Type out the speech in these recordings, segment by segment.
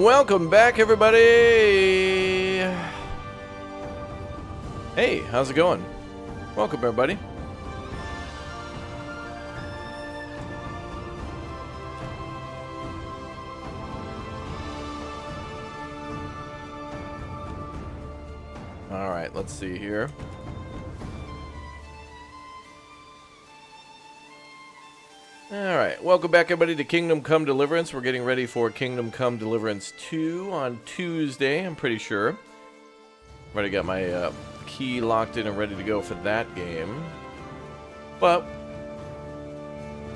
Welcome back, everybody. Hey, how's it going? Welcome, everybody. All right, let's see here. All right, welcome back, everybody, to Kingdom Come Deliverance. We're getting ready for Kingdom Come Deliverance 2 on Tuesday, I'm pretty sure. Already got my key locked in and ready to go for that game. But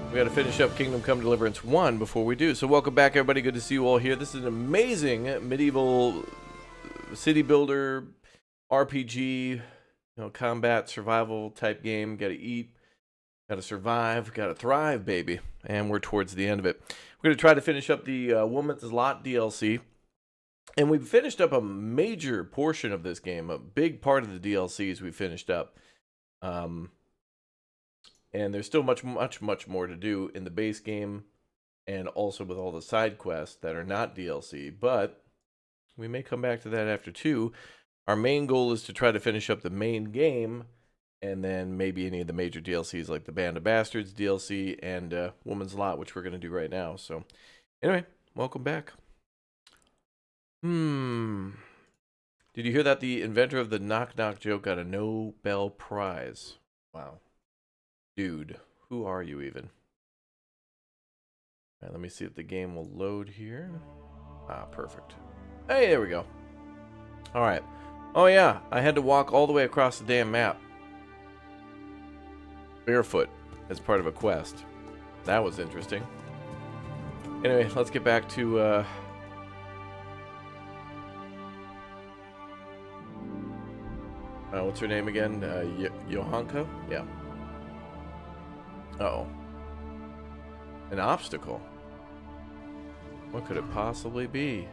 we got to finish up Kingdom Come Deliverance 1 before we do. So welcome back, everybody. Good to see you all here. This is an amazing medieval city builder RPG, combat survival type game. Got to eat. Gotta survive, gotta thrive, baby. And we're towards the end of it. We're gonna try to finish up the Woman's Lot DLC. And we've finished up a major portion of this game. A big part of the DLCs we finished up. And there's still much more to do in the base game. And also with all the side quests that are not DLC. But we may come back to that after 2. Our main goal is to try to finish up the main game. And then maybe any of the major DLCs like the Band of Bastards DLC and Woman's Lot, which we're going to do right now. So, anyway, welcome back. Did you hear that the inventor of the knock-knock joke got a Nobel Prize? Wow. Dude, who are you even? All right, let me see if the game will load here. Ah, perfect. Hey, there we go. All right. Oh, yeah, I had to walk all the way across the damn map. Barefoot as part of a quest. That was interesting. Anyway, let's get back to what's her name again? Johanka? Yeah. Uh-oh. An obstacle. What could it possibly be?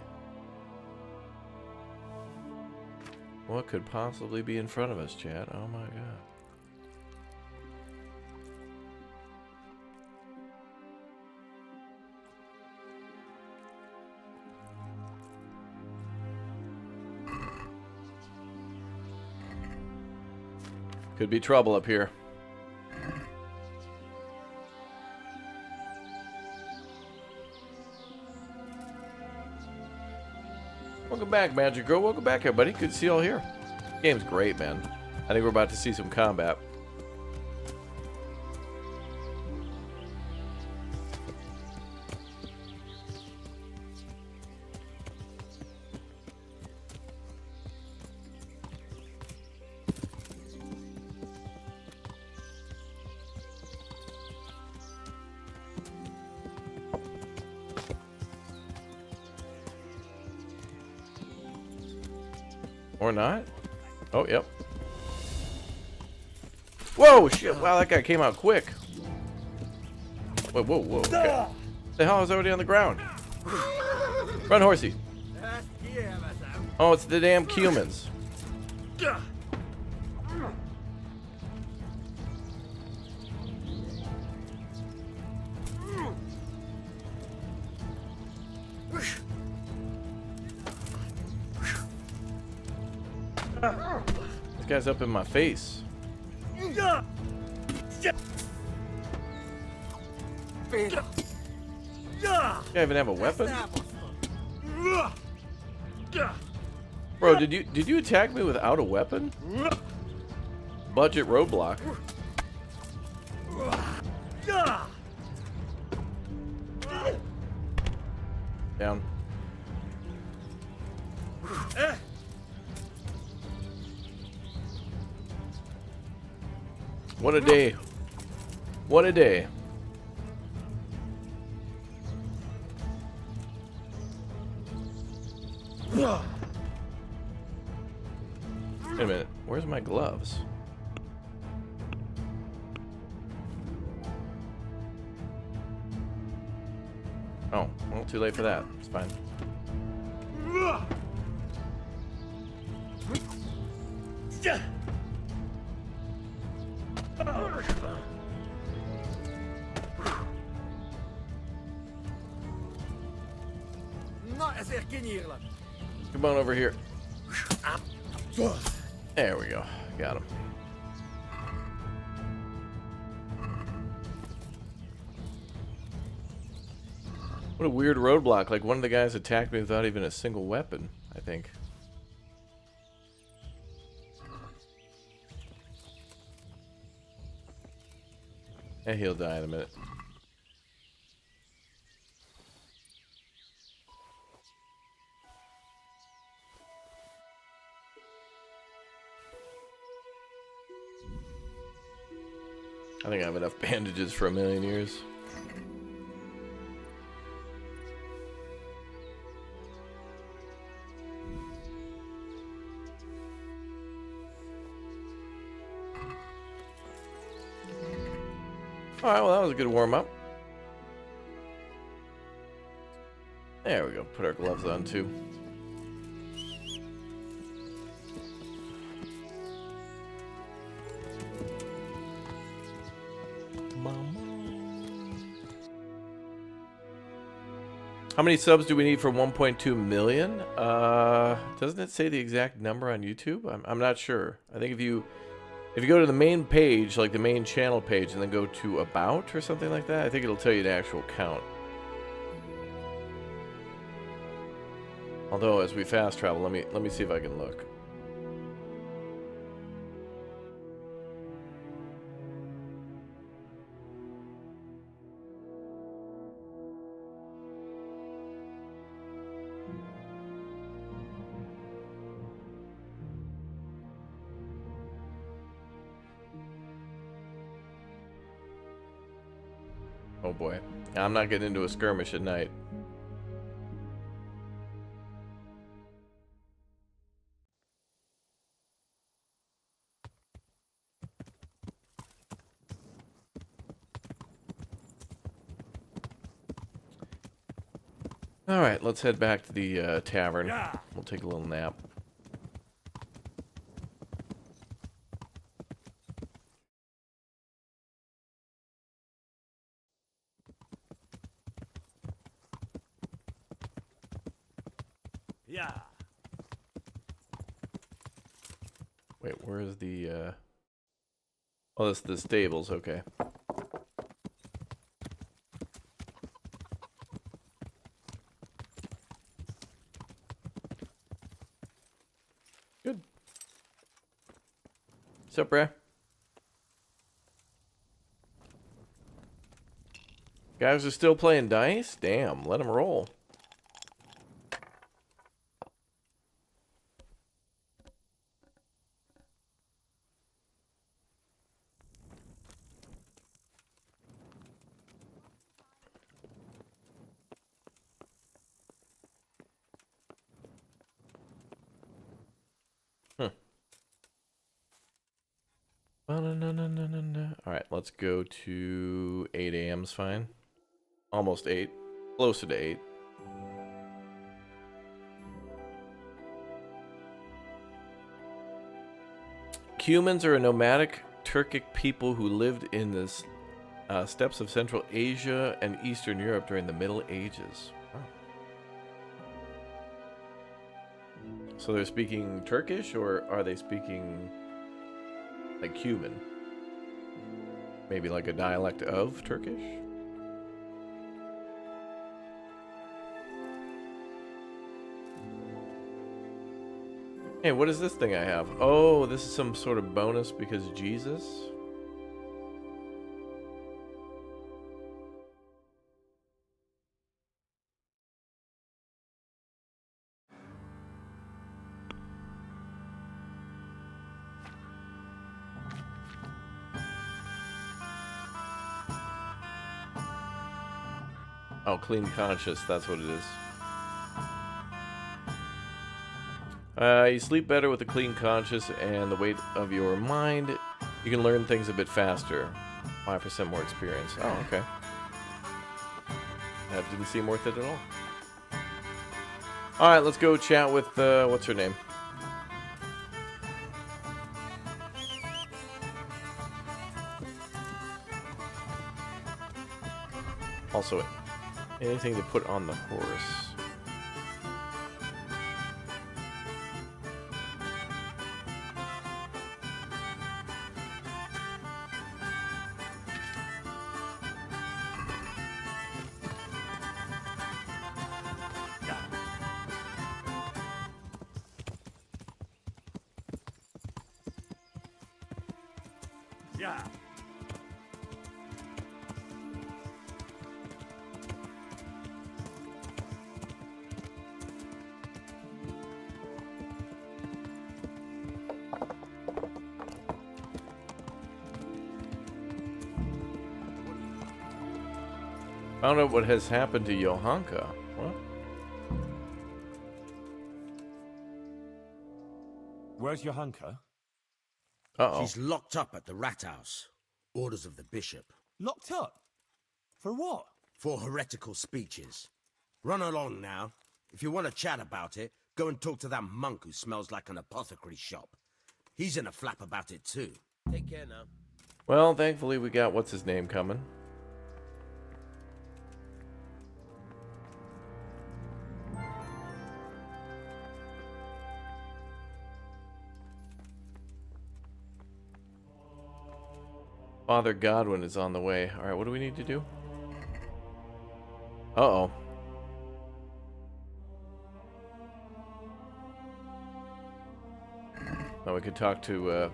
What could possibly be in front of us, chat? Oh my god. Could be trouble up here. Welcome back, Magic Girl. Welcome back, everybody. Good to see you all here. Game's great, man. I think we're about to see some combat. Or not? Oh, yep. Whoa, shit. Wow, that guy came out quick. Whoa, whoa, whoa. Okay. The hell is already on the ground? Run, horsey. Oh, it's the damn humans. This guy's up in my face. Can't even have a weapon? Bro, did you attack me without a weapon? Budget roadblock. Down. What a day. What a day. Wait a minute. Where's my gloves? Oh, well, too late for that. It's fine. Come on over here. There we go. Got him. What a weird roadblock. Like, one of the guys attacked me without even a single weapon, I think. And he'll die in a minute. I think I have enough bandages for 1,000,000 years. Alright, well, that was a good warm-up. There we go. Put our gloves on, too. How many subs do we need for 1.2 million? Doesn't it say the exact number on YouTube? I'm not sure. I think if you go to the main page, like the main channel page, and then go to About or something like that, I think it'll tell you the actual count. Although, as we fast travel, let me see if I can look. Oh boy. I'm not getting into a skirmish at night. Alright, let's head back to the tavern. We'll take a little nap. Wait, where is the oh, that's the stables, okay. Good. What's up, bruh? Guys are still playing dice? Damn, let them roll. Alright, let's go to 8 a.m.'s fine. Almost 8. Closer to 8. Cumans are a nomadic Turkic people who lived in the steppes of Central Asia and Eastern Europe during the Middle Ages. Wow. So they're speaking Turkish, or are they speaking like Cuman? Maybe like a dialect of Turkish? Hey, what is this thing I have? Oh, this is some sort of bonus because Jesus? Oh, clean conscious, that's what it is. You sleep better with a clean conscience and the weight of your mind. You can learn things a bit faster. 5% more experience. Oh, okay. That didn't seem worth it at all. Alright, let's go chat with, what's her name? Also, anything to put on the horse. Yeah. Found out what has happened to Johanka. What? Where's Johanka? Uh-oh. She's locked up at the rat house. Orders of the bishop. Locked up? For what? For heretical speeches. Run along now. If you want to chat about it, go and talk to that monk who smells like an apothecary shop. He's in a flap about it too. Take care now. Well, thankfully we got what's-his-name coming. Father Godwin is on the way. Alright, what do we need to do? Uh-oh. Now we could talk to,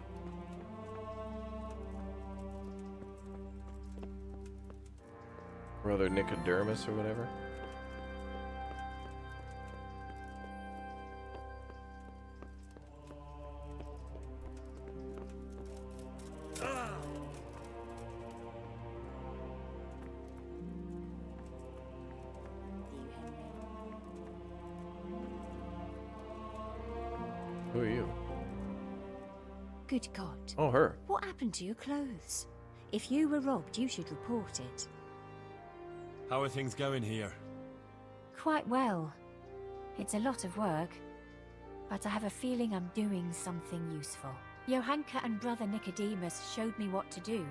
Brother Nicodemus or whatever. Who are you? Good God. Oh, her. What happened to your clothes? If you were robbed, you should report it. How are things going here? Quite well. It's a lot of work, but I have a feeling I'm doing something useful. Johanka and Brother Nicodemus showed me what to do,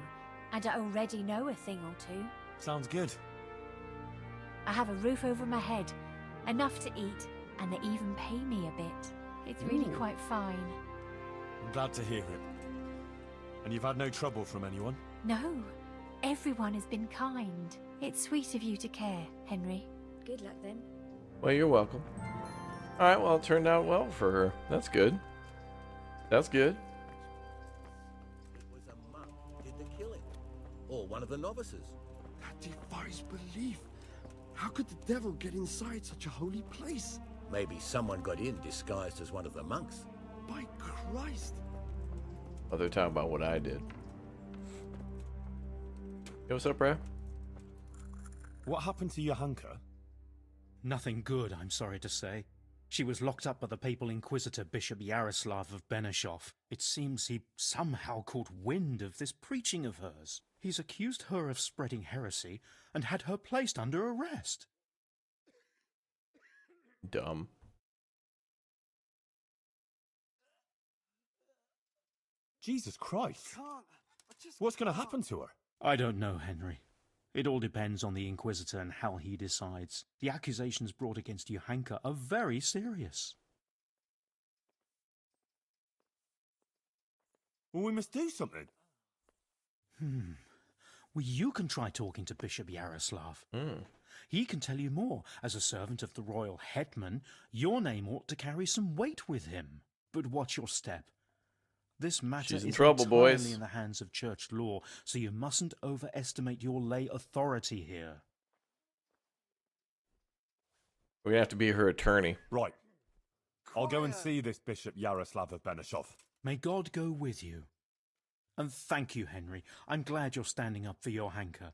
and I already know a thing or two. Sounds good. I have a roof over my head, enough to eat, and they even pay me a bit. It's really Ooh. quite fine. I'm glad to hear it. And you've had no trouble from anyone? No, everyone has been kind. It's sweet of you to care, Henry. Good luck then. Well, you're welcome. Alright, well, it turned out well for her. That's good. That's good. It was a monk did the killing. Or one of the novices. That defies belief. How could the devil get inside such a holy place? Maybe someone got in disguised as one of the monks. By Christ! Oh, they're talking about what I did. Hey, what's up, Brad? What happened to Johanka? Nothing good, I'm sorry to say. She was locked up by the papal inquisitor Bishop Yaroslav of Benishov. It seems he somehow caught wind of this preaching of hers. He's accused her of spreading heresy and had her placed under arrest. Dumb. Jesus Christ. What's going to happen to her? I don't know, Henry. It all depends on the Inquisitor and how he decides. The accusations brought against Johanka are very serious. Well, we must do something. Well, you can try talking to Bishop Yaroslav. He can tell you more. As a servant of the royal hetman, your name ought to carry some weight with him. But watch your step. This matter She's in is trouble, entirely boys. in the hands of church law, so you mustn't overestimate your lay authority here. We're gonna have to be her attorney. Right. I'll go and see this Bishop Yaroslav of Benishov. May God go with you. And thank you, Henry. I'm glad you're standing up for Johanka.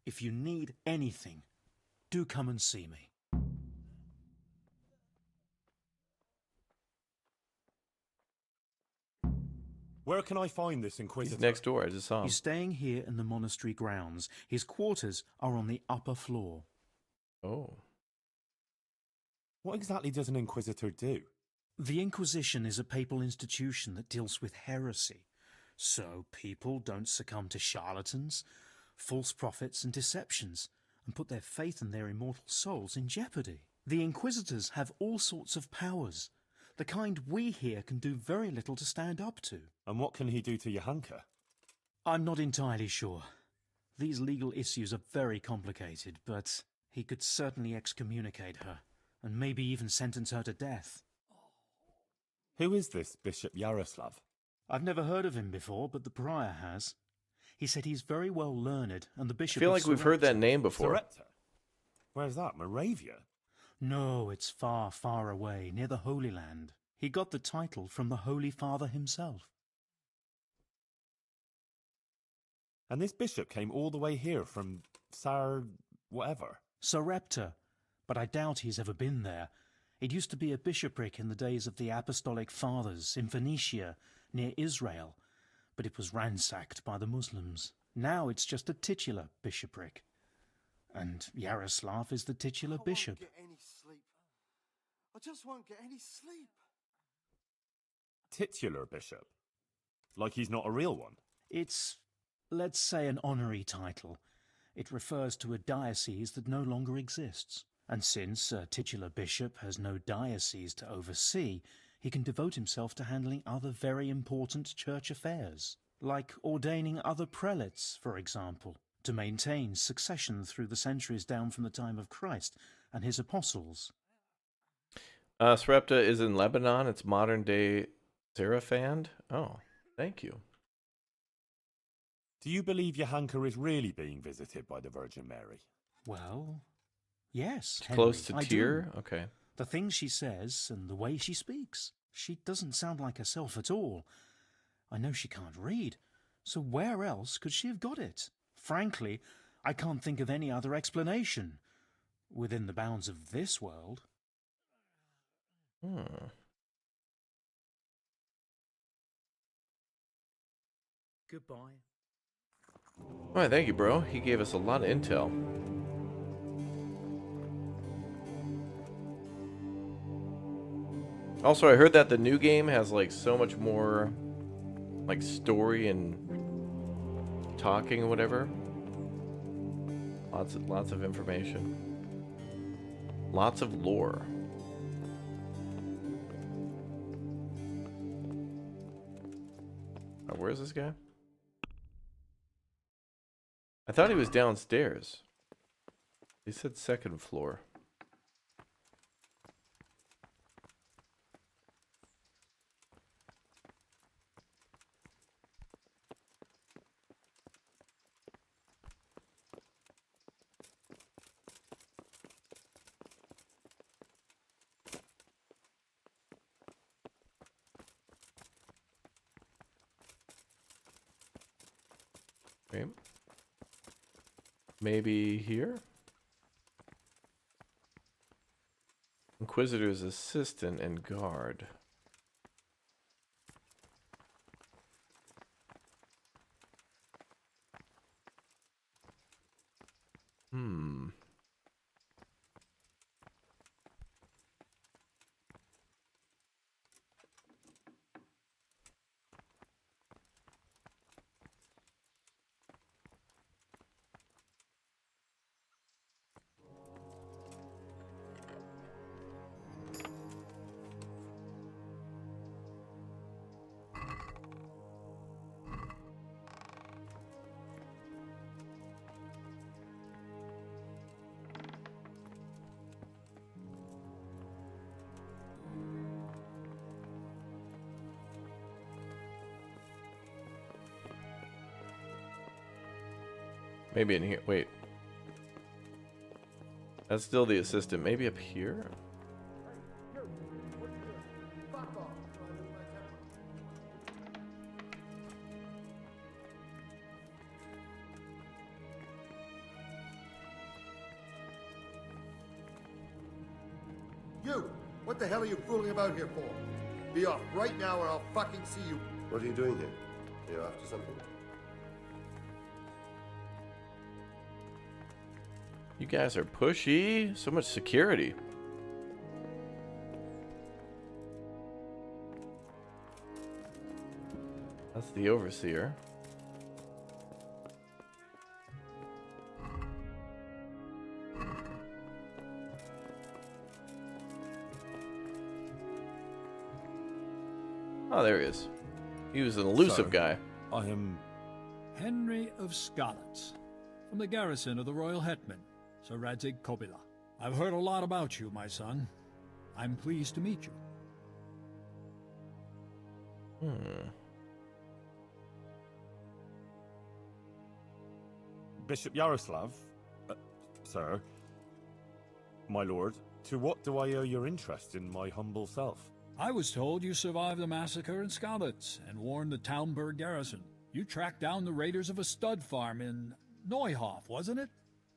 If you need anything, do come and see me. Where can I find this Inquisitor? He's next door. I just saw him. He's staying here in the monastery grounds. His quarters are on the upper floor. Oh. What exactly does an Inquisitor do? The Inquisition is a papal institution that deals with heresy. So people don't succumb to charlatans, false prophets and deceptions, and put their faith and their immortal souls in jeopardy. The Inquisitors have all sorts of powers, the kind we here can do very little to stand up to. And what can he do to Johanka? I'm not entirely sure. These legal issues are very complicated, but he could certainly excommunicate her, and maybe even sentence her to death. Who is this Bishop Yaroslav? I've never heard of him before, but the prior has. He said he's very well learned, and the I bishop feel of like we've heard that Sarepta. name before. Sarepta? Where's that? Moravia? No, it's far, far away, near the Holy Land. He got the title from the Holy Father himself. And this bishop came all the way here from whatever. Sarepta, but I doubt he's ever been there. It used to be a bishopric in the days of the Apostolic Fathers in Phoenicia, near Israel, but it was ransacked by the Muslims. Now it's just a titular bishopric. And Yaroslav is the titular bishop. I won't get any sleep. I just won't get any sleep. Titular bishop? Like he's not a real one? It's, let's say, an honorary title. It refers to a diocese that no longer exists. And since a titular bishop has no diocese to oversee, he can devote himself to handling other very important church affairs, like ordaining other prelates, for example, to maintain succession through the centuries down from the time of Christ and his apostles. Sarepta is in Lebanon. It's modern-day Serafand. Oh, thank you. Do you believe Johanka is really being visited by the Virgin Mary? Well, yes, It's Henry, close to I Tyr? do. Okay. The things she says and the way she speaks. She doesn't sound like herself at all. I know she can't read, so where else could she have got it? Frankly, I can't think of any other explanation. Within the bounds of this world. Goodbye. All right, thank you, bro. He gave us a lot of intel. Also, I heard that the new game has like so much more like story and talking and whatever. Lots of information. Lots of lore. Where is this guy? I thought he was downstairs. He said second floor. Okay. Maybe here? Inquisitor's assistant and guard. Maybe in here. Wait. That's still the assistant. Maybe up here? You! What the hell are you fooling about here for? Be off right now or I'll fucking see you. What are you doing here? Are you after something? You guys are pushy. So much security. That's the overseer. Oh, there he is. He was an elusive guy. I am Henry of Scarlet, from the garrison of the Royal Hetman, Sir Radzig Kobyla. I've heard a lot about you, my son. I'm pleased to meet you. Bishop Yaroslav, sir, my lord, to what do I owe your interest in my humble self? I was told you survived the massacre in Skalitz and warned the Talmberg garrison. You tracked down the raiders of a stud farm in Neuhof, wasn't it?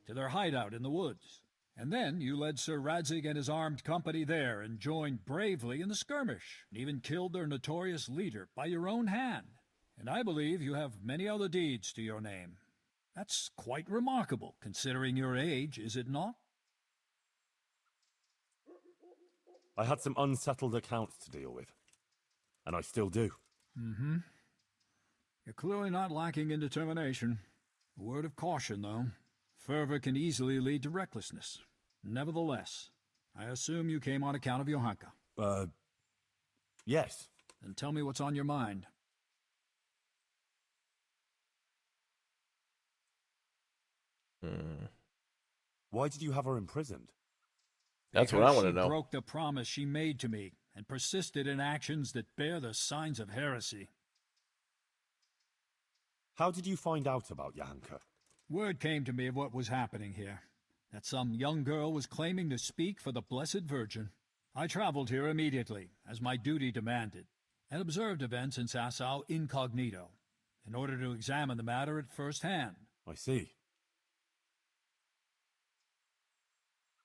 To their hideout in the woods. And then you led Sir Radzig and his armed company there and joined bravely in the skirmish, and even killed their notorious leader by your own hand. And I believe you have many other deeds to your name. That's quite remarkable, considering your age, is it not? I had some unsettled accounts to deal with, and I still do. Mm-hmm. You're clearly not lacking in determination. A word of caution, though. Fervor can easily lead to recklessness. Nevertheless, I assume you came on account of Johanka. Yes. Then tell me what's on your mind. Why did you have her imprisoned? That's what I want to Because know. she broke the promise she made to me and persisted in actions that bear the signs of heresy. How did you find out about Johanka? Word came to me of what was happening here, that some young girl was claiming to speak for the Blessed Virgin. I traveled here immediately, as my duty demanded, and observed events in Sasau incognito, in order to examine the matter at first hand. I see.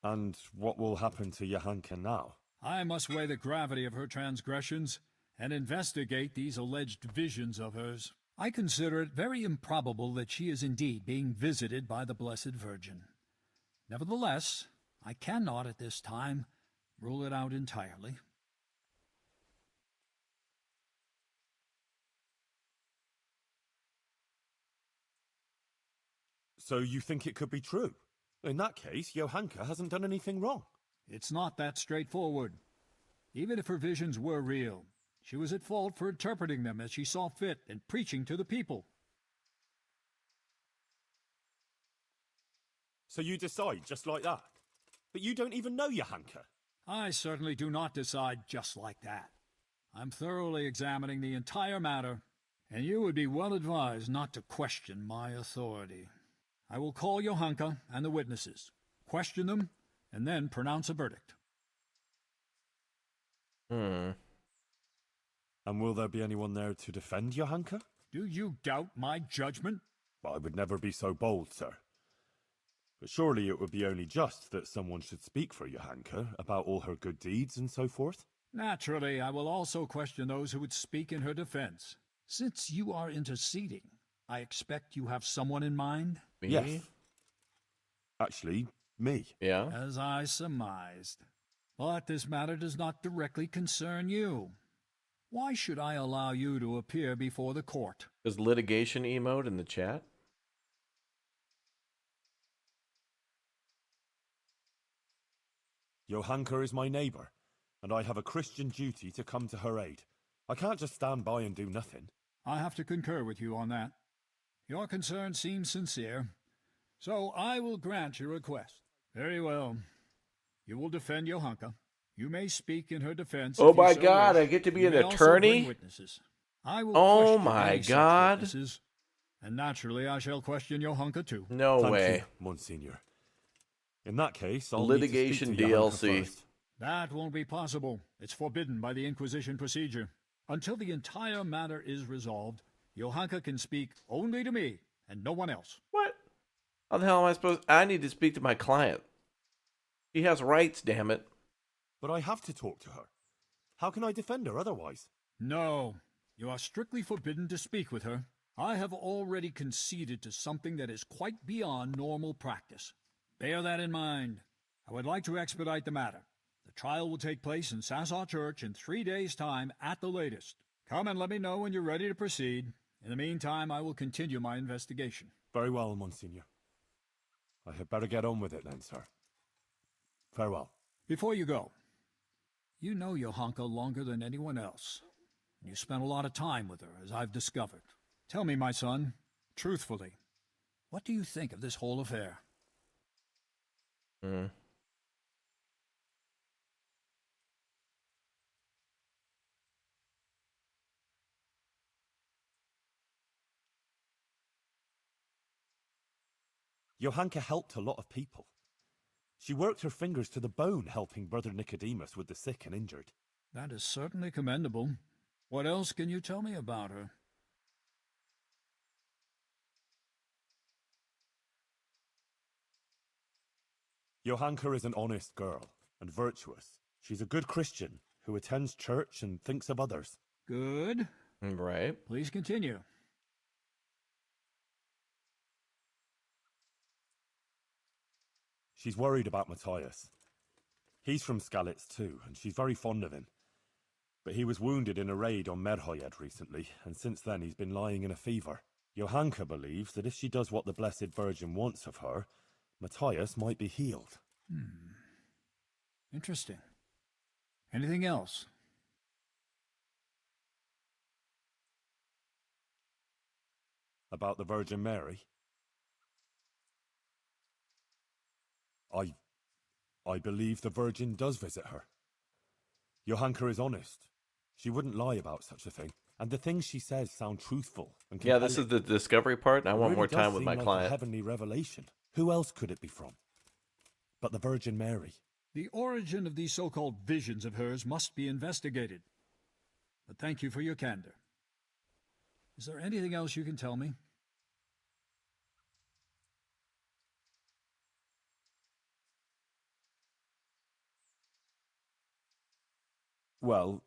And what will happen to Johanka now? I must weigh the gravity of her transgressions and investigate these alleged visions of hers. I consider it very improbable that she is indeed being visited by the Blessed Virgin. Nevertheless, I cannot at this time rule it out entirely. So you think it could be true? In that case, Johanka hasn't done anything wrong. It's not that straightforward. Even if her visions were real, she was at fault for interpreting them as she saw fit and preaching to the people. So you decide just like that? But you don't even know Johanka. I certainly do not decide just like that. I'm thoroughly examining the entire matter, and you would be well advised not to question my authority. I will call Johanka and the witnesses, question them, and then pronounce a verdict. And will there be anyone there to defend Johanka? Do you doubt my judgment? I would never be so bold, sir. But surely it would be only just that someone should speak for Johanka about all her good deeds and so forth? Naturally, I will also question those who would speak in her defense. Since you are interceding, I expect you have someone in mind? Me? Yes. Actually, me. Yeah. As I surmised. But this matter does not directly concern you. Why should I allow you to appear before the court? Does litigation emote in the chat? Johanka is my neighbour, and I have a Christian duty to come to her aid. I can't just stand by and do nothing. I have to concur with you on that. Your concern seems sincere, so I will grant your request. Very well. You will defend Johanka. You may speak in her defense. Oh if you my so God, wish. I get to be You an may also bring attorney? witnesses. I will Oh question my any such God. witnesses, and naturally I shall question Johanka too. No Thank way. you, Monsignor. In that case, I'll Litigation need to speak to Johanka DLC. first. That won't be possible. It's forbidden by the Inquisition procedure. Until the entire matter is resolved, Johanka can speak only to me and no one else. What? How the hell am I supposed... I need to speak to my client. He has rights, damn it. But I have to talk to her. How can I defend her otherwise? No, you are strictly forbidden to speak with her. I have already conceded to something that is quite beyond normal practice. Bear that in mind. I would like to expedite the matter. The trial will take place in Sasau Church in 3 days' time at the latest. Come and let me know when you're ready to proceed. In the meantime, I will continue my investigation. Very well, Monsignor. I had better get on with it then, sir. Farewell. Before you go, you know Johanka longer than anyone else. And you spent a lot of time with her, as I've discovered. Tell me, my son, truthfully, what do you think of this whole affair? Johanka helped a lot of people. She worked her fingers to the bone helping Brother Nicodemus with the sick and injured. That is certainly commendable. What else can you tell me about her? Johanka is an honest girl and virtuous. She's a good Christian who attends church and thinks of others. Good. Right. Please continue. She's worried about Matthias. He's from Skalitz too, and she's very fond of him. But he was wounded in a raid on Merhojed recently, and since then he's been lying in a fever. Johanka believes that if she does what the Blessed Virgin wants of her, Matthias might be healed. Interesting. Anything else? About the Virgin Mary? I believe the Virgin does visit her. Johanka is honest. She wouldn't lie about such a thing. And the things she says sound truthful and compelling. Yeah, this is the discovery part, and I want more time with my client. A heavenly revelation. Who else could it be from? But the Virgin Mary. The origin of these so-called visions of hers must be investigated. But thank you for your candor. Is there anything else you can tell me? Well,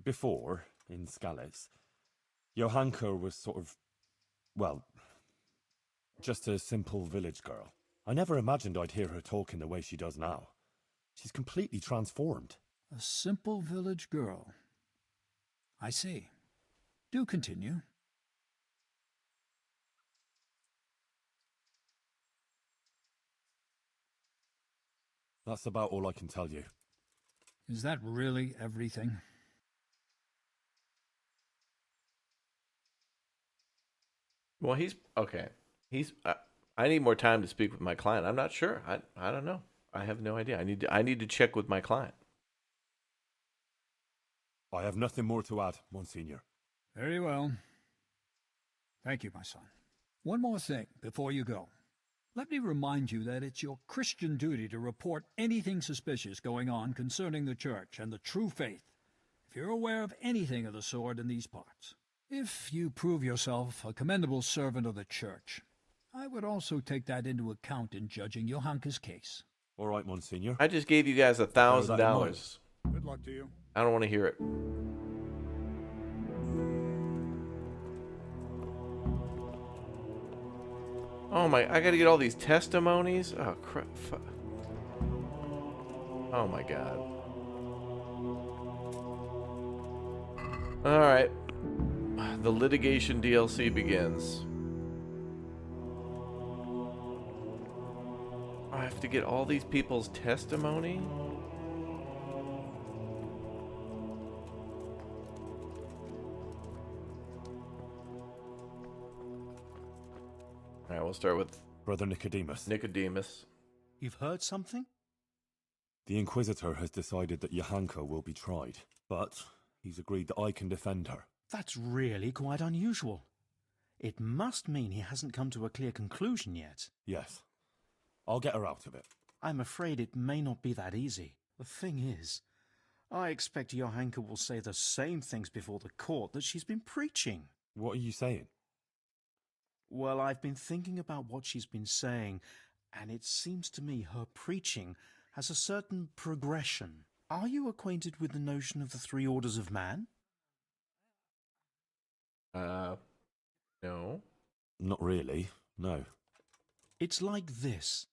before, in Skalitz, Johanka was sort of, well, just a simple village girl. I never imagined I'd hear her talk in the way she does now. She's completely transformed. A simple village girl. I see. Do continue. That's about all I can tell you. Is that really everything? Well, he's okay. I need more time to speak with my client. I'm not sure. I don't know. I have no idea. I need to check with my client. I have nothing more to add, Monsignor. Very well. Thank you, my son. One more thing before you go. Let me remind you that it's your Christian duty to report anything suspicious going on concerning the church and the true faith, if you're aware of anything of the sort in these parts. If you prove yourself a commendable servant of the church, I would also take that into account in judging Johanka's case. All right, Monsignor. I just gave you guys $1,000. Good luck to you. I don't want to hear it. Oh my, I gotta get all these testimonies? Oh crap. Oh my god. Alright. The litigation DLC begins. I have to get all these people's testimony? Alright, we'll start with Brother Nicodemus. Nicodemus. You've heard something? The Inquisitor has decided that Johanka will be tried, but he's agreed that I can defend her. That's really quite unusual. It must mean he hasn't come to a clear conclusion yet. Yes. I'll get her out of it. I'm afraid it may not be that easy. The thing is, I expect Johanka will say the same things before the court that she's been preaching. What are you saying? Well, I've been thinking about what she's been saying, and it seems to me her preaching has a certain progression. Are you acquainted with the notion of the three orders of man? No. Not really, no. It's like this.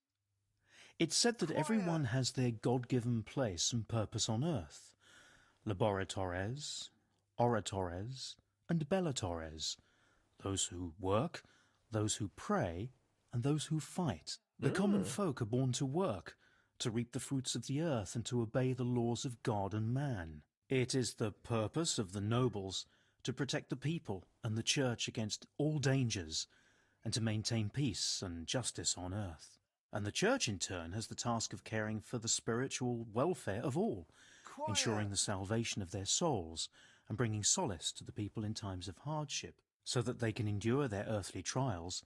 It's said that everyone has their God-given place and purpose on earth. Laboratores, oratores, and bellatores. Those who work, those who pray, and those who fight. The common folk are born to work, to reap the fruits of the earth and to obey the laws of God and man. It is the purpose of the nobles to protect the people and the church against all dangers and to maintain peace and justice on earth. And the church in turn has the task of caring for the spiritual welfare of all, ensuring the salvation of their souls and bringing solace to the people in times of hardship, so that they can endure their earthly trials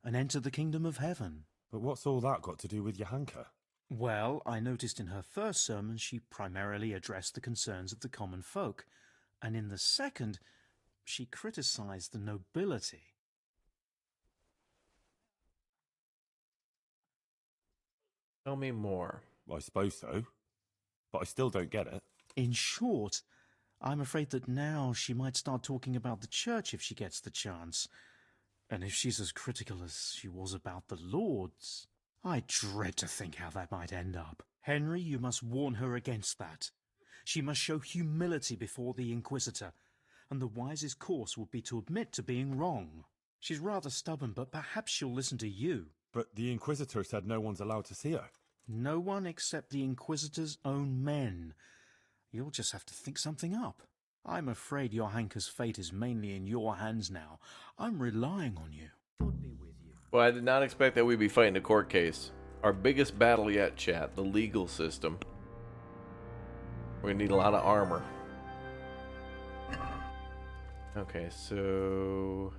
and enter the kingdom of heaven. But what's all that got to do with Johanka? Well, I noticed in her first sermon she primarily addressed the concerns of the common folk, and in the second, she criticized the nobility. Tell me more. I suppose so. But I still don't get it. In short, I'm afraid that now she might start talking about the church if she gets the chance. And if she's as critical as she was about the Lords, I dread to think how that might end up. Henry, you must warn her against that. She must show humility before the Inquisitor, and the wisest course would be to admit to being wrong. She's rather stubborn, but perhaps she'll listen to you. But the Inquisitor said no one's allowed to see her. No one except the Inquisitor's own men. You'll just have to think something up. I'm afraid Johanka's fate is mainly in your hands now. I'm relying on you. Well, I did not expect that we'd be fighting a court case. Our biggest battle yet, chat, the legal system. We're gonna need a lot of armor. Okay, so...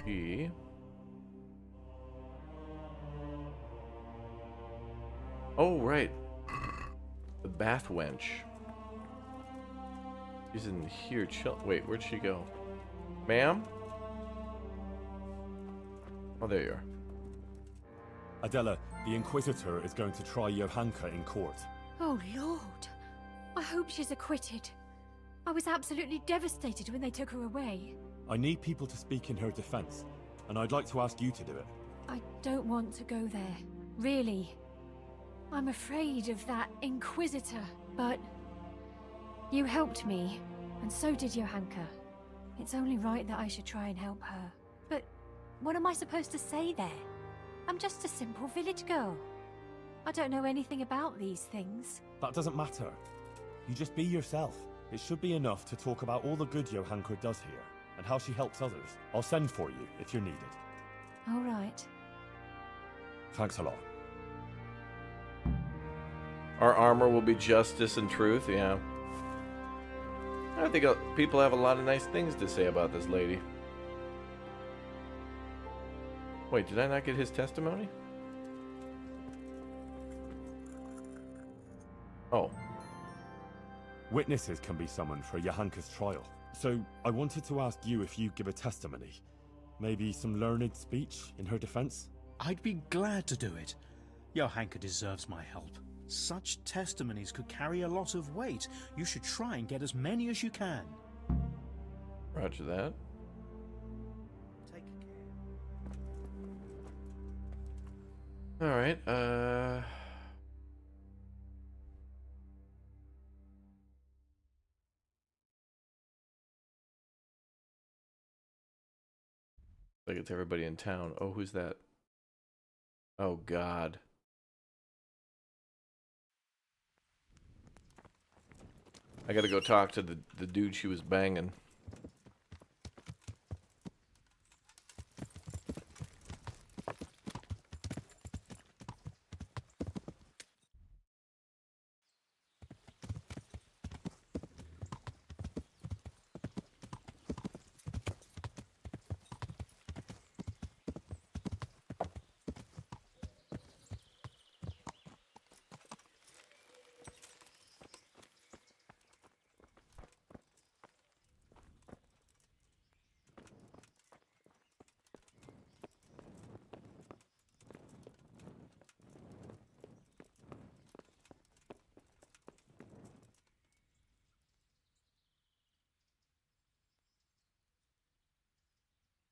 He... Oh, right. The bath wench. She's in here. Chill. Wait, where'd she go? Ma'am? Oh, there you are. Adela, the Inquisitor is going to try Johanka in court. Oh, Lord. I hope she's acquitted. I was absolutely devastated when they took her away. I need people to speak in her defense, and I'd like to ask you to do it. I don't want to go there. Really. I'm afraid of that Inquisitor, but... You helped me, and so did Johanka. It's only right that I should try and help her. But what am I supposed to say there? I'm just a simple village girl. I don't know anything about these things. That doesn't matter. You just be yourself. It should be enough to talk about all the good Johanka does here, and how she helps others. I'll send for you if you're needed. All right. Thanks a lot. Our armor will be justice and truth, yeah. I think people have a lot of nice things to say about this lady. Wait, did I not get his testimony? Oh. Witnesses can be summoned for Johanka's trial. So, I wanted to ask you if you give a testimony. Maybe some learned speech in her defense? I'd be glad to do it. Johanka deserves my help. Such testimonies could carry a lot of weight. You should try and get as many as you can. Roger that. Take care. Alright, like it's everybody in town. Oh, who's that? Oh, God. I gotta go talk to the dude she was banging.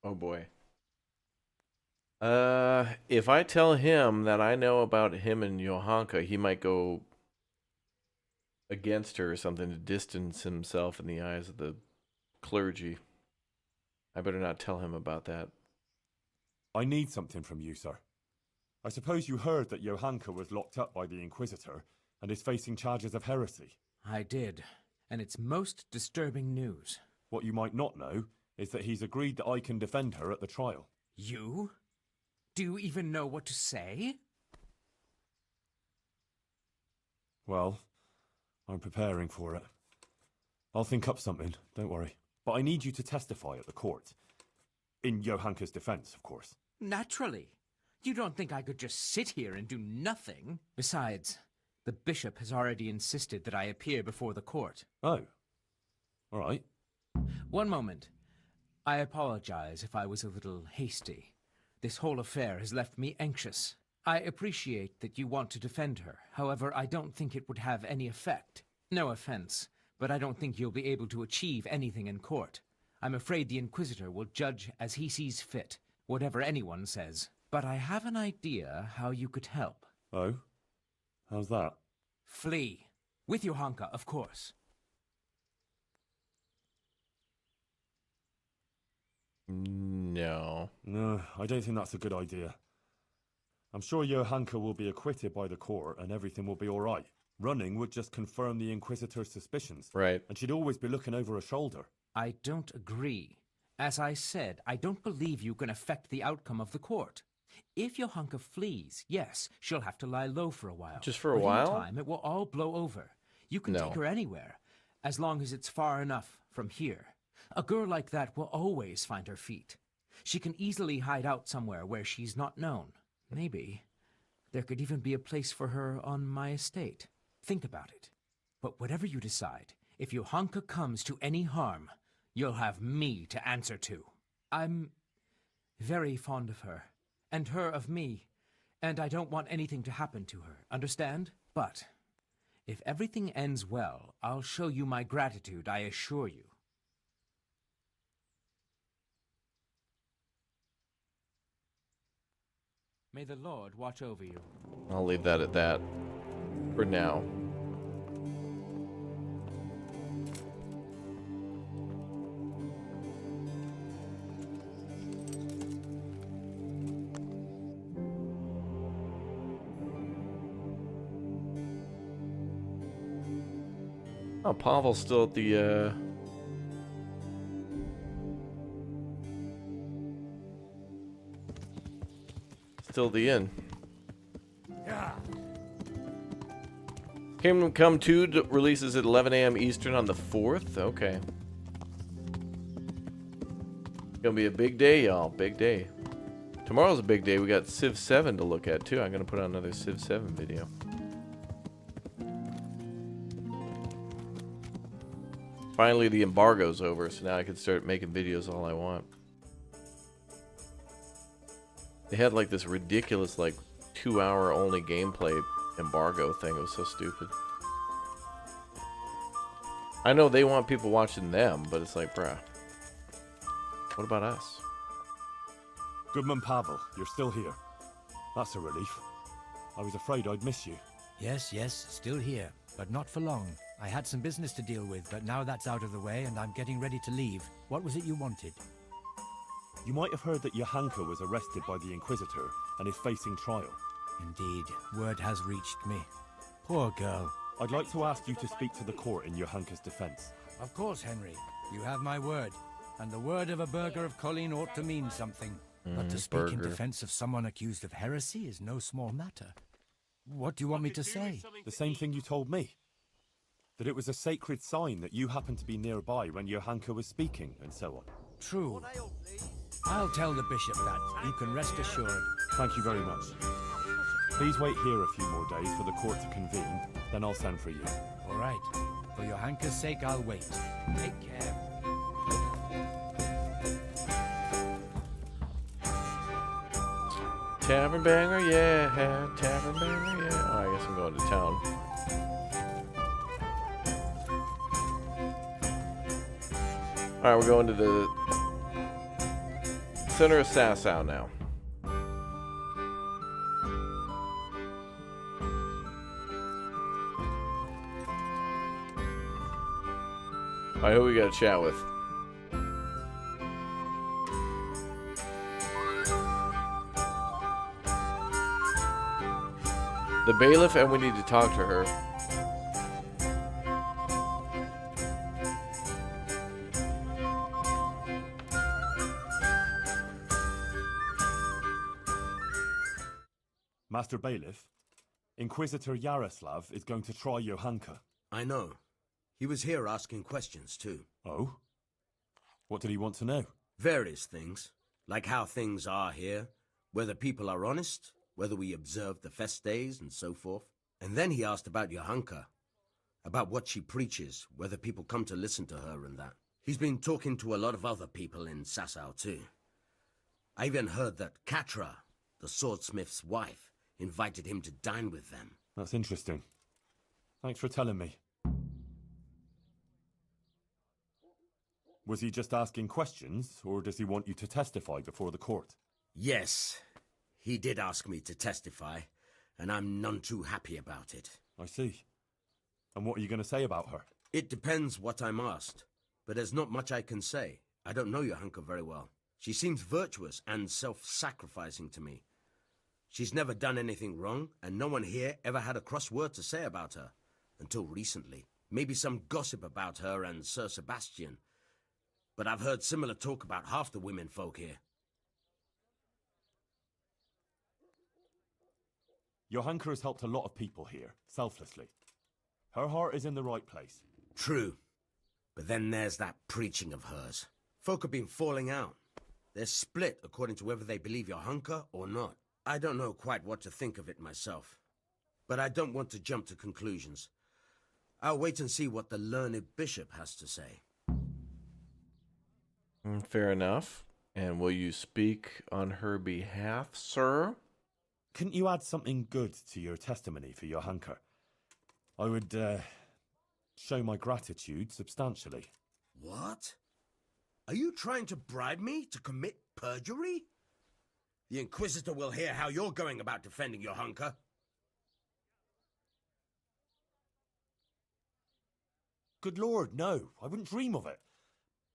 Oh boy. If I tell him that I know about him and Johanka, he might go against her or something to distance himself in the eyes of the clergy. I better not tell him about that. I need something from you, sir. I suppose you heard that Johanka was locked up by the Inquisitor and is facing charges of heresy. I did, and it's most disturbing news. What you might not know is that he's agreed that I can defend her at the trial. You? Do you even know what to say? Well, I'm preparing for it. I'll think up something, don't worry. But I need you to testify at the court. In Johanka's defense, of course. Naturally. You don't think I could just sit here and do nothing? Besides, the bishop has already insisted that I appear before the court. Oh. All right. One moment. I apologize if I was a little hasty. This whole affair has left me anxious. I appreciate that you want to defend her. However, I don't think it would have any effect. No offense, but I don't think you'll be able to achieve anything in court. I'm afraid the Inquisitor will judge as he sees fit, whatever anyone says. But I have an idea how you could help. Oh? How's that? Flee. With Johanka, of course. No. No, I don't think that's a good idea. I'm sure Johanka will be acquitted by the court and everything will be all right. Running would just confirm the Inquisitor's suspicions. Right. And she'd always be looking over her shoulder. I don't agree. As I said, I don't believe you can affect the outcome of the court. If Johanka flees, yes, she'll have to lie low for a while. Just for a but while? in time, it will all blow over. You can No. take her anywhere, as long as it's far enough from here. A girl like that will always find her feet. She can easily hide out somewhere where she's not known. Maybe there could even be a place for her on my estate. Think about it. But whatever you decide, if Johanka comes to any harm, you'll have me to answer to. I'm very fond of her, and her of me, and I don't want anything to happen to her, understand? But if everything ends well, I'll show you my gratitude, I assure you. May the Lord watch over you. I'll leave that at that for now. Oh, Pavel's still at the, still at the inn. Kingdom Come 2 releases at 11 a.m. Eastern on the 4th. Okay. Gonna be a big day, y'all. Big day. Tomorrow's a big day. We got Civ 7 to look at, too. I'm gonna put on another Civ 7 video. Finally, the embargo's over, so now I can start making videos all I want. They had like this ridiculous, like, 2-hour only gameplay embargo thing. It was so stupid. I know they want people watching them, but it's like, bruh, what about us? Goodman Pavel, you're still here. That's a relief. I was afraid I'd miss you. Yes, still here, but not for long. I had some business to deal with, but now that's out of the way and I'm getting ready to leave. What was it you wanted? You might have heard that Johanka was arrested by the Inquisitor and is facing trial. Indeed, word has reached me. Poor girl. I'd like to ask you to speak to the court in Johanka's defense. Of course, Henry. You have my word. And the word of a burgher of Colleen ought to mean something. But to speak in defense of someone accused of heresy is no small matter. What do you want me to say? The same thing you told me. That it was a sacred sign that you happened to be nearby when Johanka was speaking, and so on. True. I'll tell the bishop that. You can rest assured. Thank you very much. Please wait here a few more days for the court to convene, then I'll send for you. All right. For Johanka's sake, I'll wait. Take care. Tavern banger, yeah. Tavern banger, yeah. Oh, I guess I'm going to town. Alright, we're going to the center of Sasau now. Alright, who we got to chat with? The bailiff, and we need to talk to her. Master Bailiff, Inquisitor Yaroslav is going to try Johanka. I know. He was here asking questions, too. Oh? What did he want to know? Various things. Like how things are here, whether people are honest, whether we observe the fest days and so forth. And then he asked about Johanka, about what she preaches, whether people come to listen to her and that. He's been talking to a lot of other people in Sasau too. I even heard that Katra, the swordsmith's wife, invited him to dine with them. That's interesting. Thanks for telling me. Was he just asking questions, or does he want you to testify before the court? Yes, he did ask me to testify, and I'm none too happy about it. I see. And what are you going to say about her? It depends what I'm asked, but there's not much I can say. I don't know Johanka very well. She seems virtuous and self-sacrificing to me. She's never done anything wrong, and no one here ever had a cross word to say about her. Until recently. Maybe some gossip about her and Sir Sebastian. But I've heard similar talk about half the women folk here. Johanka has helped a lot of people here, selflessly. Her heart is in the right place. True. But then there's that preaching of hers. Folk have been falling out. They're split according to whether they believe Johanka or not. I don't know quite what to think of it myself. But I don't want to jump to conclusions. I'll wait and see what the learned bishop has to say. Fair enough. And will you speak on her behalf, sir? Couldn't you add something good to your testimony for Johanka? I would, show my gratitude substantially. What? Are you trying to bribe me to commit perjury? The Inquisitor will hear how you're going about defending Johanka. Good Lord, no. I wouldn't dream of it.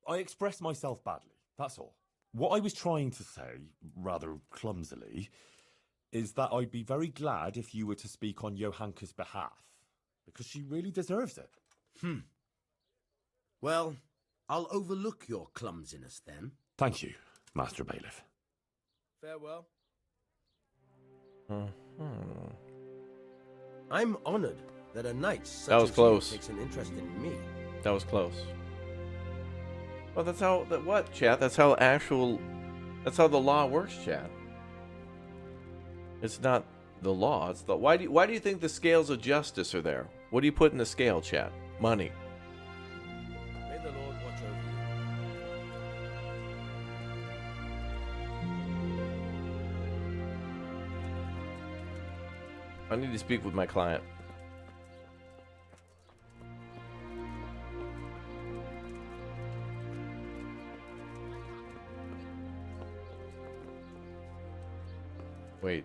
I expressed myself badly, that's all. What I was trying to say, rather clumsily, is that I'd be very glad if you were to speak on Johanka's behalf, because she really deserves it. Well, I'll overlook your clumsiness then. Thank you, Master Bailiff. Farewell. Mm-hmm. I'm honored that a knight such That was as close. you takes an interest in me. That was close. Well, that's how what, chat? That's how the law works, chat. It's not the law. It's the why do you think the scales of justice are there? What do you put in the scale, chat? Money. May the Lord watch over you. I need to speak with my client. Wait.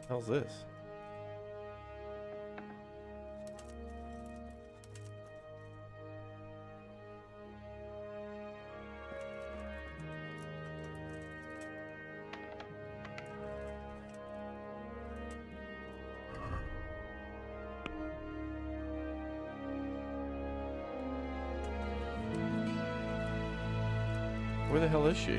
How's this? Where the hell is she?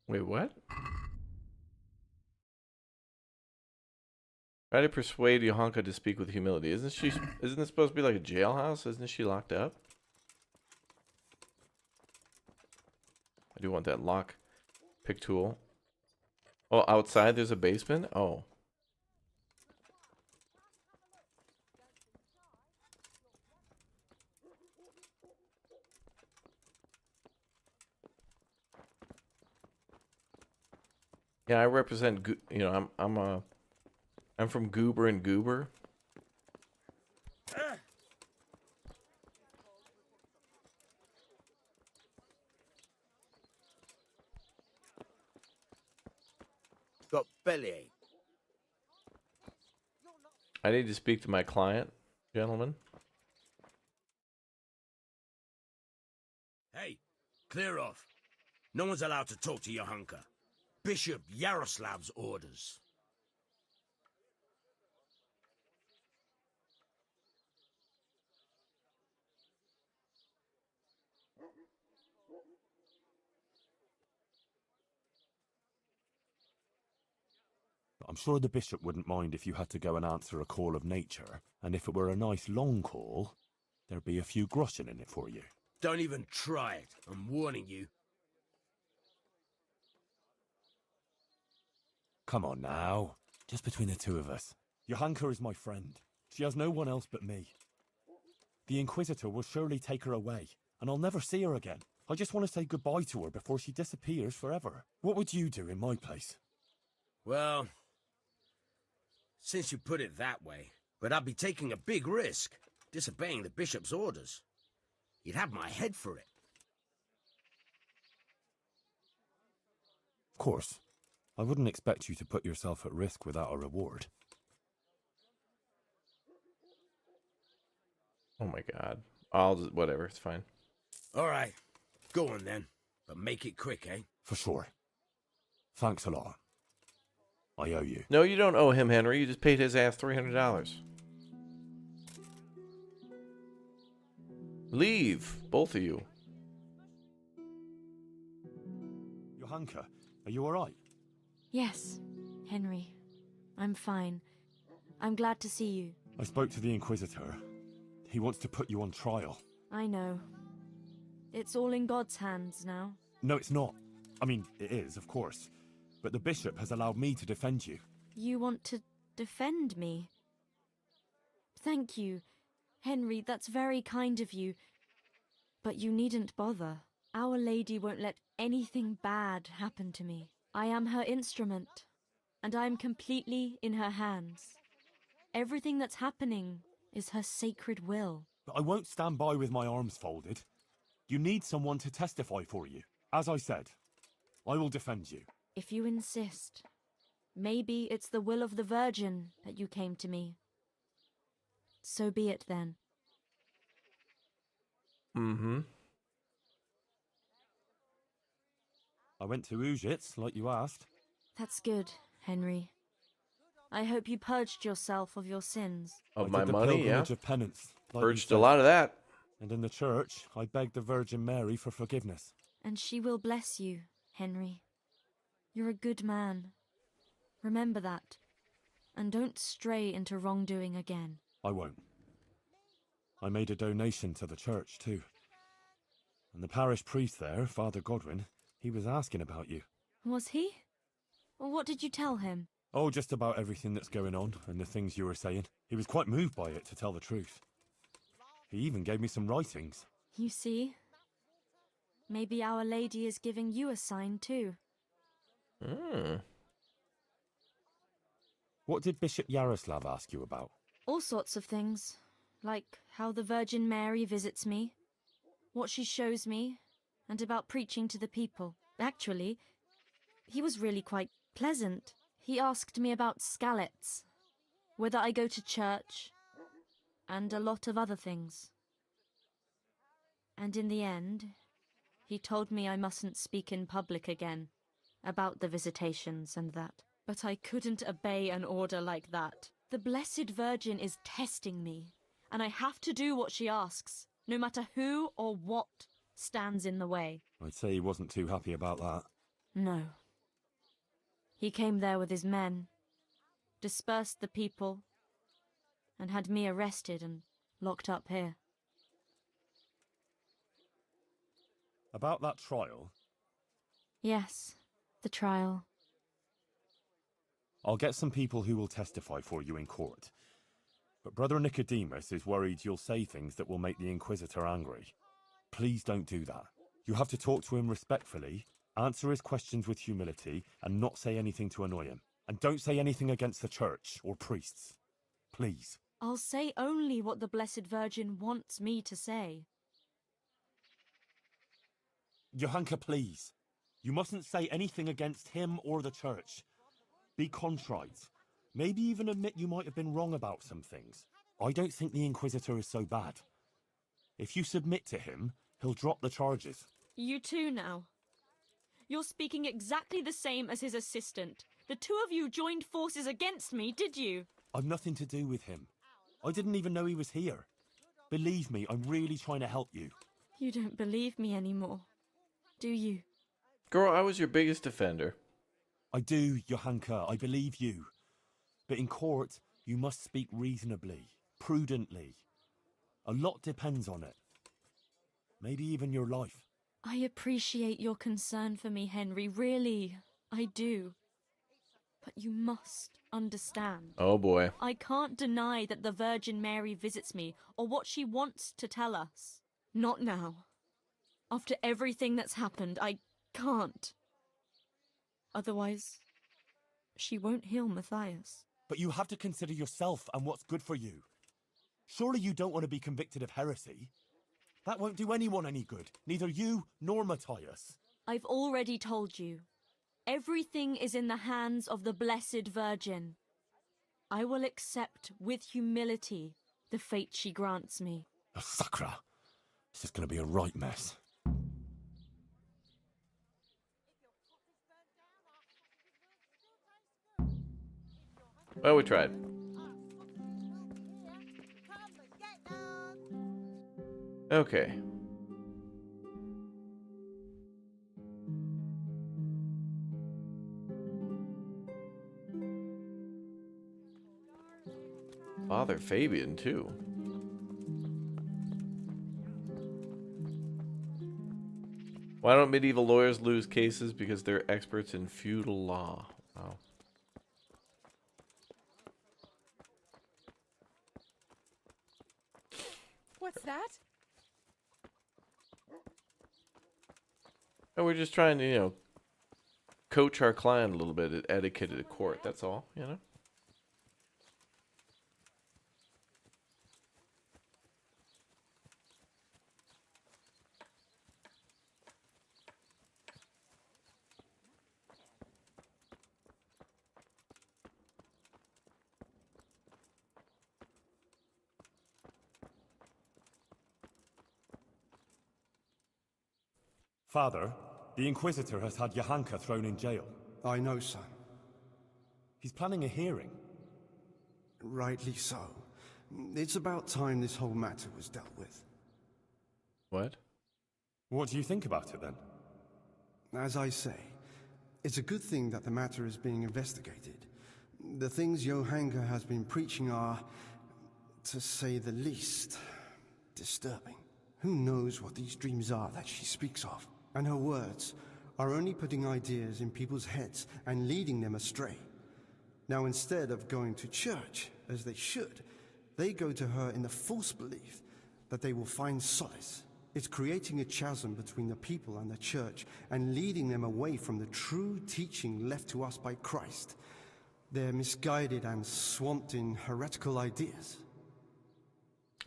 Wait, what? Try to persuade Johanka to speak with humility. Isn't this supposed to be like a jailhouse? Isn't she locked up? I do want that lock pick tool. Oh, outside there's a basement? Oh. Yeah, I represent. I'm from Goober and Goober. Got bellyache. I need to speak to my client, gentlemen. Hey, clear off. No one's allowed to talk to Johanka. Bishop Yaroslav's orders. I'm sure the bishop wouldn't mind if you had to go and answer a call of nature, and if it were a nice long call, there'd be a few groschen in it for you. Don't even try it. I'm warning you. Come on now. Just between the two of us. Johanka is my friend. She has no one else but me. The Inquisitor will surely take her away, and I'll never see her again. I just want to say goodbye to her before she disappears forever. What would you do in my place? Well, since you put it that way, but I'd be taking a big risk, disobeying the bishop's orders. You'd have my head for it. Of course. I wouldn't expect you to put yourself at risk without a reward. Oh my god. I'll just, whatever, it's fine. All right, go on then, but make it quick, eh? For sure. Thanks a lot. I owe you. No, you don't owe him, Henry. You just paid his ass $300. Leave, both of you. Johanka, are you alright? Yes, Henry. I'm fine. I'm glad to see you. I spoke to the Inquisitor. He wants to put you on trial. I know. It's all in God's hands now. No, it's not. I mean, it is, of course. But the bishop has allowed me to defend you. You want to defend me? Thank you, Henry. That's very kind of you. But you needn't bother. Our Lady won't let anything bad happen to me. I am her instrument, and I am completely in her hands. Everything that's happening is her sacred will. But I won't stand by with my arms folded. You need someone to testify for you. As I said, I will defend you. If you insist. Maybe it's the will of the Virgin that you came to me. So be it then. Mm-hmm. I went to Ujits, like you asked. That's good, Henry. I hope you purged yourself of your sins. Of I my did the money, yeah. pilgrimage of penance, like you Purged a said. lot of that. And in the church, I begged the Virgin Mary for forgiveness. And she will bless you, Henry. You're a good man. Remember that. And don't stray into wrongdoing again. I won't. I made a donation to the church, too. And the parish priest there, Father Godwin, he was asking about you. Was he? Well, what did you tell him? Oh, just about everything that's going on and the things you were saying. He was quite moved by it, to tell the truth. He even gave me some writings. You see? Maybe Our Lady is giving you a sign too. What did Bishop Yaroslav ask you about? All sorts of things. Like how the Virgin Mary visits me, what she shows me, and about preaching to the people. Actually, he was really quite pleasant. He asked me about Skalitz, whether I go to church, and a lot of other things. And in the end, he told me I mustn't speak in public again about the visitations and that. But I couldn't obey an order like that. The Blessed Virgin is testing me, and I have to do what she asks, no matter who or what stands in the way. I'd say he wasn't too happy about that. No. He came there with his men, dispersed the people, and had me arrested and locked up here. About that trial? Yes, the trial. I'll get some people who will testify for you in court. But Brother Nicodemus is worried you'll say things that will make the Inquisitor angry. Please don't do that. You have to talk to him respectfully Answer his questions with humility and not say anything to annoy him. And don't say anything against the church or priests. Please. I'll say only what the Blessed Virgin wants me to say. Johanka, please. You mustn't say anything against him or the church. Be contrite. Maybe even admit you might have been wrong about some things. I don't think the Inquisitor is so bad. If you submit to him, he'll drop the charges. You too now. You're speaking exactly the same as his assistant. The two of you joined forces against me, did you? I've nothing to do with him. I didn't even know he was here. Believe me, I'm really trying to help you. You don't believe me anymore, do you? Girl, I was your biggest defender. I do, Johanka, I believe you. But in court, you must speak reasonably, prudently. A lot depends on it. Maybe even your life. I appreciate your concern for me, Henry, really, I do. But you must understand. Oh boy. I can't deny that the Virgin Mary visits me, or what she wants to tell us. Not now. After everything that's happened, I can't. Otherwise, she won't heal Matthias. But you have to consider yourself and what's good for you. Surely you don't want to be convicted of heresy? That won't do anyone any good, neither you nor Matthias. I've already told you. Everything is in the hands of the Blessed Virgin. I will accept with humility the fate she grants me. Oh, Sakra. This is going to be a right mess. Well, we tried. Okay. Father Fabian, too. Why don't medieval lawyers lose cases? Because they're experts in feudal law. Wow. What's that? And we're just trying to, you know, coach our client a little bit at etiquette at court. That's all, you know. Father, the Inquisitor has had Johanka thrown in jail. I know, son. He's planning a hearing. Rightly so. It's about time this whole matter was dealt with. What? What do you think about it, then? As I say, it's a good thing that the matter is being investigated. The things Johanka has been preaching are, to say the least, disturbing. Who knows what these dreams are that she speaks of? And her words are only putting ideas in people's heads and leading them astray. Now, instead of going to church, as they should, they go to her in the false belief that they will find solace. It's creating a chasm between the people and the church and leading them away from the true teaching left to us by Christ. They're misguided and swamped in heretical ideas.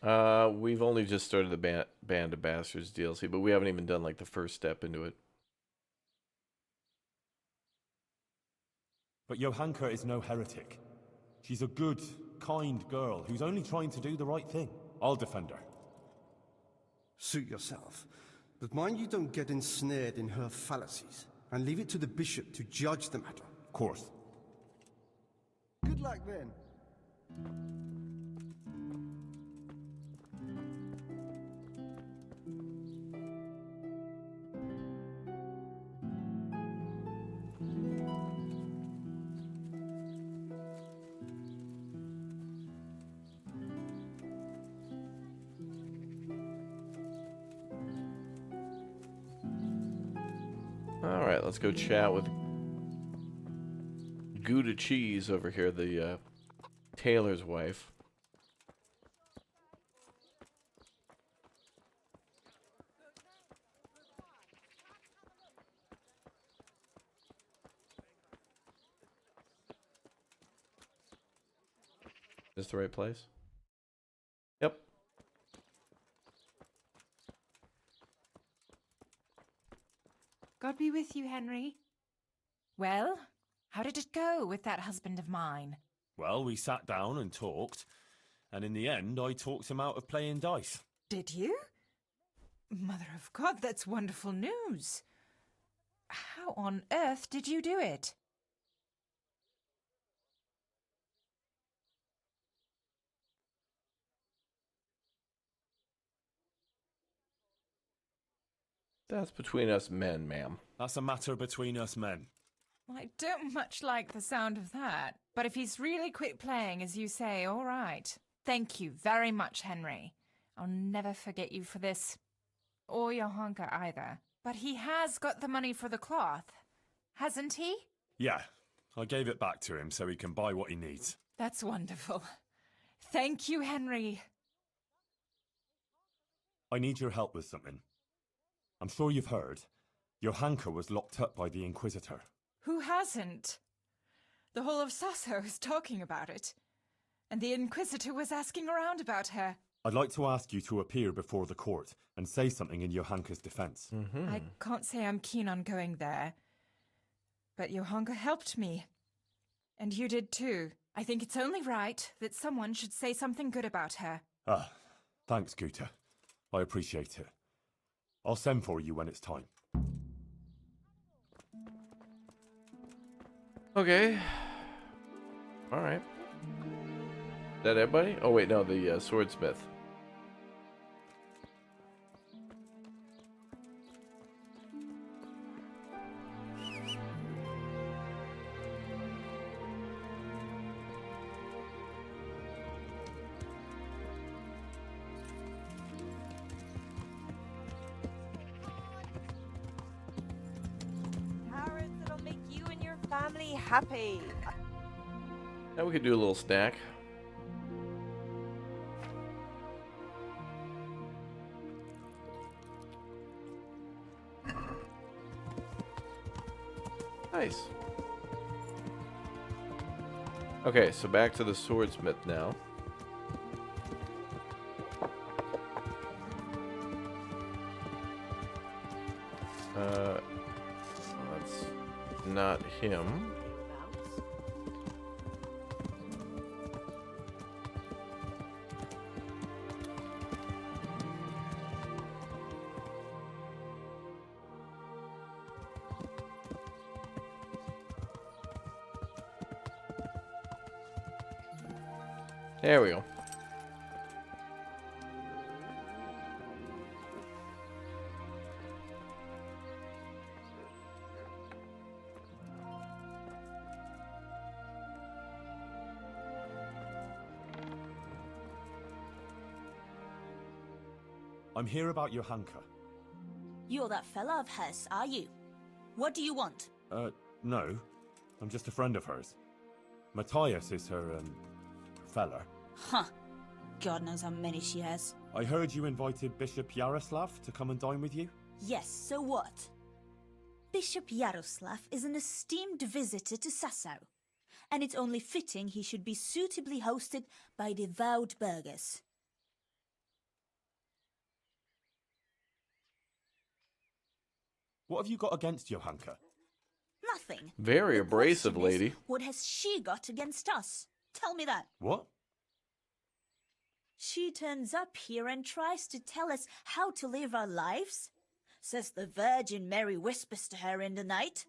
We've only just started the Band of Bastards DLC, but we haven't even done like the first step into it. But Johanka is no heretic. She's a good, kind girl who's only trying to do the right thing. I'll defend her. Suit yourself. But mind you don't get ensnared in her fallacies, and leave it to the bishop to judge the matter. Of course. Good luck then. Alright, let's go chat with Gouda Cheese over here, the tailor's wife. Is this the right place? Yep. God be with you, Henry. Well, how did it go with that husband of mine? Well, we sat down and talked, and in the end, I talked him out of playing dice. Did you? Mother of God, that's wonderful news. How on earth did you do it? That's between us men, ma'am. That's a matter between us men. I don't much like the sound of that, but if he's really quit playing, as you say, all right. Thank you very much, Henry. I'll never forget you for this. Or Johanka either. But he has got the money for the cloth, hasn't he? Yeah, I gave it back to him so he can buy what he needs. That's wonderful. Thank you, Henry. I need your help with something. I'm sure you've heard. Johanka was locked up by the Inquisitor. Who hasn't? The whole of Sasso is talking about it. And the Inquisitor was asking around about her. I'd like to ask you to appear before the court and say something in Johanka's defense. I can't say I'm keen on going there. But Johanka helped me. And you did too. I think it's only right that someone should say something good about her. Ah, thanks, Guta. I appreciate it. I'll send for you when it's time. Okay. All right. Is that everybody? Oh, wait, no, the swordsmith. Carrots that'll make you and your family happy. Now we could do a little snack. Nice. Okay, so back to the swordsmith now. That's not him. There we go. I'm here about Johanka. You're that fella of hers, are you? What do you want? No. I'm just a friend of hers. Matthias is her, fella. Huh. God knows how many she has. I heard you invited Bishop Yaroslav to come and dine with you? Yes, so what? Bishop Yaroslav is an esteemed visitor to Sasso, and it's only fitting he should be suitably hosted by devout burghers. What have you got against Johanka? Nothing. Very abrasive, lady. What has she got against us? Tell me that. What? She turns up here and tries to tell us how to live our lives. Says the Virgin Mary whispers to her in the night.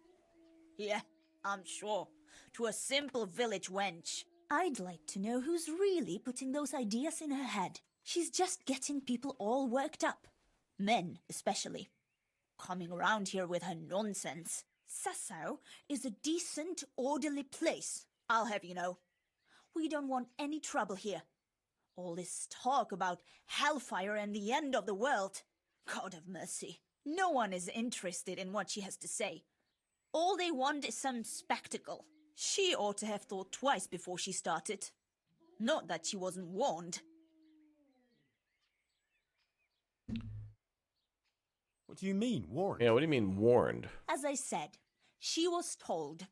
Yeah, I'm sure. To a simple village wench. I'd like to know who's really putting those ideas in her head. She's just getting people all worked up. Men, especially. Coming around here with her nonsense. Sasso is a decent, orderly place, I'll have you know. We don't want any trouble here. All this talk about hellfire and the end of the world. God have mercy. No one is interested in what she has to say. All they want is some spectacle. She ought to have thought twice before she started. Not that she wasn't warned. What do you mean, warned? Yeah, what do you mean, warned? As I said, she was told.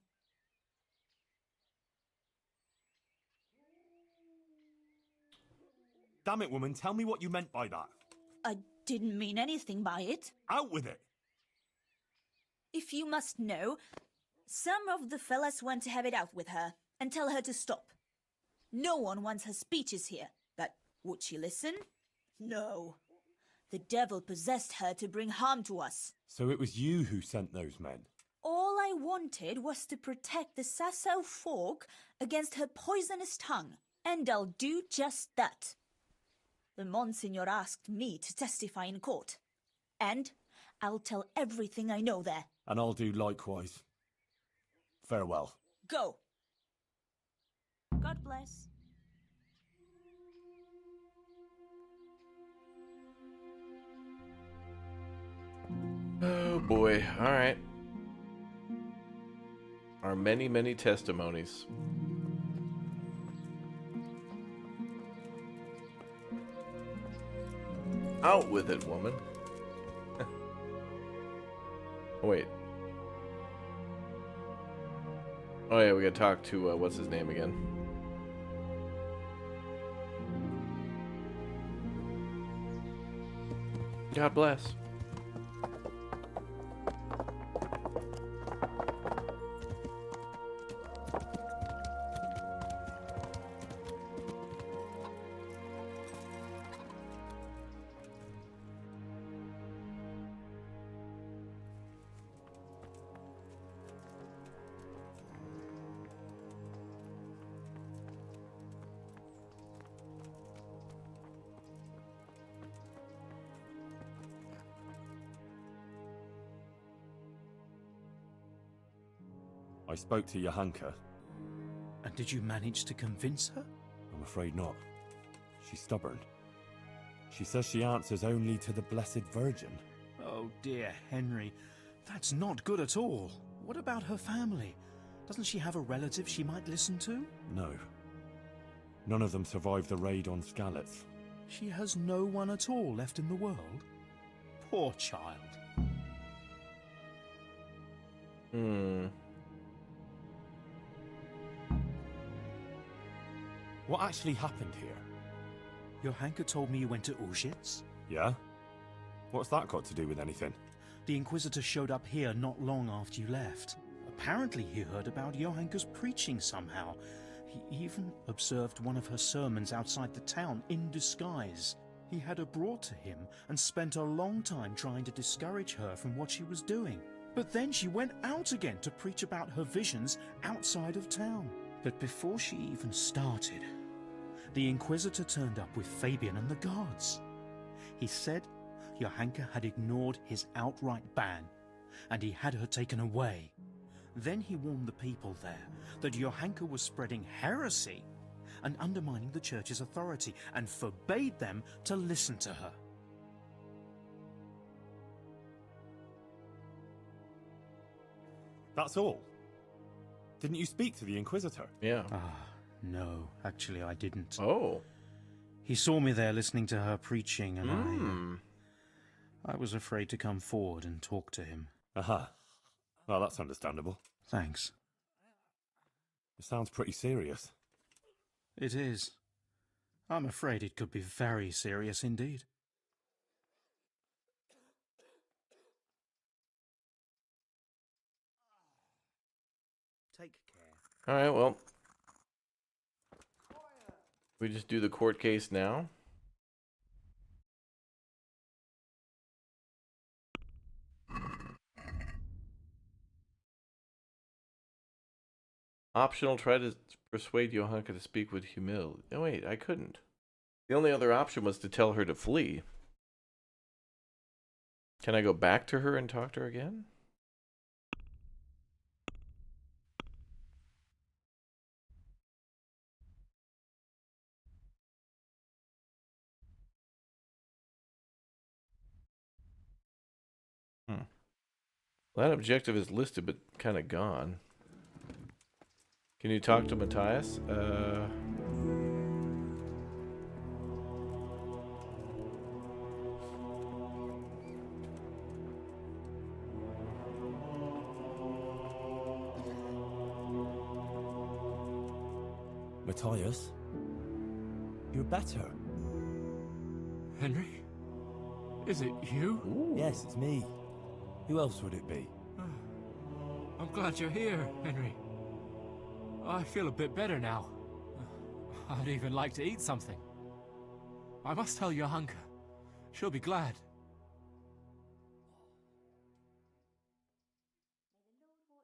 Damn it, woman, tell me what you meant by that. I didn't mean anything by it. Out with it! If you must know, some of the fellas want to have it out with her and tell her to stop. No one wants her speeches here, but would she listen? No. The devil possessed her to bring harm to us. So it was you who sent those men? All I wanted was to protect the Sasau folk against her poisonous tongue, and I'll do just that. The Monsignor asked me to testify in court, and I'll tell everything I know there. And I'll do likewise. Farewell. Go. God bless. Oh boy, alright. Our many, many testimonies. Out with it, woman. Oh, wait. Oh yeah, we gotta talk to, what's his name again? God bless. I spoke to Johanka. And did you manage to convince her? I'm afraid not. She's stubborn. She says she answers only to the Blessed Virgin. Oh dear, Henry. That's not good at all. What about her family? Doesn't she have a relative she might listen to? No. None of them survived the raid on Skalitz. She has no one at all left in the world? Poor child. What actually happened here? Johanka told me you went to Auschwitz. Yeah? What's that got to do with anything? The Inquisitor showed up here not long after you left. Apparently he heard about Johanka's preaching somehow. He even observed one of her sermons outside the town in disguise. He had her brought to him and spent a long time trying to discourage her from what she was doing. But then she went out again to preach about her visions outside of town. But before she even started, the Inquisitor turned up with Fabian and the guards. He said Johanka had ignored his outright ban, and he had her taken away. Then he warned the people there that Johanka was spreading heresy and undermining the church's authority, and forbade them to listen to her. That's all? Didn't you speak to the Inquisitor? Yeah. No, actually I didn't. Oh. He saw me there listening to her preaching, and I was afraid to come forward and talk to him. Aha. Well, that's understandable. Thanks. It sounds pretty serious. It is. I'm afraid it could be very serious indeed. Take care. Alright, well. We just do the court case now. Optional, try to persuade Johanka to speak with humility. Oh wait, I couldn't. The only other option was to tell her to flee. Can I go back to her and talk to her again? Well, that objective is listed, but kind of gone. Can you talk to Matthias? Matthias? You're better. Henry? Is it you? Ooh. Yes, it's me. Who else would it be? I'm glad you're here, Henry. I feel a bit better now. I'd even like to eat something. I must tell Johanka. She'll be glad.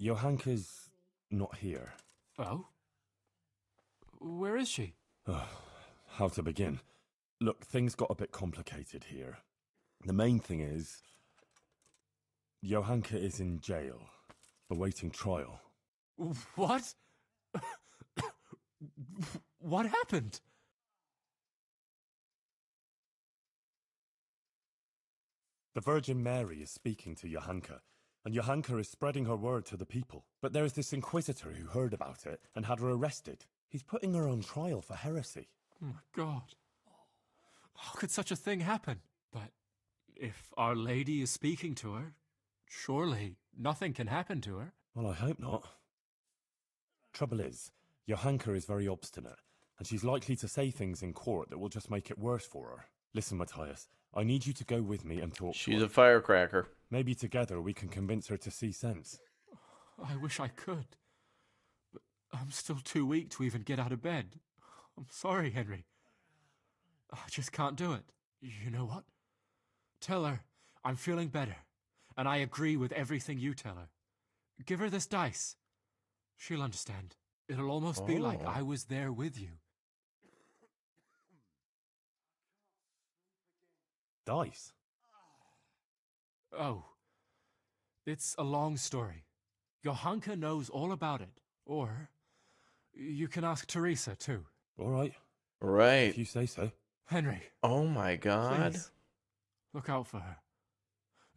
Johanka's not here. Oh? Where is she? How to begin? Look, things got a bit complicated here. The main thing is, Johanka is in jail, awaiting trial. What? What happened? The Virgin Mary is speaking to Johanka, and Johanka is spreading her word to the people. But there is this inquisitor who heard about it and had her arrested. He's putting her on trial for heresy. Oh my God. How could such a thing happen? But if Our Lady is speaking to her, surely nothing can happen to her. Well, I hope not. Trouble is, Johanka is very obstinate, and she's likely to say things in court that will just make it worse for her. Listen, Matthias, I need you to go with me and talk to her. She's a firecracker. Maybe together we can convince her to see sense. I wish I could. But I'm still too weak to even get out of bed. I'm sorry, Henry. I just can't do it. You know what? Tell her I'm feeling better, and I agree with everything you tell her. Give her this dice. She'll understand. It'll almost be like I was there with you. Dice? Oh. It's a long story. Johanka knows all about it. Or you can ask Teresa, too. All right. Right. If you say so. Henry. Oh my God. Please, look out for her.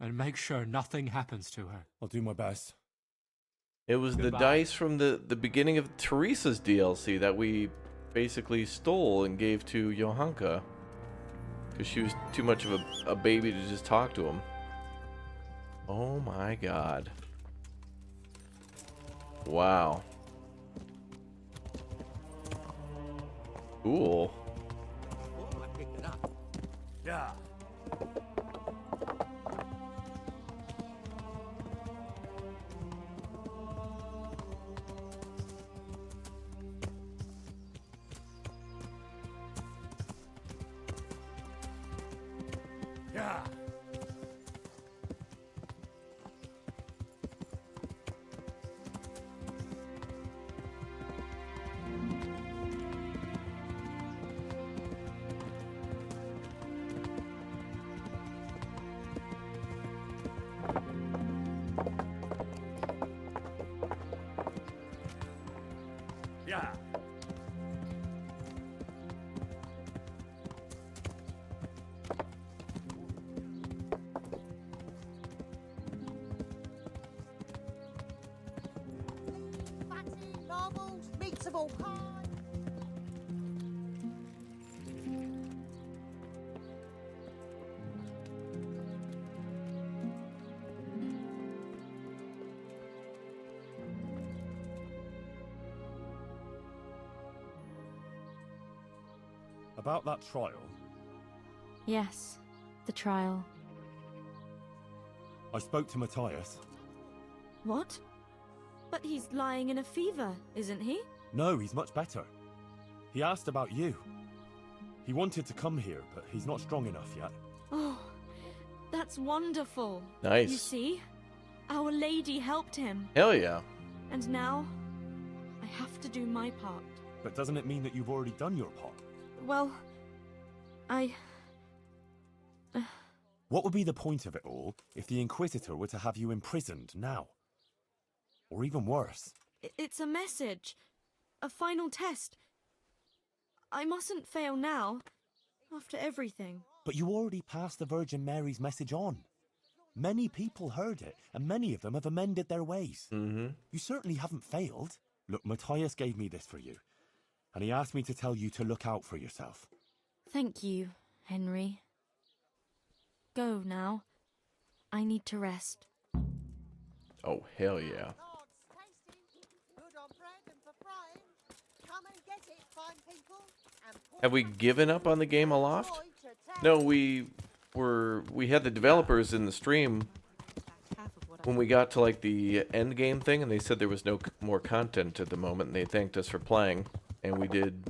And make sure nothing happens to her. I'll do my best. It was Goodbye. the dice from the beginning of Teresa's DLC that we basically stole and gave to Johanka. Because she was too much of a baby to just talk to him. Oh my God. Wow. Cool. Oh, I picked it up. Yeah. Yeah. Yeah. Fatty, marbles, meats of all kinds. About that trial, Yes, the trial. I spoke to Matthias. What? But he's lying in a fever, isn't he? No, he's much better. He asked about you. He wanted to come here, but he's not strong enough yet. Oh, that's wonderful. Nice. You see? Our Lady helped him. Hell yeah. And now, I have to do my part. But doesn't it mean that you've already done your part? Well, What would be the point of it all if the Inquisitor were to have you imprisoned now? Or even worse? It's a message. A final test. I mustn't fail now, after everything. But you already passed the Virgin Mary's message on. Many people heard it, and many of them have amended their ways. Mm-hmm. You certainly haven't failed. Look, Matthias gave me this for you, and he asked me to tell you to look out for yourself. Thank you, Henry. Go now. I need to rest. Oh, hell yeah. Good on bread and for frying. Come and get it, fine people. And Have we given up on the game aloft? joy to tell. No, we had the developers in the stream when we got to like the end game thing, and they said there was no more content at the moment, and they thanked us for playing, and we did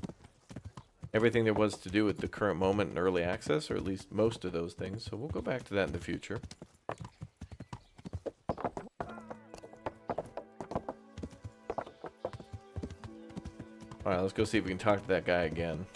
everything there was to do with the current moment in early access, or at least most of those things. So we'll go back to that in the future. All right, let's go see if we can talk to that guy again.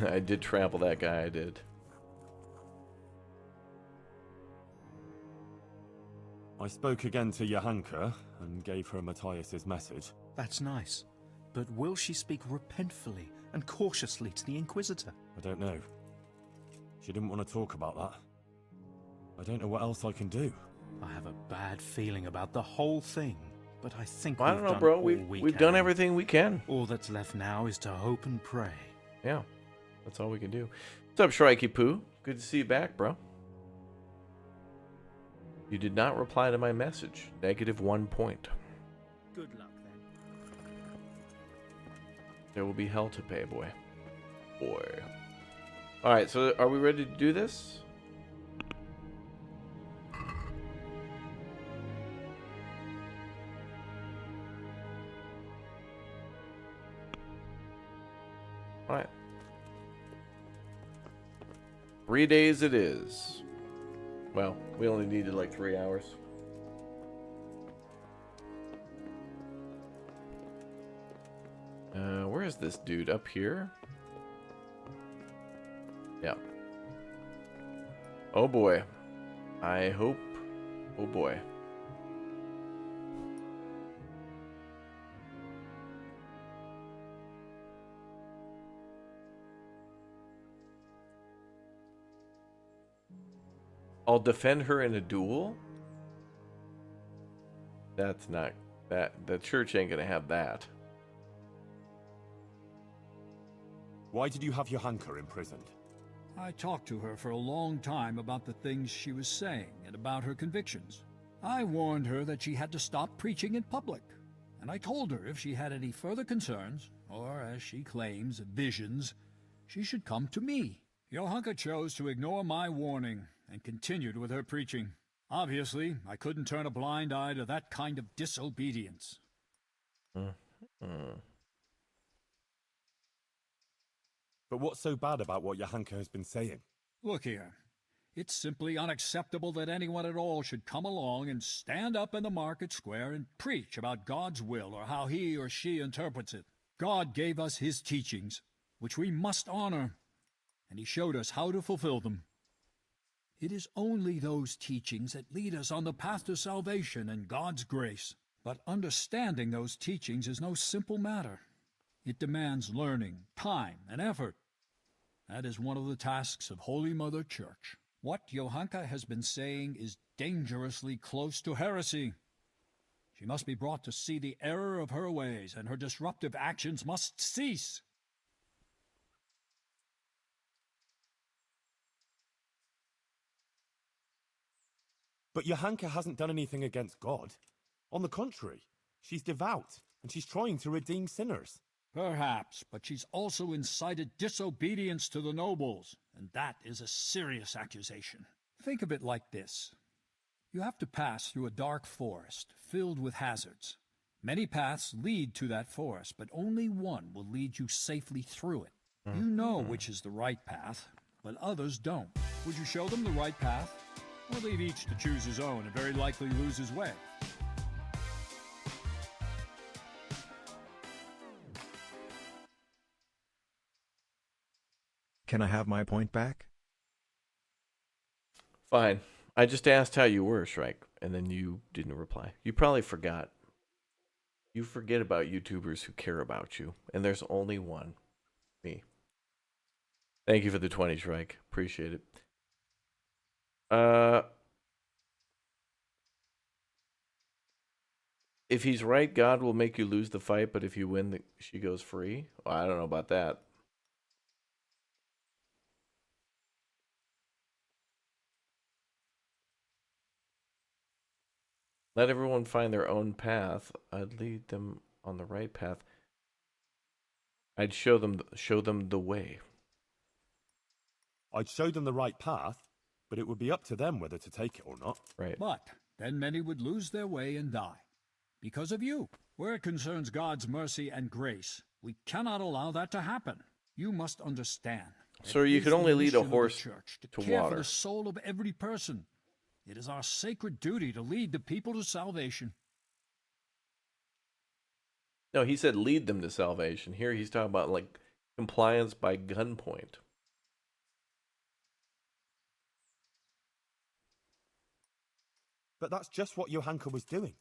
I did trample that guy, I did. I spoke again to Johanka and gave her Matthias's message. That's nice. But will she speak repentfully and cautiously to the Inquisitor? I don't know. She didn't want to talk about that. I don't know what else I can do. I have a bad feeling about the whole thing, but I think I don't know, bro. We've done everything we can. All that's left now is to hope and pray. Yeah, that's all we can do. What's up, Shrikey Poo? Good to see you back, bro. You did not reply to my message. -1 point. Good luck, then. There will be hell to pay, boy. Boy. Alright, so are we ready to do this? Alright. 3 days it is. Well, we only needed like 3 hours. Where is this dude? Up here? Yeah. Oh boy. I hope. Oh boy. I'll defend her in a duel? That's not... The church ain't gonna have that. Why did you have Johanka imprisoned? I talked to her for a long time about the things she was saying and about her convictions. I warned her that she had to stop preaching in public. And I told her if she had any further concerns, or as she claims, visions, she should come to me. Johanka chose to ignore my warning and continued with her preaching. Obviously, I couldn't turn a blind eye to that kind of disobedience. But what's so bad about what Johanka has been saying? Look here. It's simply unacceptable that anyone at all should come along and stand up in the market square and preach about God's will or how he or she interprets it. God gave us his teachings, which we must honor, and he showed us how to fulfill them. It is only those teachings that lead us on the path to salvation and God's grace. But understanding those teachings is no simple matter. It demands learning, time, and effort. That is one of the tasks of Holy Mother Church. What Johanka has been saying is dangerously close to heresy. She must be brought to see the error of her ways, and her disruptive actions must cease. But Johanka hasn't done anything against God. On the contrary, she's devout, and she's trying to redeem sinners. Perhaps, but she's also incited disobedience to the nobles, and that is a serious accusation. Think of it like this. You have to pass through a dark forest filled with hazards. Many paths lead to that forest, but only one will lead you safely through it. You know which is the right path, but others don't. Would you show them the right path? Or leave each to choose his own and very likely lose his way? Can I have my point back? Fine. I just asked how you were, Shrike, and then you didn't reply. You probably forgot. You forget about YouTubers who care about you, and there's only one. Me. Thank you for the 20, Shrike. Appreciate it. If he's right, God will make you lose the fight, but if you win, she goes free. Well, I don't know about that. Let everyone find their own path. I'd lead them on the right path. I'd show them the way. I'd show them the right path, but it would be up to them whether to take it or not. Right. But then many would lose their way and die. Because of you. Where it concerns God's mercy and grace, we cannot allow that to happen. You must understand. Sir, you can only lead a horse to care for the soul of every person. It is our sacred duty to lead the people to salvation. No, he said lead them to salvation. Here he's talking about like compliance by gunpoint. But that's just what Johanka was doing.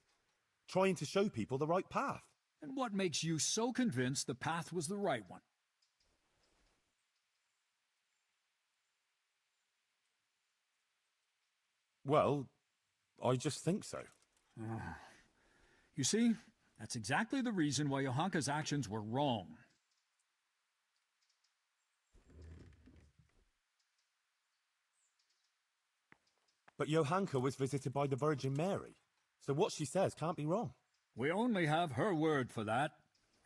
Trying to show people the right path. And what makes you so convinced the path was the right one? Well, I just think so. You see, that's exactly the reason why Johanka's actions were wrong. But Johanka was visited by the Virgin Mary, so what she says can't be wrong. We only have her word for that,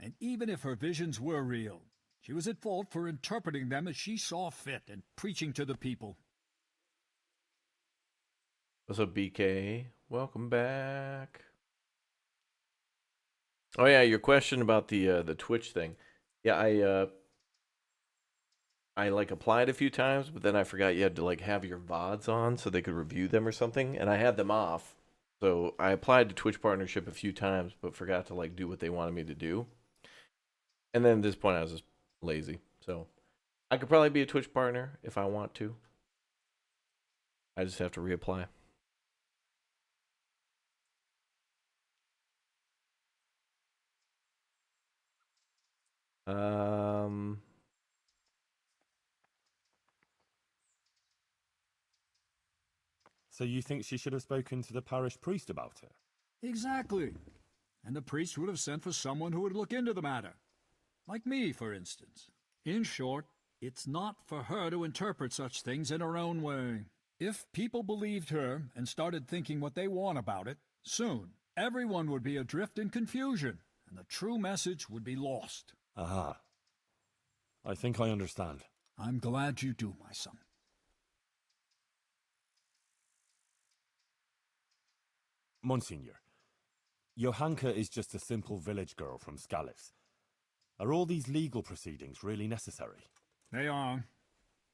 and even if her visions were real, she was at fault for interpreting them as she saw fit and preaching to the people. What's up, BK? Welcome back. Oh yeah, your question about the Twitch thing. Yeah, I like applied a few times, but then I forgot you had to like have your VODs on so they could review them or something, and I had them off. So I applied to Twitch partnership a few times, but forgot to like do what they wanted me to do. And then at this point, I was just lazy. So I could probably be a Twitch partner if I want to. I just have to reapply. So you think she should have spoken to the parish priest about it? Exactly. And the priest would have sent for someone who would look into the matter. Like me, for instance. In short, it's not for her to interpret such things in her own way. If people believed her and started thinking what they want about it, soon everyone would be adrift in confusion, and the true message would be lost. Aha. I think I understand. I'm glad you do, my son. Monsignor, Johanka is just a simple village girl from Scallis. Are all these legal proceedings really necessary? They are.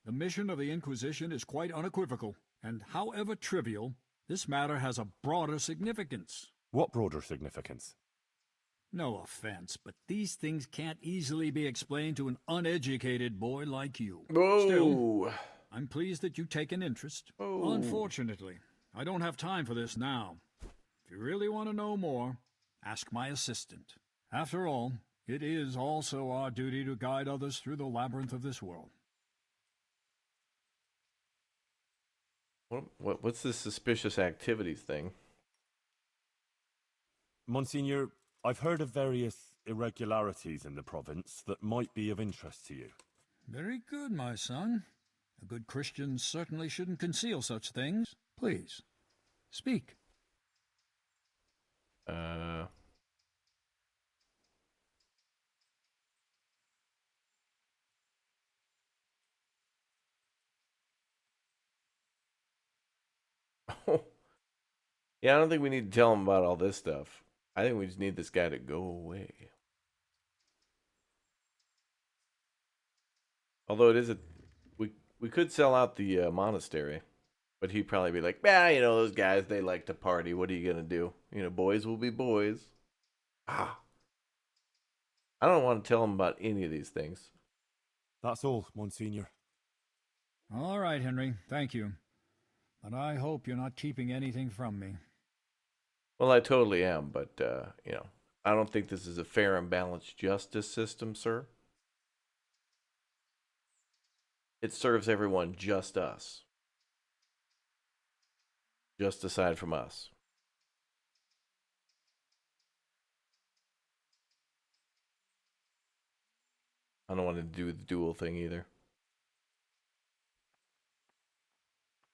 The mission of the Inquisition is quite unequivocal, and however trivial, this matter has a broader significance. What broader significance? No offense, but these things can't easily be explained to an uneducated boy like you. Whoa. Still, I'm pleased that you take an interest. Whoa. Unfortunately, I don't have time for this now. If you really want to know more, ask my assistant. After all, it is also our duty to guide others through the labyrinth of this world. What's this suspicious activities thing? Monsignor, I've heard of various irregularities in the province that might be of interest to you. Very good, my son. A good Christian certainly shouldn't conceal such things. Please, speak. Yeah, I don't think we need to tell him about all this stuff. I think we just need this guy to go away. Although it is we could sell out the monastery, but he'd probably be like, "Yeah, you know those guys, they like to party. What are you gonna do? You know, boys will be boys." I don't want to tell him about any of these things. That's all, Monsignor. All right, Henry. Thank you. But I hope you're not keeping anything from me. Well, I totally am, but, you know, I don't think this is a fair and balanced justice system, sir. it serves everyone, just us. Just aside from us. I don't want to do the dual thing either.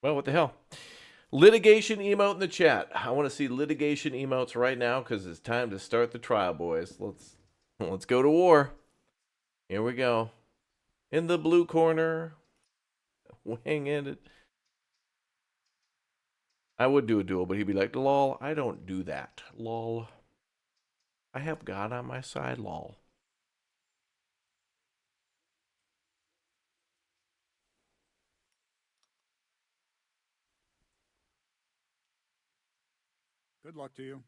Well, what the hell? Litigation emote in the chat. I want to see litigation emotes right now because it's time to start the trial, boys. Let's go to war. Here we go. In the blue corner. Wing it. I would do a duel, but he'd be like, lol, I don't do that. Lol. I have God on my side, lol. Good luck to you.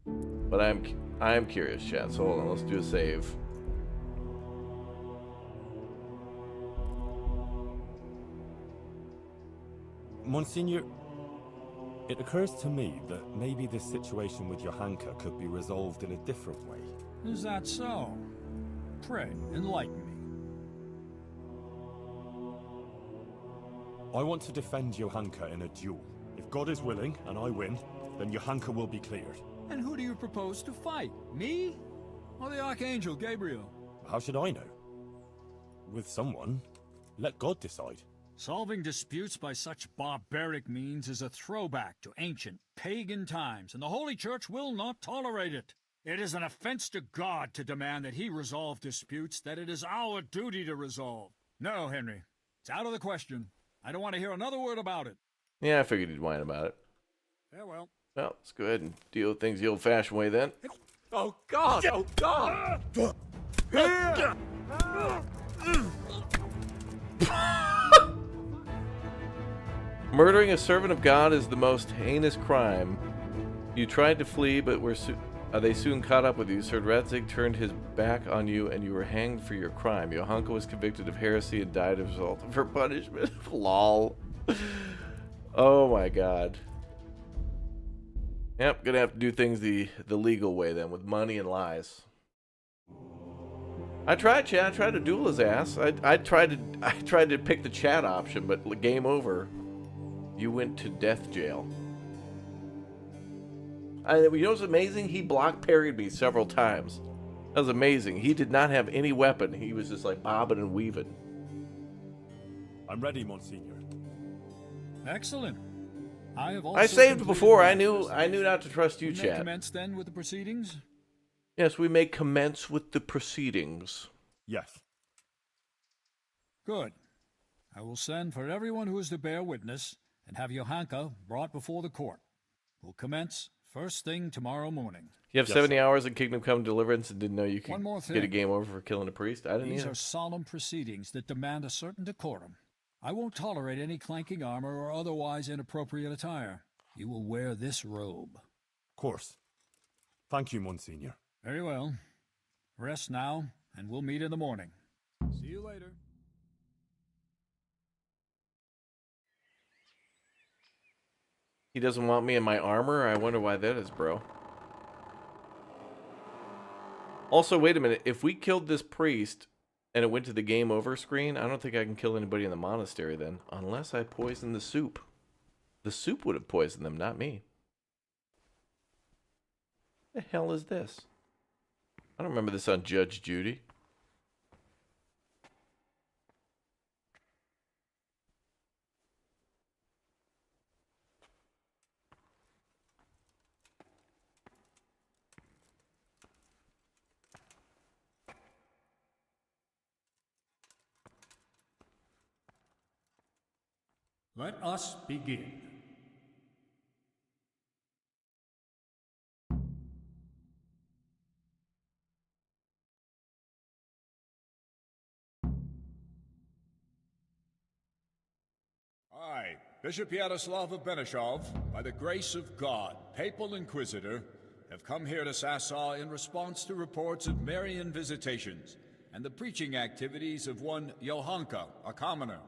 But I'm curious, chat. So hold on, let's do a save. Monsignor, it occurs to me that maybe this situation with Johanka could be resolved in a different way. Is that so? Pray, enlighten me. I want to defend Johanka in a duel. If God is willing, and I win, then Johanka will be cleared. And who do you propose to fight? Me? Or the Archangel Gabriel? How should I know? With someone. Let God decide. Solving disputes by such barbaric means is a throwback to ancient pagan times, and the Holy Church will not tolerate it. It is an offense to God to demand that he resolve disputes that it is our duty to resolve. No, Henry. It's out of the question. I don't want to hear another word about it. Yeah, I figured he'd whine about it. Farewell. Well, let's go ahead and deal with things the old-fashioned way then. Oh, God! Oh, God! Murdering a servant of God is the most heinous crime. You tried to flee, but they soon caught up with you. Sir Radzig turned his back on you, and you were hanged for your crime. Johanka was convicted of heresy and died as a result of her punishment. Lol. Oh my God. Yep, gonna have to do things the legal way then, with money and lies. I tried, chat. I tried to duel his ass. I tried to pick the chat option, but game over. You went to death jail. You know what's amazing? He block parried me several times. That was amazing. He did not have any weapon. He was just like bobbing and weaving. I'm ready, Monsignor. Excellent. I saved before. I knew not to trust you, We may chat. commence then with the proceedings? Yes, we may commence with the proceedings. Yes. Good. I will send for everyone who is to bear witness and have Johanka brought before the court. We'll commence first thing tomorrow morning. You have 70 hours in Kingdom Come Deliverance and didn't know you could One more get a thing. game over for killing a priest? I didn't These either. are solemn proceedings that demand a certain decorum. I won't tolerate any clanking armor or otherwise inappropriate attire. You will wear this robe. Of course. Thank you, Monsignor. Very well. Rest now, and we'll meet in the morning. See you later. He doesn't want me in my armor? I wonder why that is, bro. Also, wait a minute. If we killed this priest and it went to the game over screen, I don't think I can kill anybody in the monastery then. Unless I poison the soup. The soup would have poisoned them, not me. What the hell is this? I don't remember this on Judge Judy. Let us begin. I, Bishop Yaroslav of Benishov, by the grace of God, Papal Inquisitor, have come here to Sassaw in response to reports of Marian visitations and the preaching activities of one Johanka, a commoner.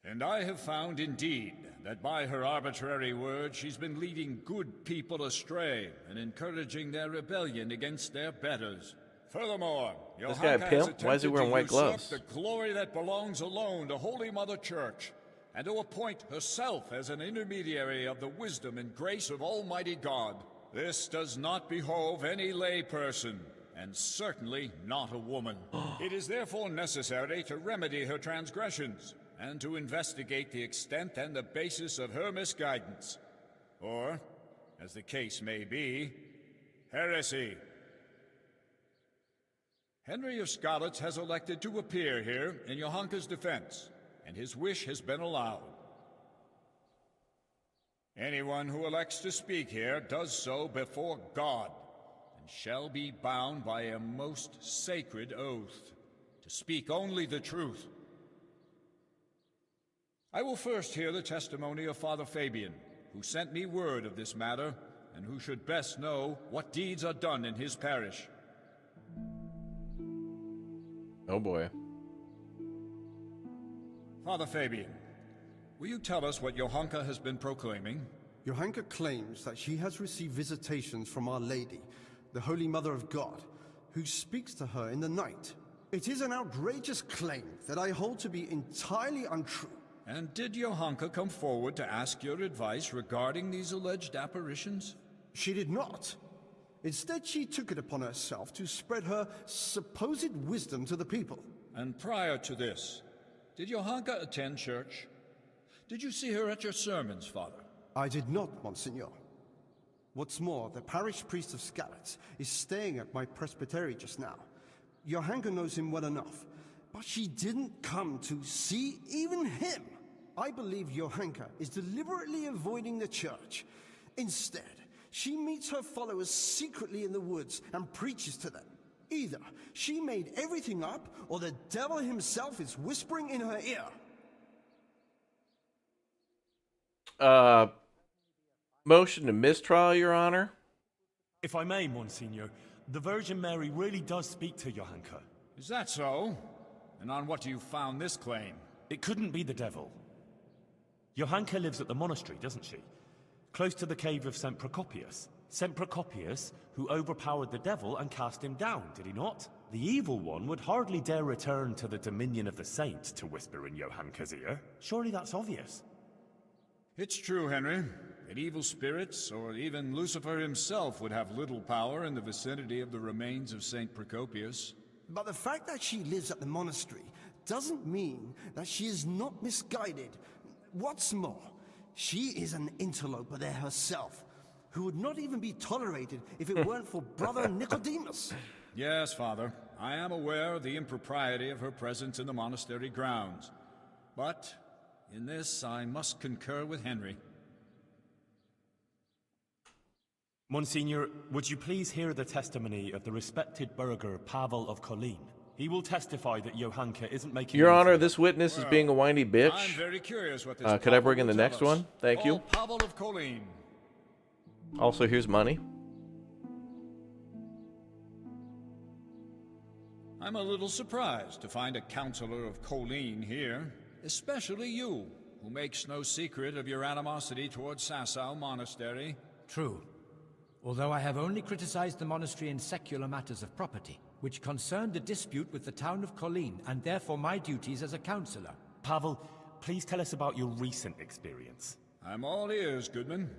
And I have found indeed that by her arbitrary words she's been leading good people astray and encouraging their rebellion against their betters. Furthermore, This guy a Johanka has pimp? Why is he attempted wearing to white usurp gloves? the glory that belongs alone to Holy Mother Church, and to appoint herself as an intermediary of the wisdom and grace of Almighty God. This does not behove any lay person, and certainly not a woman. It is therefore necessary to remedy her transgressions, and to investigate the extent and the basis of her misguidance. Or, as the case may be, heresy. Henry of Skalitz has elected to appear here in Johanka's defense, and his wish has been allowed. Anyone who elects to speak here does so before God, and shall be bound by a most sacred oath, to speak only the truth. I will first hear the testimony of Father Fabian, who sent me word of this matter, and who should best know what deeds are done in his parish. Oh boy. Father Fabian, will you tell us what Johanka has been proclaiming? Johanka claims that she has received visitations from Our Lady, the Holy Mother of God, who speaks to her in the night. It is an outrageous claim that I hold to be entirely untrue. And did Johanka come forward to ask your advice regarding these alleged apparitions? She did not. Instead, she took it upon herself to spread her supposed wisdom to the people. And prior to this, did Johanka attend church? Did you see her at your sermons, Father? I did not, Monsignor. What's more, the parish priest of Skalitz is staying at my presbytery just now. Johanka knows him well enough, but she didn't come to see even him. I believe Johanka is deliberately avoiding the church. Instead, she meets her followers secretly in the woods and preaches to them. Either she made everything up, or the devil himself is whispering in her ear. Motion to mistrial, Your Honor. If I may, Monsignor, the Virgin Mary really does speak to Johanka. Is that so? And on what do you found this claim? It couldn't be the devil. Johanka lives at the monastery, doesn't she? Close to the cave of St. Procopius. St. Procopius, who overpowered the devil and cast him down, did he not? The evil one would hardly dare return to the dominion of the saint to whisper in Johanka's ear. Surely that's obvious. It's true, Henry, that evil spirits, or even Lucifer himself, would have little power in the vicinity of the remains of St. Procopius. But the fact that she lives at the monastery doesn't mean that she is not misguided. What's more, she is an interloper there herself, who would not even be tolerated if it weren't for Brother Nicodemus. Yes, Father, I am aware of the impropriety of her presence in the monastery grounds. But in this, I must concur with Henry. Monsignor, would you please hear the testimony of the respected burgher Pavel of Kolin? He will testify that Johanka isn't making... Your Honor, this witness is being a whiny bitch. I'm very curious what this could I bring in the next one? Thank you. Pavel of Kolin. Also, here's money. I'm a little surprised to find a counselor of Kolin here, especially you, who makes no secret of your animosity towards Sasau Monastery. True. Although I have only criticized the monastery in secular matters of property, which concerned a dispute with the town of Kolin, and therefore my duties as a counselor. Pavel, please tell us about your recent experience. I'm all ears, Goodman.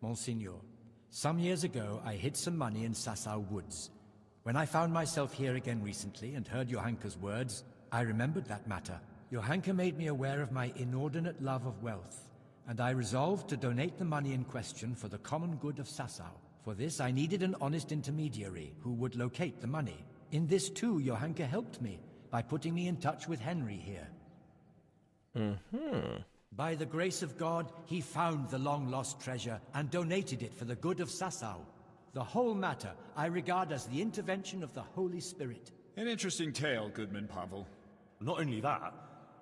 Monsignor, some years ago I hid some money in Sasau woods. When I found myself here again recently and heard Johanka's words, I remembered that matter. Johanka made me aware of my inordinate love of wealth, and I resolved to donate the money in question for the common good of Sasau. For this, I needed an honest intermediary who would locate the money. In this, too, Johanka helped me by putting me in touch with Henry here. By the grace of God, he found the long-lost treasure and donated it for the good of Sasau. The whole matter I regard as the intervention of the Holy Spirit. An interesting tale, Goodman Pavel. Not only that,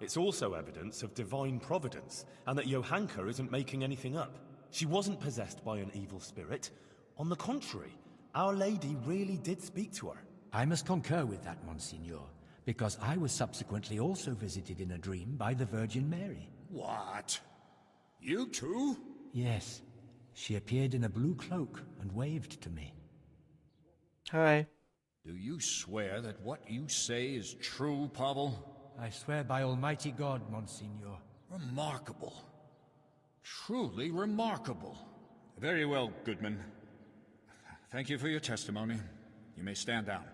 it's also evidence of divine providence, and that Johanka isn't making anything up. She wasn't possessed by an evil spirit. On the contrary, Our Lady really did speak to her. I must concur with that, Monsignor, because I was subsequently also visited in a dream by the Virgin Mary. What? You too? Yes. She appeared in a blue cloak and waved to me. Hi. Do you swear that what you say is true, Pavel? I swear by Almighty God, Monsignor. Remarkable. Truly remarkable. Very well, Goodman. Thank you for your testimony. You may stand down.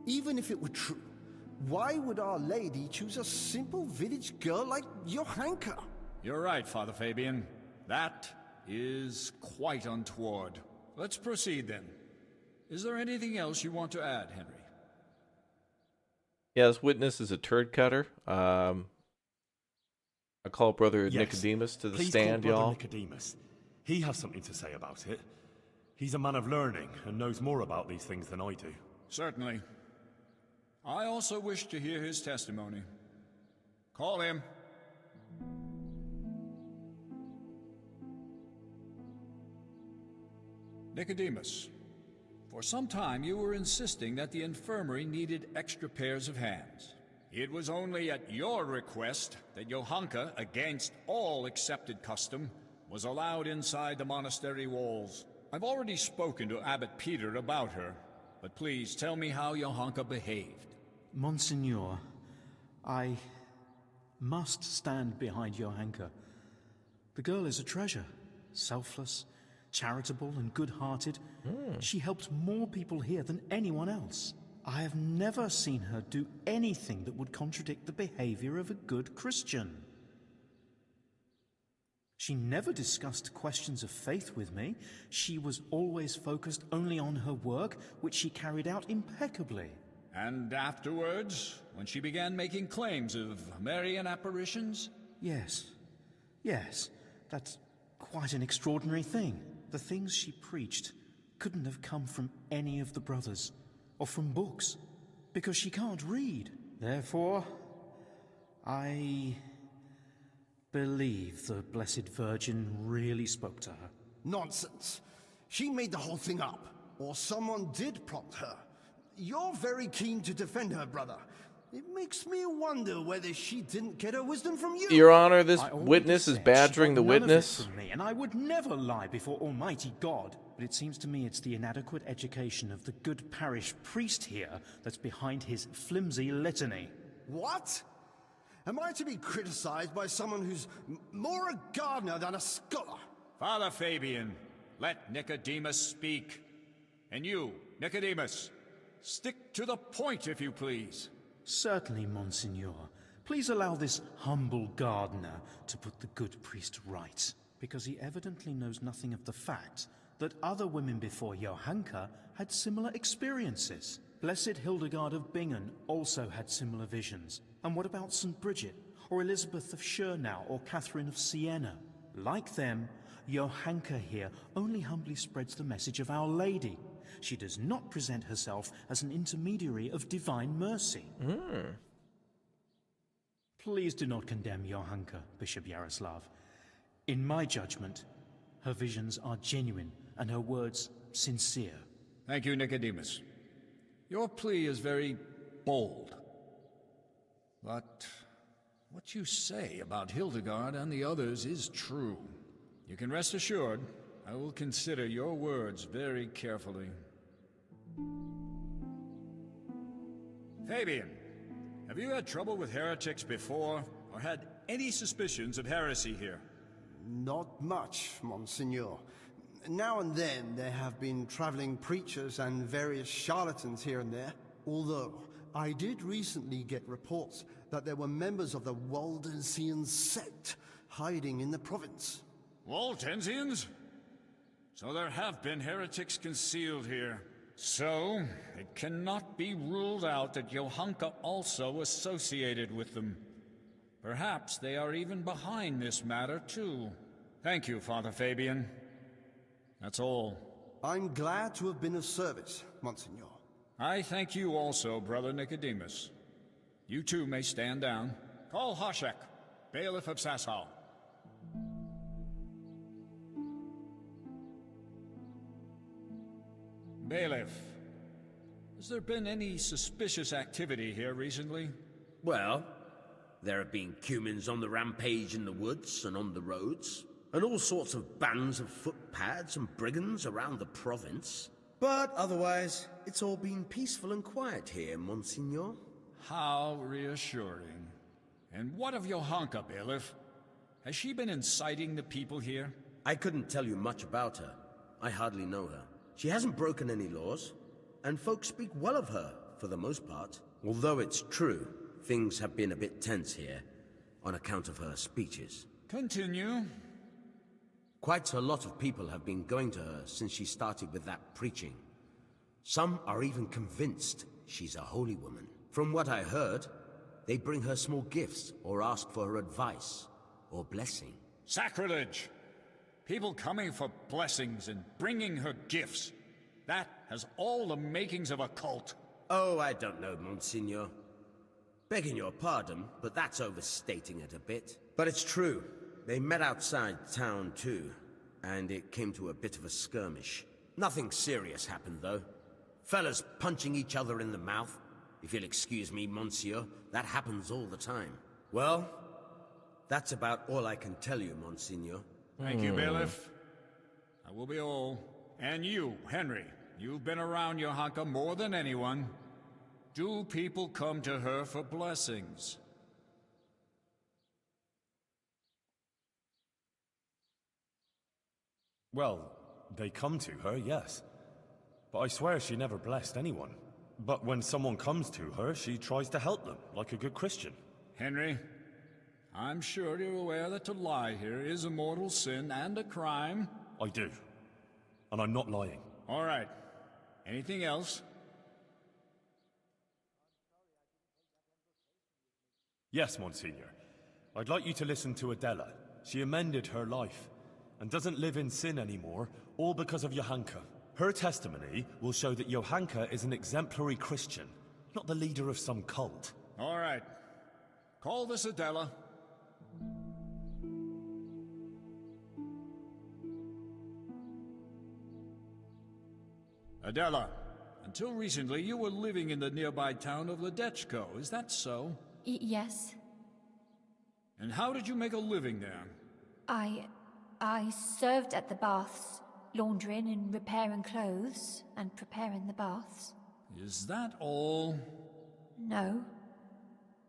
Even if it were true, why would Our Lady choose a simple village girl like Johanka? You're right, Father Fabian. That is quite untoward. Let's proceed then. Is there anything else you want to add, Henry? Yeah, this witness is a turd cutter. I call Brother Nicodemus to the stand, call Brother y'all. Nicodemus. He has something to say about it. He's a man of learning and knows more about these things than I do. Certainly. I also wish to hear his testimony. Call him. Nicodemus, for some time you were insisting that the infirmary needed extra pairs of hands. It was only at your request that Johanka, against all accepted custom, was allowed inside the monastery walls. I've already spoken to Abbot Peter about her, but please tell me how Johanka behaved. Monsignor, I must stand behind Johanka. The girl is a treasure, selfless, charitable and good-hearted. She helped more people here than anyone else. I have never seen her do anything that would contradict the behavior of a good Christian. She never discussed questions of faith with me. She was always focused only on her work, which she carried out impeccably. And afterwards, when she began making claims of Marian apparitions? Yes, that's quite an extraordinary thing. The things she preached couldn't have come from any of the brothers, or from books, because she can't read. Therefore, I believe the Blessed Virgin really spoke to her. Nonsense. She made the whole thing up, or someone did prompt her. You're very keen to defend her, brother. It makes me wonder whether she didn't get her wisdom from you. Your Honor, this witness is badgering the witness. From me, and I would never lie before Almighty God. But it seems to me it's the inadequate education of the good parish priest here that's behind his flimsy litany. What? Am I to be criticized by someone who's more a gardener than a scholar? Father Fabian, let Nicodemus speak. And you, Nicodemus, stick to the point, if you please. Certainly, Monsignor. Please allow this humble gardener to put the good priest right, because he evidently knows nothing of the fact that other women before Johanka had similar experiences. Blessed Hildegard of Bingen also had similar visions. And what about St. Bridget, or Elizabeth of Schurnau, or Catherine of Siena? Like them, Johanka here only humbly spreads the message of Our Lady. She does not present herself as an intermediary of divine mercy. Please do not condemn Johanka, Bishop Yaroslav. In my judgment, her visions are genuine and her words sincere. Thank you, Nicodemus. Your plea is very bold. But what you say about Hildegard and the others is true. You can rest assured, I will consider your words very carefully. Fabian, have you had trouble with heretics before, or had any suspicions of heresy here? Not much, Monsignor. Now and then there have been traveling preachers and various charlatans here and there. Although, I did recently get reports that there were members of the Waldensian sect hiding in the province. Waldensians? So there have been heretics concealed here. So, it cannot be ruled out that Johanka also associated with them. Perhaps they are even behind this matter, too. Thank you, Father Fabian. That's all. I'm glad to have been of service, Monsignor. I thank you also, Brother Nicodemus. You too may stand down. Call Hoshek, bailiff of Sasau. Bailiff, has there been any suspicious activity here recently? Well, there have been cumins on the rampage in the woods and on the roads, and all sorts of bands of footpads and brigands around the province. But otherwise, it's all been peaceful and quiet here, Monsignor. How reassuring. And what of Johanka, bailiff? Has she been inciting the people here? I couldn't tell you much about her. I hardly know her. She hasn't broken any laws, and folks speak well of her, for the most part. Although it's true, things have been a bit tense here, on account of her speeches. Continue. Quite a lot of people have been going to her since she started with that preaching. Some are even convinced she's a holy woman. From what I heard, they bring her small gifts or ask for her advice or blessing. Sacrilege! People coming for blessings and bringing her gifts. That has all the makings of a cult. Oh, I don't know, Monsignor. Begging your pardon, but that's overstating it a bit. But it's true. They met outside town, too, and it came to a bit of a skirmish. Nothing serious happened, though. Fellas punching each other in the mouth. If you'll excuse me, Monsieur, that happens all the time. Well, that's about all I can tell you, Monsignor. Thank you, bailiff. That will be all. And you, Henry, you've been around Johanka more than anyone. Do people come to her for blessings? Well, they come to her, yes. But I swear she never blessed anyone. But when someone comes to her, she tries to help them, like a good Christian. Henry, I'm sure you're aware that to lie here is a mortal sin and a crime. I do. And I'm not lying. All right. Anything else? Yes, Monsignor. I'd like you to listen to Adela. She amended her life, and doesn't live in sin anymore, all because of Johanka. Her testimony will show that Johanka is an exemplary Christian, not the leader of some cult. All right. Call this Adela. Adela, until recently you were living in the nearby town of Ledechko, is that so? Yes. And how did you make a living there? I served at the baths, laundering and repairing clothes, and preparing the baths. Is that all? No.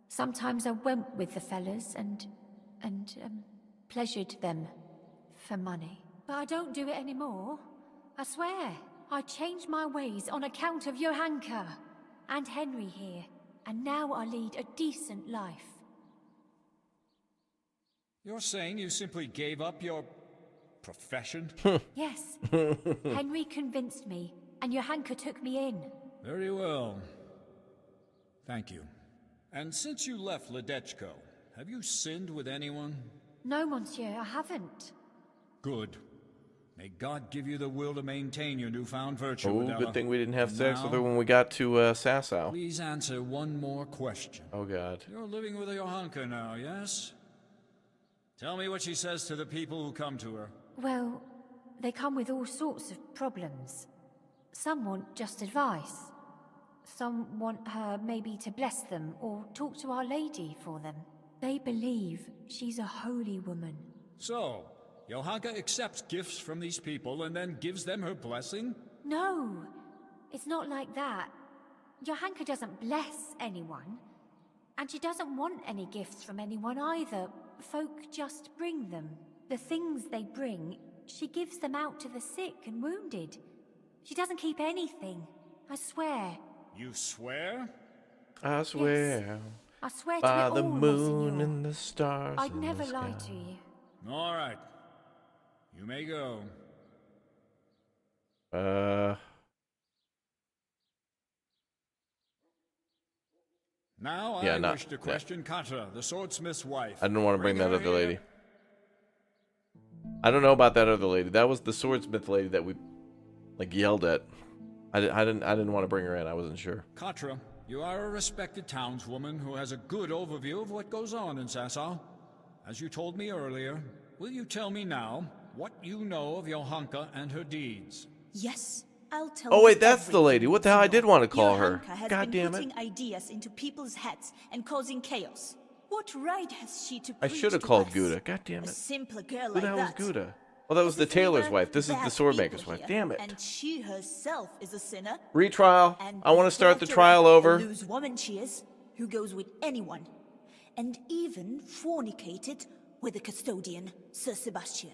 Sometimes I went with the fellas and pleasured them for money. But I don't do it anymore. I swear. I changed my ways on account of Johanka and Henry here, and now I lead a decent life. You're saying you simply gave up your profession? Yes. Henry convinced me, and Johanka took me in. Very well. Thank you. And since you left Ledechko, have you sinned with anyone? No, monsieur, I haven't. Good. May God give you the will to maintain your newfound virtue, Oh, Adela. good thing we didn't have sex with her Now, when we got to Sasau. Please answer one more question. Oh, God. You're living with a Johanka now, yes? Tell me what she says to the people who come to her. Well, they come with all sorts of problems. Some want just advice. Some want her maybe to bless them or talk to Our Lady for them. They believe she's a holy woman. So, Johanka accepts gifts from these people and then gives them her blessing? No, it's not like that. Johanka doesn't bless anyone. And she doesn't want any gifts from anyone either. Folk just bring them. The things they bring, she gives them out to the sick and wounded. She doesn't keep anything. I swear. You swear? I swear. Yes. I swear by to it the all, moon Monsignor. and the stars. I'd in never the lie sky. to you. All right. You may go. Now Yeah, I wish to question Katra, the swordsmith's wife. I didn't want to bring that her other here. lady. I don't know about that other lady. That was the swordsmith lady that we like yelled at. I didn't want to bring her in. I wasn't sure. Katra, you are a respected townswoman who has a good overview of what goes on in Sasau. As you told me earlier, will you tell me now what you know of Johanka and her deeds? Yes, I'll tell Oh you wait, that's the everything, lady. What the hell? I did want to call her. Johanka has God been damn putting it! ideas into people's heads and causing chaos. What right has she to I preach should have to called us? Gouda. God damn A it! simple girl Who like the hell is that. Gouda? Well, that was the As if we tailor's were wife. This is the bad swordmaker's people wife. here, Damn it. And she herself is a sinner. Retrial. And I want to start the daughter trial of over. The loose woman she is, who goes with anyone. And even fornicated with the custodian, Sir Sebastian.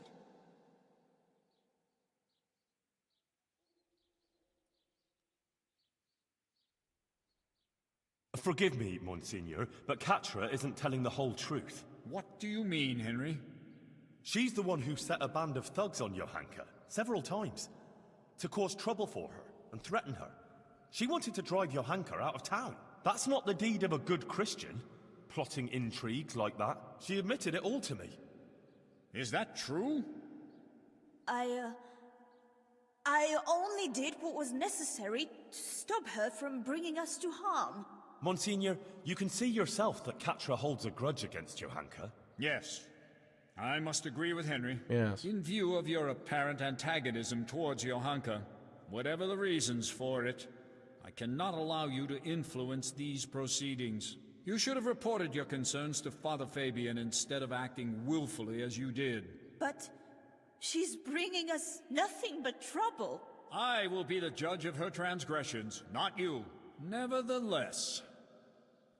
Forgive me, Monsignor, but Catra isn't telling the whole truth. What do you mean, Henry? She's the one who set a band of thugs on Johanka several times to cause trouble for her and threaten her. She wanted to drive Johanka out of town. That's not the deed of a good Christian, plotting intrigues like that. She admitted it all to me. Is that true? I only did what was necessary to stop her from bringing us to harm. Monsignor, you can see yourself that Catra holds a grudge against Johanka. Yes. I must agree with Henry. Yes. In view of your apparent antagonism towards Johanka, whatever the reasons for it, I cannot allow you to influence these proceedings. You should have reported your concerns to Father Fabian instead of acting willfully as you did. But she's bringing us nothing but trouble. I will be the judge of her transgressions, not you. Nevertheless,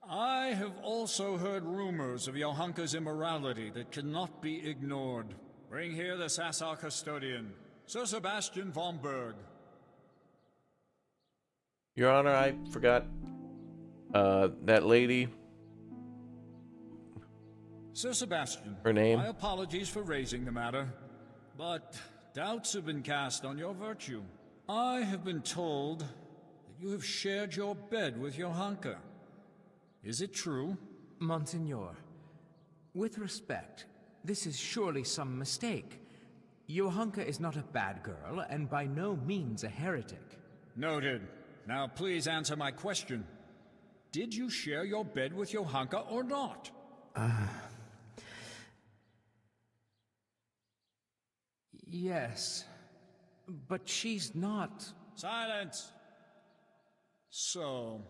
I have also heard rumors of Johanka's immorality that cannot be ignored. Bring here the Sassar custodian, Sir Sebastian von Berg. Your Honor, I forgot that lady. Sir Sebastian, her name. My apologies for raising the matter, but doubts have been cast on your virtue. I have been told that you have shared your bed with Johanka. Is it true? Monsignor, with respect, this is surely some mistake. Johanka is not a bad girl, and by no means a heretic. Noted. Now please answer my question. Did you share your bed with Johanka or not? Yes, but she's not... Silence! So,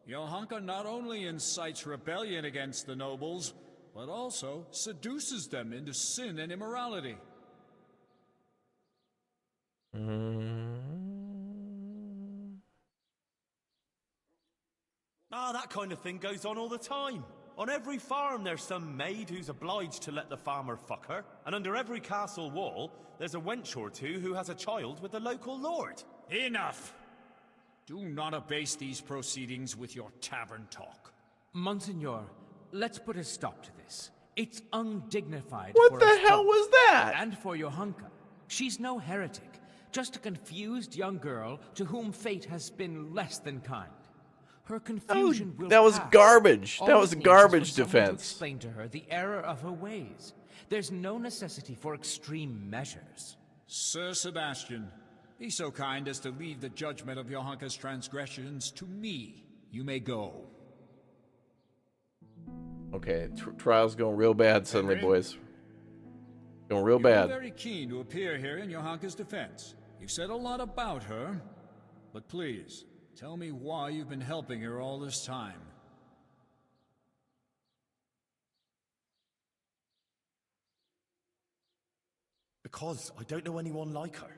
Johanka not only incites rebellion against the nobles, but also seduces them into sin and immorality. That kind of thing goes on all the time. On every farm there's some maid who's obliged to let the farmer fuck her, and under every castle wall there's a wench or two who has a child with the local lord. Enough! Do not abase these proceedings with your tavern talk. Monsignor, let's put a stop to this. It's undignified What for the us hell both. was that? And for Johanka. She's no heretic, just a confused young girl to whom fate has been less than kind. Her confusion will that was pass. garbage. All That it was needs garbage is for someone to defense. explain to her the error of her ways. There's no necessity for extreme measures. Sir Sebastian, be so kind as to leave the judgment of Johanka's transgressions to me. You may go. Okay, trial's going real bad suddenly, Henry? boys. Going real You've bad. been very keen to appear here in Johanka's defense. You've said a lot about her, but please, tell me why you've been helping her all this time. Because I don't know anyone like her.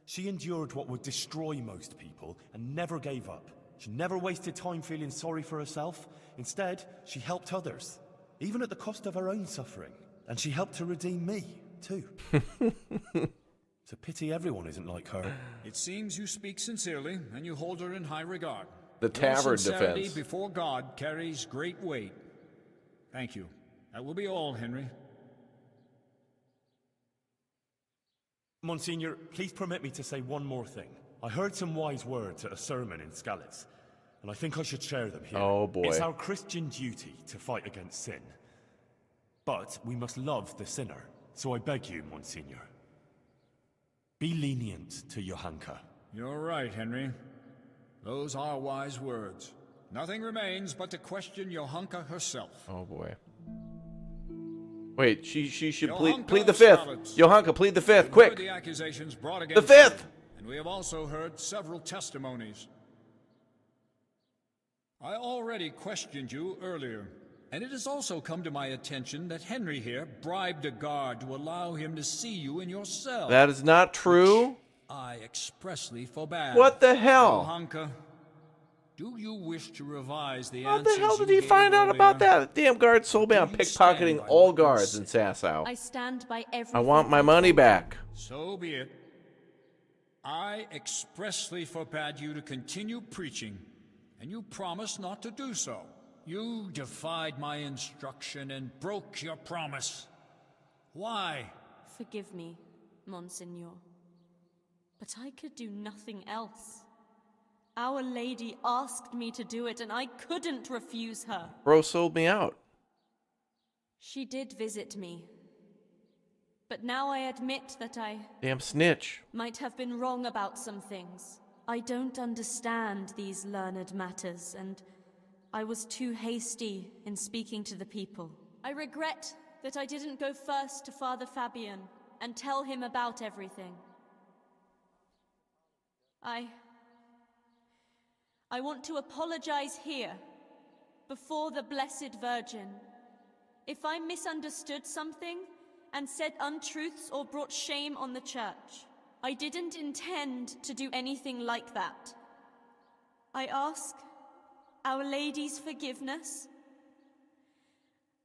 She endured what would destroy most people and never gave up. She never wasted time feeling sorry for herself. Instead, she helped others, even at the cost of her own suffering. And she helped to redeem me, too. It's a pity everyone isn't like her. It seems you speak sincerely, and you hold her in high regard. The tavern Your sincerity defense. before God carries great weight. Thank you. That will be all, Henry. Monsignor, please permit me to say one more thing. I heard some wise words at a sermon in Skalitz, and I think I should share them here. Oh, boy. It's our Christian duty to fight against sin. But we must love the sinner. So I beg you, Monsignor, be lenient to Johanka. You're right, Henry. Those are wise words. Nothing remains but to question Johanka herself. Oh boy. Wait, she should Johanka plead the fifth. Skalitz. Johanka, plead the fifth, We've quick. heard the accusations brought The against fifth. her, and we have also heard several testimonies. I already questioned you earlier. And it has also come to my attention that Henry here bribed a guard to allow him to see you in your cell. That is not true. I expressly forbade. What the hell? Johanka, do you wish to revise the How answers the hell did you he gave find out about earlier? that? The damn guard sold me on pickpocketing all guards in Sasau. I stand by everything. I want my money back. So be it. I expressly forbade you to continue preaching, and you promised not to do so. You defied my instruction and broke your promise. Why? Forgive me, Monsignor. But I could do nothing else. Our Lady asked me to do it, and I couldn't refuse her. Bro sold me out. She did visit me. But now I admit that I Damn snitch. might have been wrong about some things. I don't understand these learned matters, and I was too hasty in speaking to the people. I regret that I didn't go first to Father Fabian and tell him about everything. I want to apologize here, before the Blessed Virgin. If I misunderstood something and said untruths or brought shame on the Church, I didn't intend to do anything like that. I ask Our Lady's forgiveness,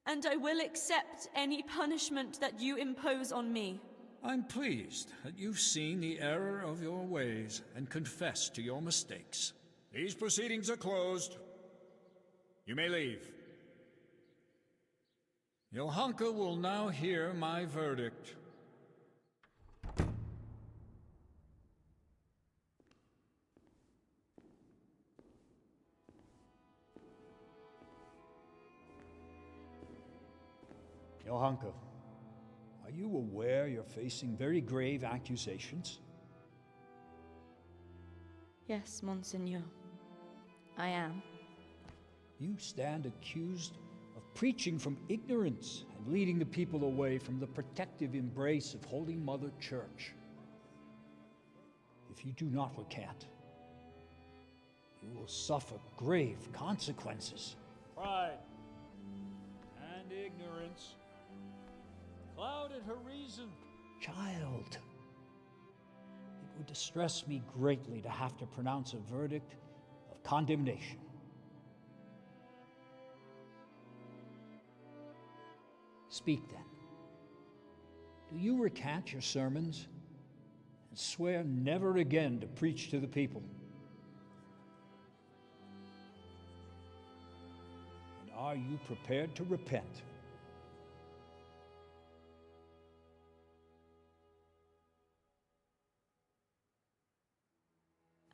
and I will accept any punishment that you impose on me. I'm pleased that you've seen the error of your ways and confessed to your mistakes. These proceedings are closed. You may leave. Johanka will now hear my verdict. Johanka, are you aware you're facing very grave accusations? Yes, Monsignor. I am. You stand accused of preaching from ignorance and leading the people away from the protective embrace of Holy Mother Church. If you do not recant, you will suffer grave consequences. Pride and ignorance clouded her reason. Child, it would distress me greatly to have to pronounce a verdict of condemnation. Speak then. Do you recant your sermons and swear never again to preach to the people? And are you prepared to repent?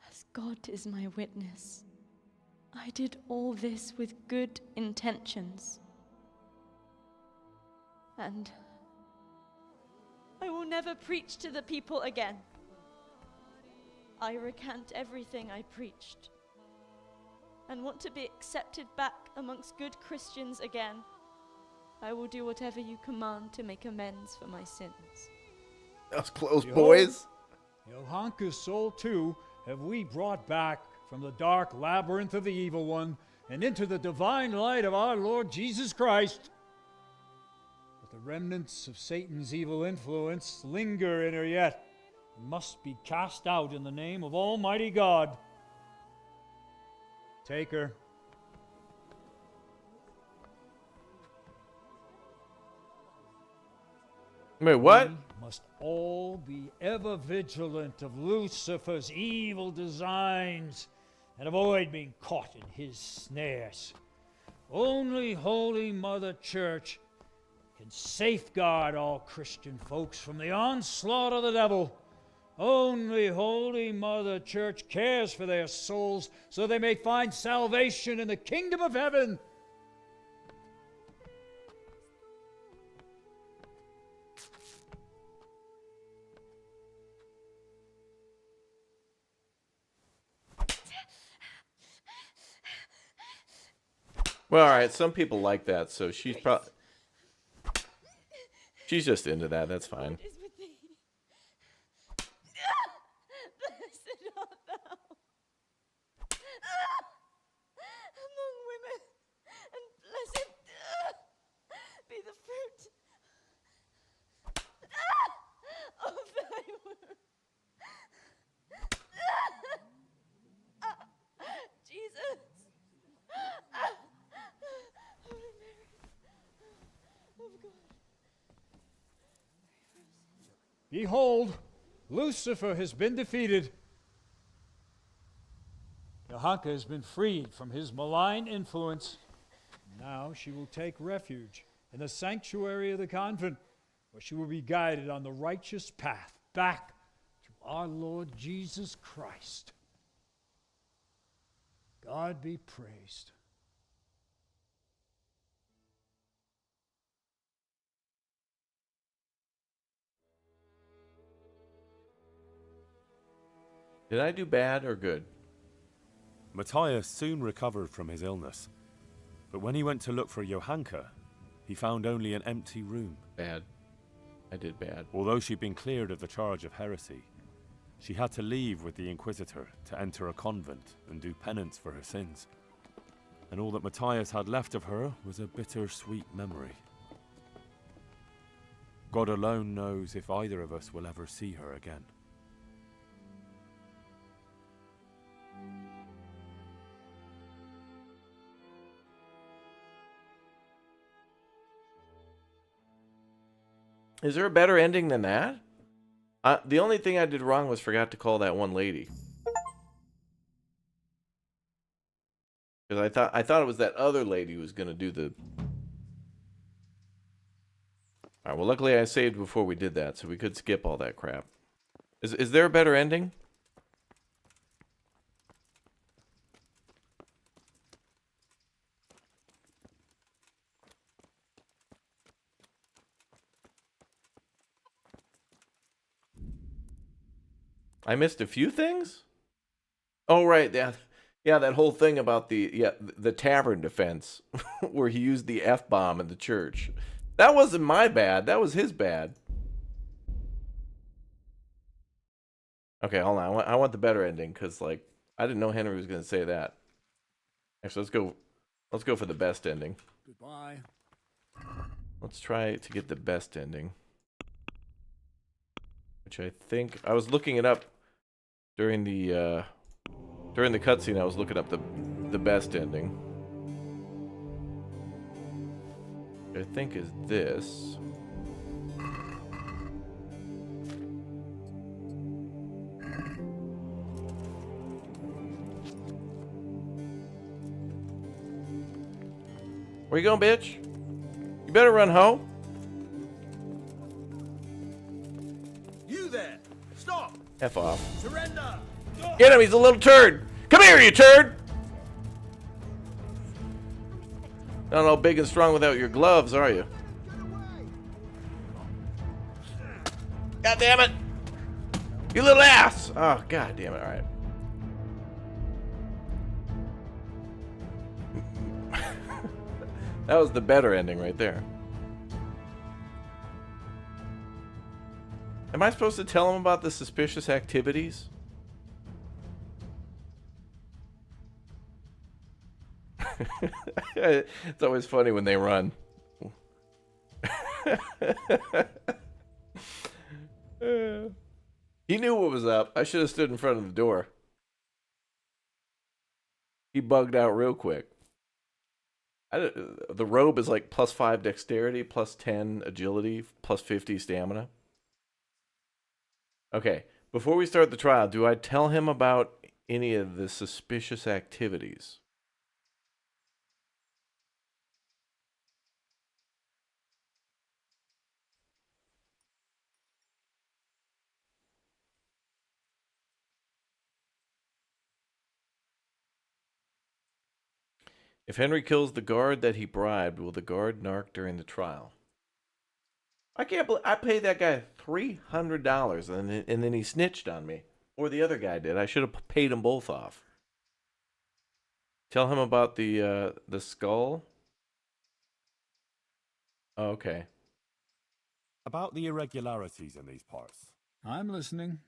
As God is my witness, I did all this with good intentions. And I will never preach to the people again. I recant everything I preached and want to be accepted back amongst good Christians again. I will do whatever you command to make amends for my sins. That was close, boys. Johanka's soul, too, have we brought back from the dark labyrinth of the evil one and into the divine light of our Lord Jesus Christ. But the remnants of Satan's evil influence linger in her yet and must be cast out in the name of Almighty God. Take her. Wait, what? We must all be ever vigilant of Lucifer's evil designs and avoid being caught in his snares. Only Holy Mother Church can safeguard all Christian folks from the onslaught of the devil. Only Holy Mother Church cares for their souls so they may find salvation in the kingdom of heaven. Well, all right. Some people like that, so she's just into that. That's fine. Blessed art thou among women, and blessed Behold, Lucifer has been defeated. Johanka has been freed from his malign influence. Now she will take refuge in the sanctuary of the convent, where she will be guided on the righteous path back to our Lord Jesus Christ. God be praised. Did I do bad or good? Matthias soon recovered from his illness, but when he went to look for Johanka, he found only an empty room. Bad. I did bad. Although she'd been cleared of the charge of heresy, she had to leave with the Inquisitor to enter a convent and do penance for her sins. And all that Matthias had left of her was a bitter-sweet memory. God alone knows if either of us will ever see her again. Is there a better ending than that? The only thing I did wrong was forgot to call that one lady. Because I thought it was that other lady who was going to do the... Alright, well luckily I saved before we did that, so we could skip all that crap. Is there a better ending? I missed a few things? Oh, right. Yeah, that whole thing about the tavern defense where he used the F-bomb in the church. That wasn't my bad. That was his bad. Okay, hold on. I want the better ending because, like, I didn't know Henry was going to say that. Actually, let's go for the best ending. Goodbye. Let's try to get the best ending. Which I think I was looking it up during the cutscene. I was looking up the best ending. Which I think is this. Where you going, bitch? You better run home. You there! Stop! F off. Surrender! Get him, he's a little turd! Come here, you turd! Not all big and strong without your gloves, are you? God damn it! You little ass! Oh, god damn it, alright. That was the better ending right there. Am I supposed to tell him about the suspicious activities? It's always funny when they run. He knew what was up. I should have stood in front of the door. He bugged out real quick. The robe is like +5 dexterity, +10 agility, +50 stamina. Okay, before we start the trial, do I tell him about any of the suspicious activities? If Henry kills the guard that he bribed, will the guard narc during the trial? I can't believe I paid that guy $300 and then he snitched on me. Or the other guy did. I should have paid them both off. Tell him about the skull. Oh, okay. About the irregularities in these parts. I'm listening.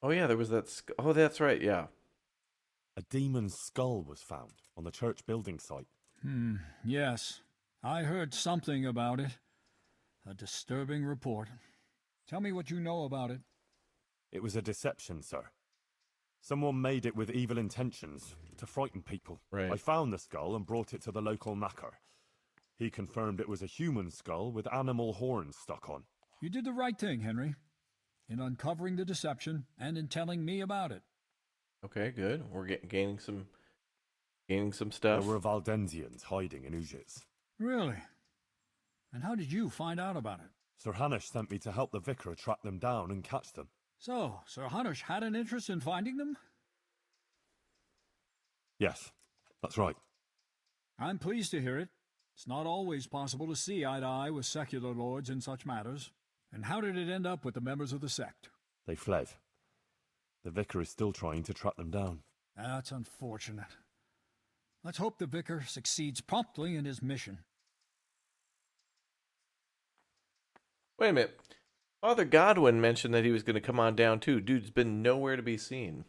Oh yeah, there was that. Oh, that's right. Yeah. A demon's skull was found on the church building site. Yes. I heard something about it. A disturbing report. Tell me what you know about it. It was a deception, sir. Someone made it with evil intentions to frighten people. Right. I found the skull and brought it to the local knacker. He confirmed it was a human skull with animal horns stuck on. You did the right thing, Henry, in uncovering the deception and in telling me about it. Okay, good. We're gaining some stuff. There were Valdensians hiding in Ujiz. Really? And how did you find out about it? Sir Hanush sent me to help the vicar track them down and catch them. So, Sir Hanush had an interest in finding them? Yes, that's right. I'm pleased to hear it. It's not always possible to see eye to eye with secular lords in such matters. And how did it end up with the members of the sect? They fled. The vicar is still trying to track them down. That's unfortunate. Let's hope the vicar succeeds promptly in his mission. Wait a minute. Father Godwin mentioned that he was going to come on down too. Dude's been nowhere to be seen.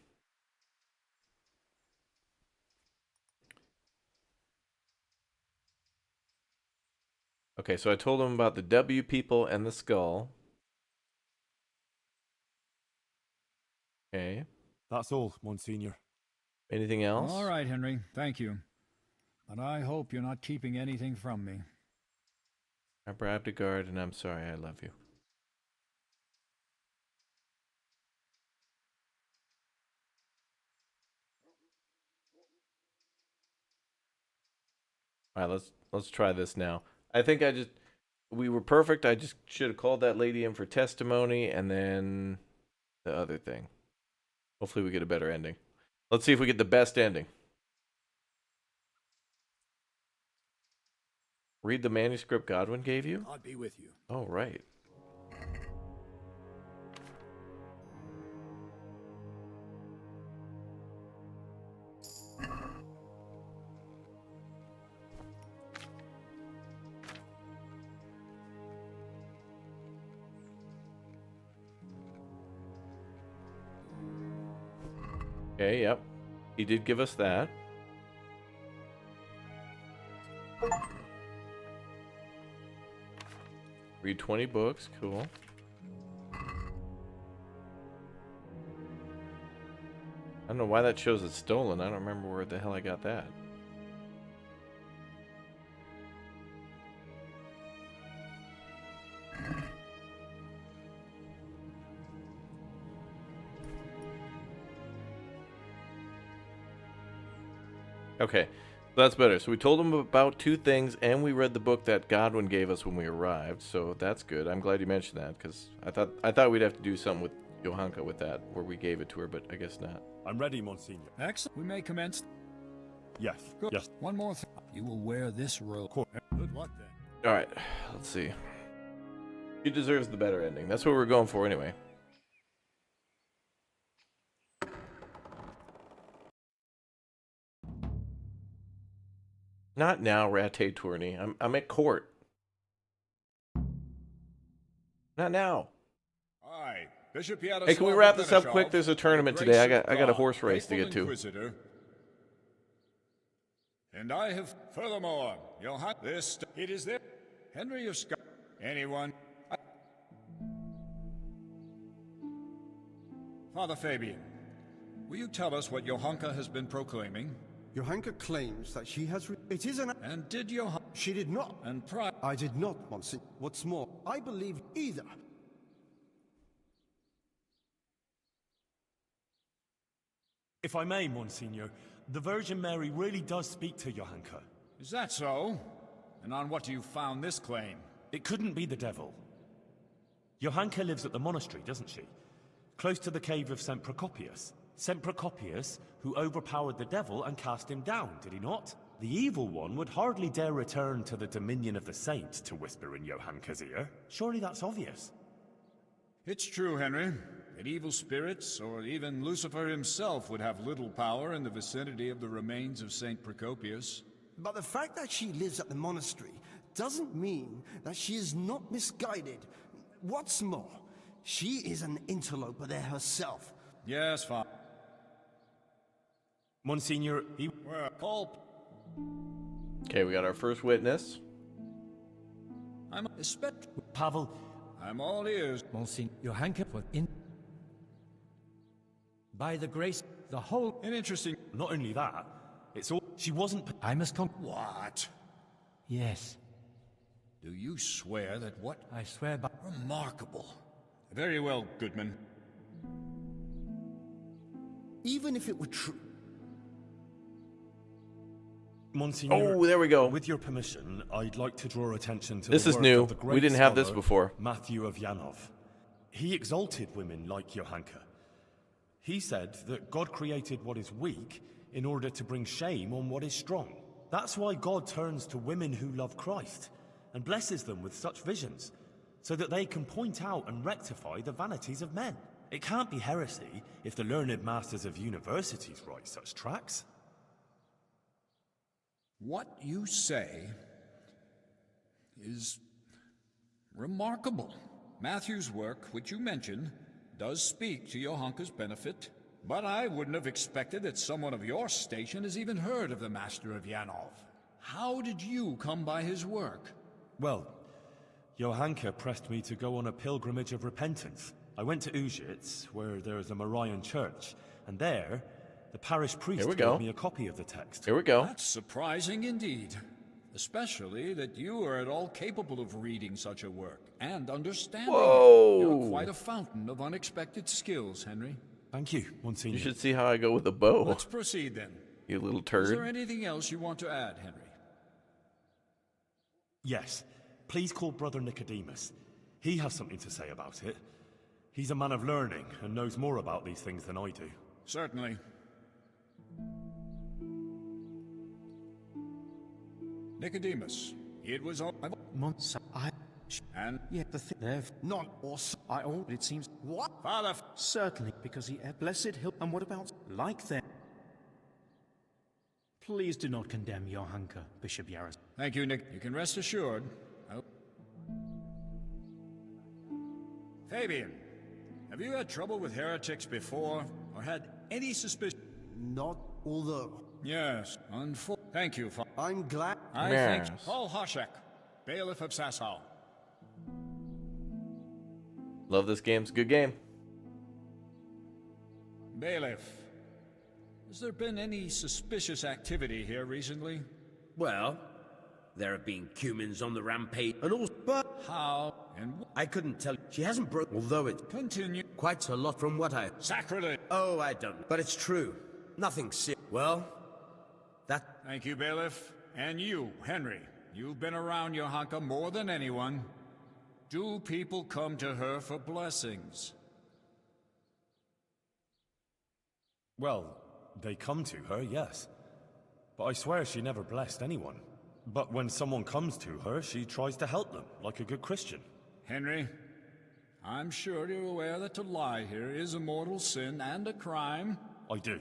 Okay, so I told him about the W people and the skull. Okay. That's all, Monsignor. Anything else? All right, Henry. Thank you. But I hope you're not keeping anything from me. I bribed a guard, and I'm sorry. I love you. All right, let's try this now. I think we were perfect. I just should have called that lady in for testimony, and then the other thing. Hopefully we get a better ending. Let's see if we get the best ending. Read the manuscript Godwin gave you? I'll be with you. Oh, right. Okay, yep. He did give us that. Read 20 books, cool. I don't know why that shows it's stolen. I don't remember where the hell I got that. Okay, so that's better. So we told him about two things, and we read the book that Godwin gave us when we arrived. So that's good. I'm glad you mentioned that, because I thought we'd have to do something with Johanka with that, where we gave it to her, but I guess not. I'm ready, Monsignor. Excellent. We may commence. Yes. Good. Yes. One more thing. You will wear this robe. Good luck then. All right, let's see. He deserves the better ending. That's what we're going for anyway. Not now, Rattay Tourney. I'm at court. Not now. Aye, Bishop Yaroslav. Hey, can we wrap this up quick? There's a tournament today. I got a horse race to get to. Inquisitor. And I have furthermore, Johann, this it is there. Henry of Scott. Anyone? Father Fabian, will you tell us what Johanka has been proclaiming? Johanka claims that she has... It is an... And did Johanka... She did not. And I did not, Monsignor. What's more, I believe either. If I may, Monsignor, the Virgin Mary really does speak to Johanka. Is that so? And on what do you found this claim? It couldn't be the devil. Johanka lives at the monastery, doesn't she? Close to the cave of St. Procopius. St. Procopius, who overpowered the devil and cast him down, did he not? The evil one would hardly dare return to the dominion of the saints to whisper in Johanka's ear. Surely that's obvious. It's true, Henry, that evil spirits, or even Lucifer himself, would have little power in the vicinity of the remains of St. Procopius. But the fact that she lives at the monastery doesn't mean that she is not misguided. What's more, she is an interloper there herself. Yes, Father. Monsignor, he... Well, Okay, we got our first witness. I'm a spect... Pavel... I'm all ears. Monsignor, Johanka was in... By the grace, the whole... An interesting... Not only that, it's all... She wasn't... I must come... What? Yes. Do you swear that what? I swear by... Remarkable. Very well, Goodman. Even if it were true... Monsignor, Oh, there we go. With your permission, I'd like to draw attention to This the is work new. of the great We didn't have this scholar, before. Matthew of Yanov. He exalted women like Johanka. He said that God created what is weak in order to bring shame on what is strong. That's why God turns to women who love Christ and blesses them with such visions, so that they can point out and rectify the vanities of men. It can't be heresy if the learned masters of universities write such tracts. What you say is remarkable. Matthew's work, which you mentioned, does speak to Johanka's benefit, but I wouldn't have expected that someone of your station has even heard of the Master of Yanov. How did you come by his work? Well, Johanka pressed me to go on a pilgrimage of repentance. I went to Ujits, where there is a Marian church, and there, the parish priest gave me a copy of the text. Here we go. That's surprising indeed. Especially that you are at all capable of reading such a work and understanding Whoa. it. You're quite a fountain of unexpected skills, Henry. Thank you, Monsignor. You should see how I go with the bow. Let's proceed then. You little Is turd. there anything else you want to add, Henry? Yes. Please call Brother Nicodemus. He has something to say about it. He's a man of learning and knows more about these things than I do. Certainly. Nicodemus, it was all... And... Yeah, the thing there... Not awesome. I all... It seems... What? Father... Certainly, because he... Blessed Hill... And what about... Like them? Please do not condemn Johanka, Bishop Yaris. Thank you, Nick. You can rest assured. Fabian, have you had trouble with heretics before, or had any suspicion? Not although... Yes, Thank you, Father. I'm glad... I Yes. think Paul Hoshek, bailiff of Sasau. Love this game. It's a good game. Bailiff, has there been any suspicious activity here recently? Well, there have been cumins on the rampage and all, but how and I couldn't tell. She hasn't broken, although it continue quite a lot from what I... Sacrilege! Oh, I don't. But it's true. Nothing serious. Well, that... Thank you, bailiff. And you, Henry. You've been around Johanka more than anyone. Do people come to her for blessings? Well, they come to her, yes. But I swear she never blessed anyone. But when someone comes to her, she tries to help them, like a good Christian. Henry, I'm sure you're aware that to lie here is a mortal sin and a crime. I do.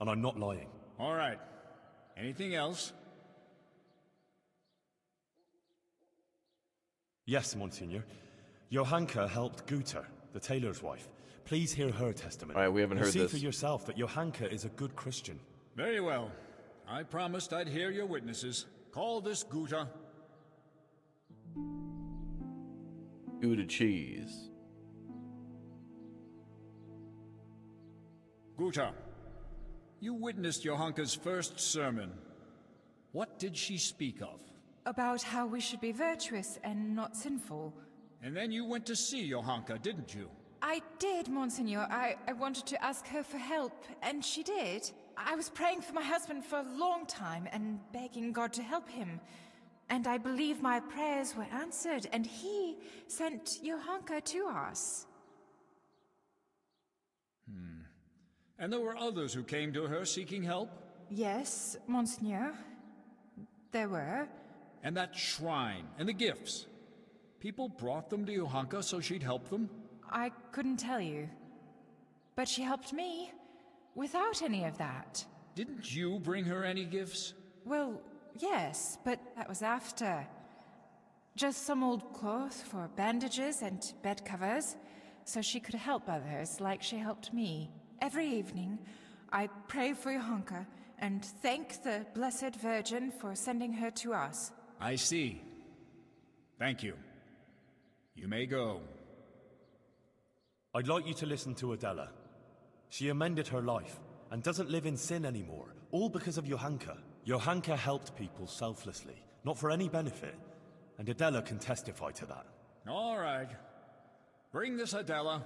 And I'm not lying. All right. Anything else? Yes, Monsignor. Johanka helped Guta, the tailor's wife. Please hear her testimony. All right, we haven't heard see this. for yourself that Johanka is a good Christian. Very well. I promised I'd hear your witnesses. Call this Guta. Gouda cheese. Guta, you witnessed Johanka's first sermon. What did she speak of? About how we should be virtuous and not sinful. And then you went to see Johanka, didn't you? I did, Monsignor. I wanted to ask her for help, and she did. I was praying for my husband for a long time and begging God to help him. And I believe my prayers were answered, and he sent Johanka to us. And there were others who came to her seeking help? Yes, Monsignor. There were. And that shrine, and the gifts. People brought them to Johanka so she'd help them? I couldn't tell you. But she helped me, without any of that. Didn't you bring her any gifts? Well, yes, but that was after. Just some old cloth for bandages and bed covers, so she could help others like she helped me. Every evening, I pray for Johanka and thank the Blessed Virgin for sending her to us. I see. Thank you. You may go. I'd like you to listen to Adela. She amended her life and doesn't live in sin anymore, all because of Johanka. Johanka helped people selflessly, not for any benefit, and Adela can testify to that. All right. Bring this Adela.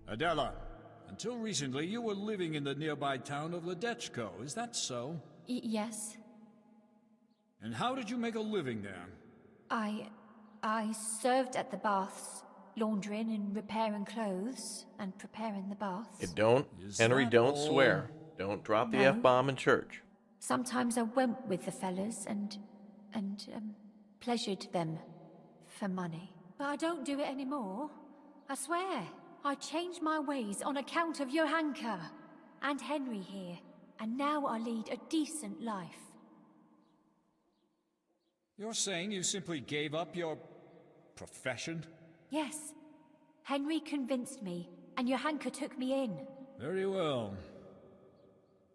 Adela, until recently you were living in the nearby town of Ledechko, is that so? Yes. And how did you make a living there? I served at the baths, laundering and repairing clothes, and preparing the baths. Henry, don't swear. Don't drop the F-bomb in church. Sometimes I went with the fellas and pleasured them for money. But I don't do it anymore. I swear. I changed my ways on account of Johanka and Henry here, and now I lead a decent life. You're saying you simply gave up your profession? Yes. Henry convinced me, and Johanka took me in. Very well.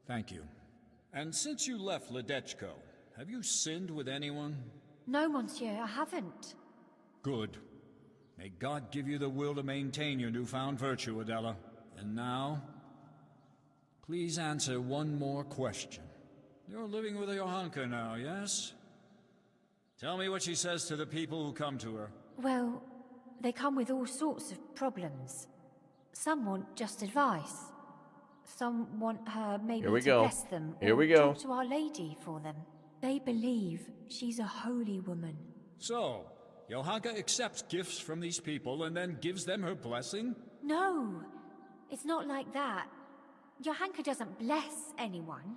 Thank you. And since you left Ledechko, have you sinned with anyone? No, monsieur, I haven't. Good. May God give you the will to maintain your newfound virtue, Adela. And now, please answer one more question. You're living with Johanka now, yes? Tell me what she says to the people who come to her. Well, they come with all sorts of problems. Some want just advice. Some want her maybe to bless them or talk to Our Lady for them. They believe she's a holy woman. So, Johanka accepts gifts from these people and then gives them her blessing? No, it's not like that. Johanka doesn't bless anyone.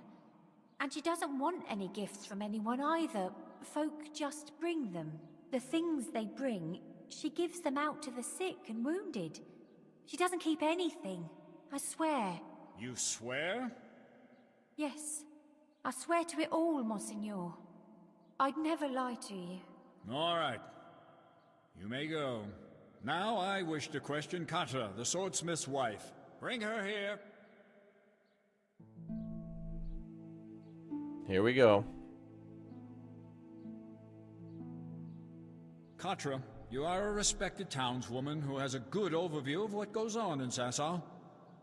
And she doesn't want any gifts from anyone either. Folk just bring them. The things they bring, she gives them out to the sick and wounded. She doesn't keep anything, I swear. You swear? Yes, I swear to it all, Monseigneur. I'd never lie to you. All right. You may go. Now I wish to question Katra, the swordsmith's wife. Bring her here. Here we go. Katra, you are a respected townswoman who has a good overview of what goes on in Sasau.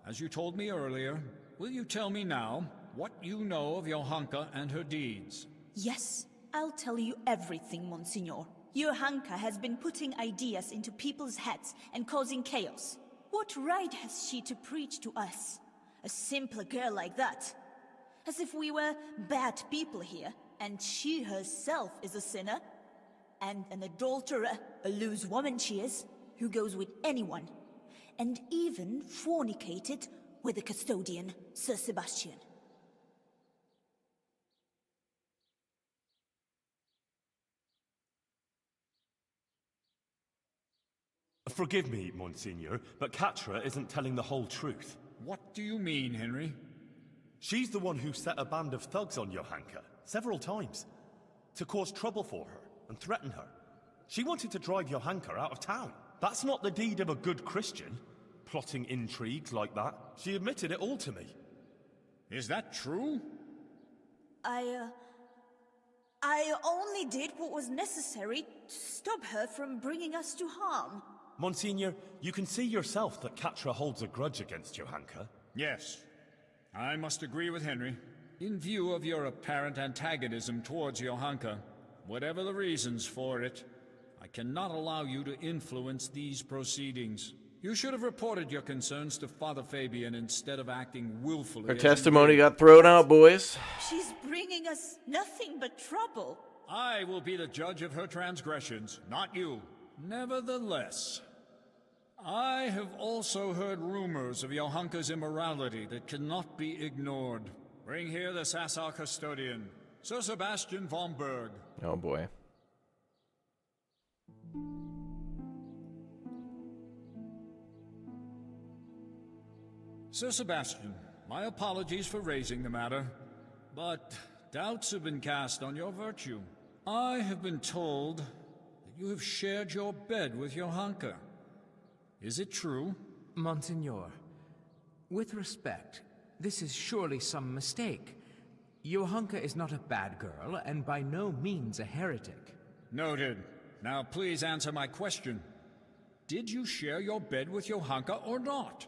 As you told me earlier, will you tell me now what you know of Johanka and her deeds? Yes, I'll tell you everything, Monsignor. Johanka has been putting ideas into people's heads and causing chaos. What right has she to preach to us? A simple girl like that? As if we were bad people here, and she herself is a sinner? And an adulterer, a loose woman she is, who goes with anyone. And even fornicated with the custodian, Sir Sebastian. Forgive me, Monsignor, but Katra isn't telling the whole truth. What do you mean, Henry? She's the one who set a band of thugs on Johanka, several times, to cause trouble for her and threaten her. She wanted to drive Johanka out of town. That's not the deed of a good Christian, plotting intrigues like that. She admitted it all to me. Is that true? I only did what was necessary to stop her from bringing us to harm. Monsignor, you can see yourself that Katra holds a grudge against Johanka. Yes. I must agree with Henry. In view of your apparent antagonism towards Johanka, whatever the reasons for it, I cannot allow you to influence these proceedings. You should have reported your concerns to Father Fabian instead of acting willfully. Her testimony got thrown out, boys. She's bringing us nothing but trouble. I will be the judge of her transgressions, not you. Nevertheless, I have also heard rumors of Johanka's immorality that cannot be ignored. Bring here the Sasau custodian, Sir Sebastian von Berg. Oh boy. Sir Sebastian, my apologies for raising the matter, but doubts have been cast on your virtue. I have been told that you have shared your bed with Johanka. Is it true? Monsignor, with respect, this is surely some mistake. Johanka is not a bad girl, and by no means a heretic. Noted. Now please answer my question. Did you share your bed with Johanka or not?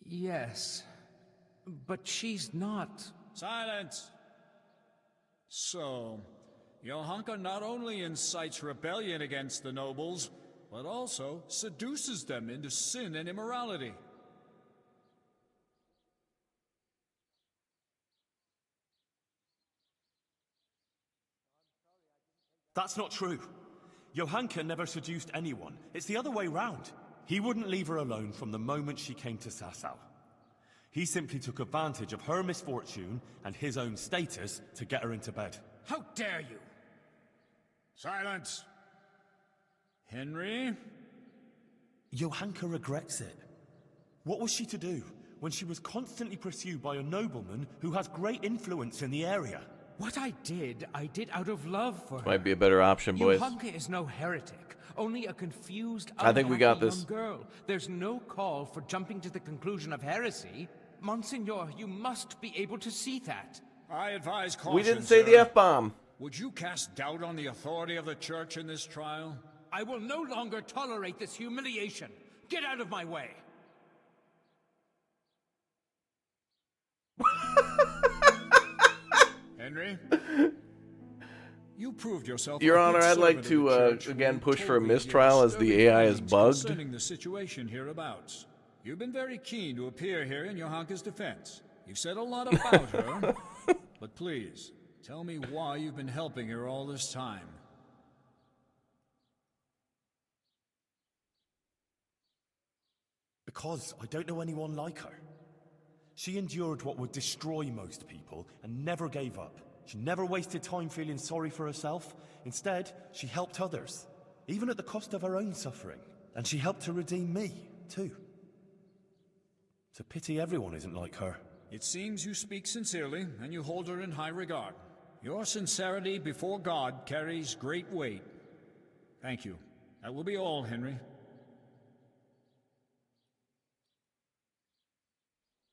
Yes, but she's not. Silence! So, Johanka not only incites rebellion against the nobles, but also seduces them into sin and immorality. That's not true. Johanka never seduced anyone. It's the other way round. He wouldn't leave her alone from the moment she came to Sasau. He simply took advantage of her misfortune and his own status to get her into bed. How dare you! Silence! Henry? Johanka regrets it. What was she to do when she was constantly pursued by a nobleman who has great influence in the area? What I did out of love for her. Might be a better option, boys. Johanka is no heretic, only a confused, I think we got unhappy this. young girl. There's no call for jumping to the conclusion of heresy. Monsignor, you must be able to see that. I advise caution, We didn't say the sir. F-bomb. Would you cast doubt on the authority of the Church in this trial? I will no longer tolerate this humiliation. Get out of my way. Henry? You proved yourself. Your a good Honor, I'd like servant to of the Church again when push you for a told me mistrial your as the disturbing AI is findings bugged. Concerning the situation hereabouts. You've been very keen to appear here in Johanka's defense. You've said a lot about her, but please, tell me why you've been helping her all this time. Because I don't know anyone like her. She endured what would destroy most people and never gave up. She never wasted time feeling sorry for herself. Instead, she helped others, even at the cost of her own suffering. And she helped to redeem me, too. It's a pity everyone isn't like her. It seems you speak sincerely, and you hold her in high regard. Your sincerity before God carries great weight. Thank you. That will be all, Henry.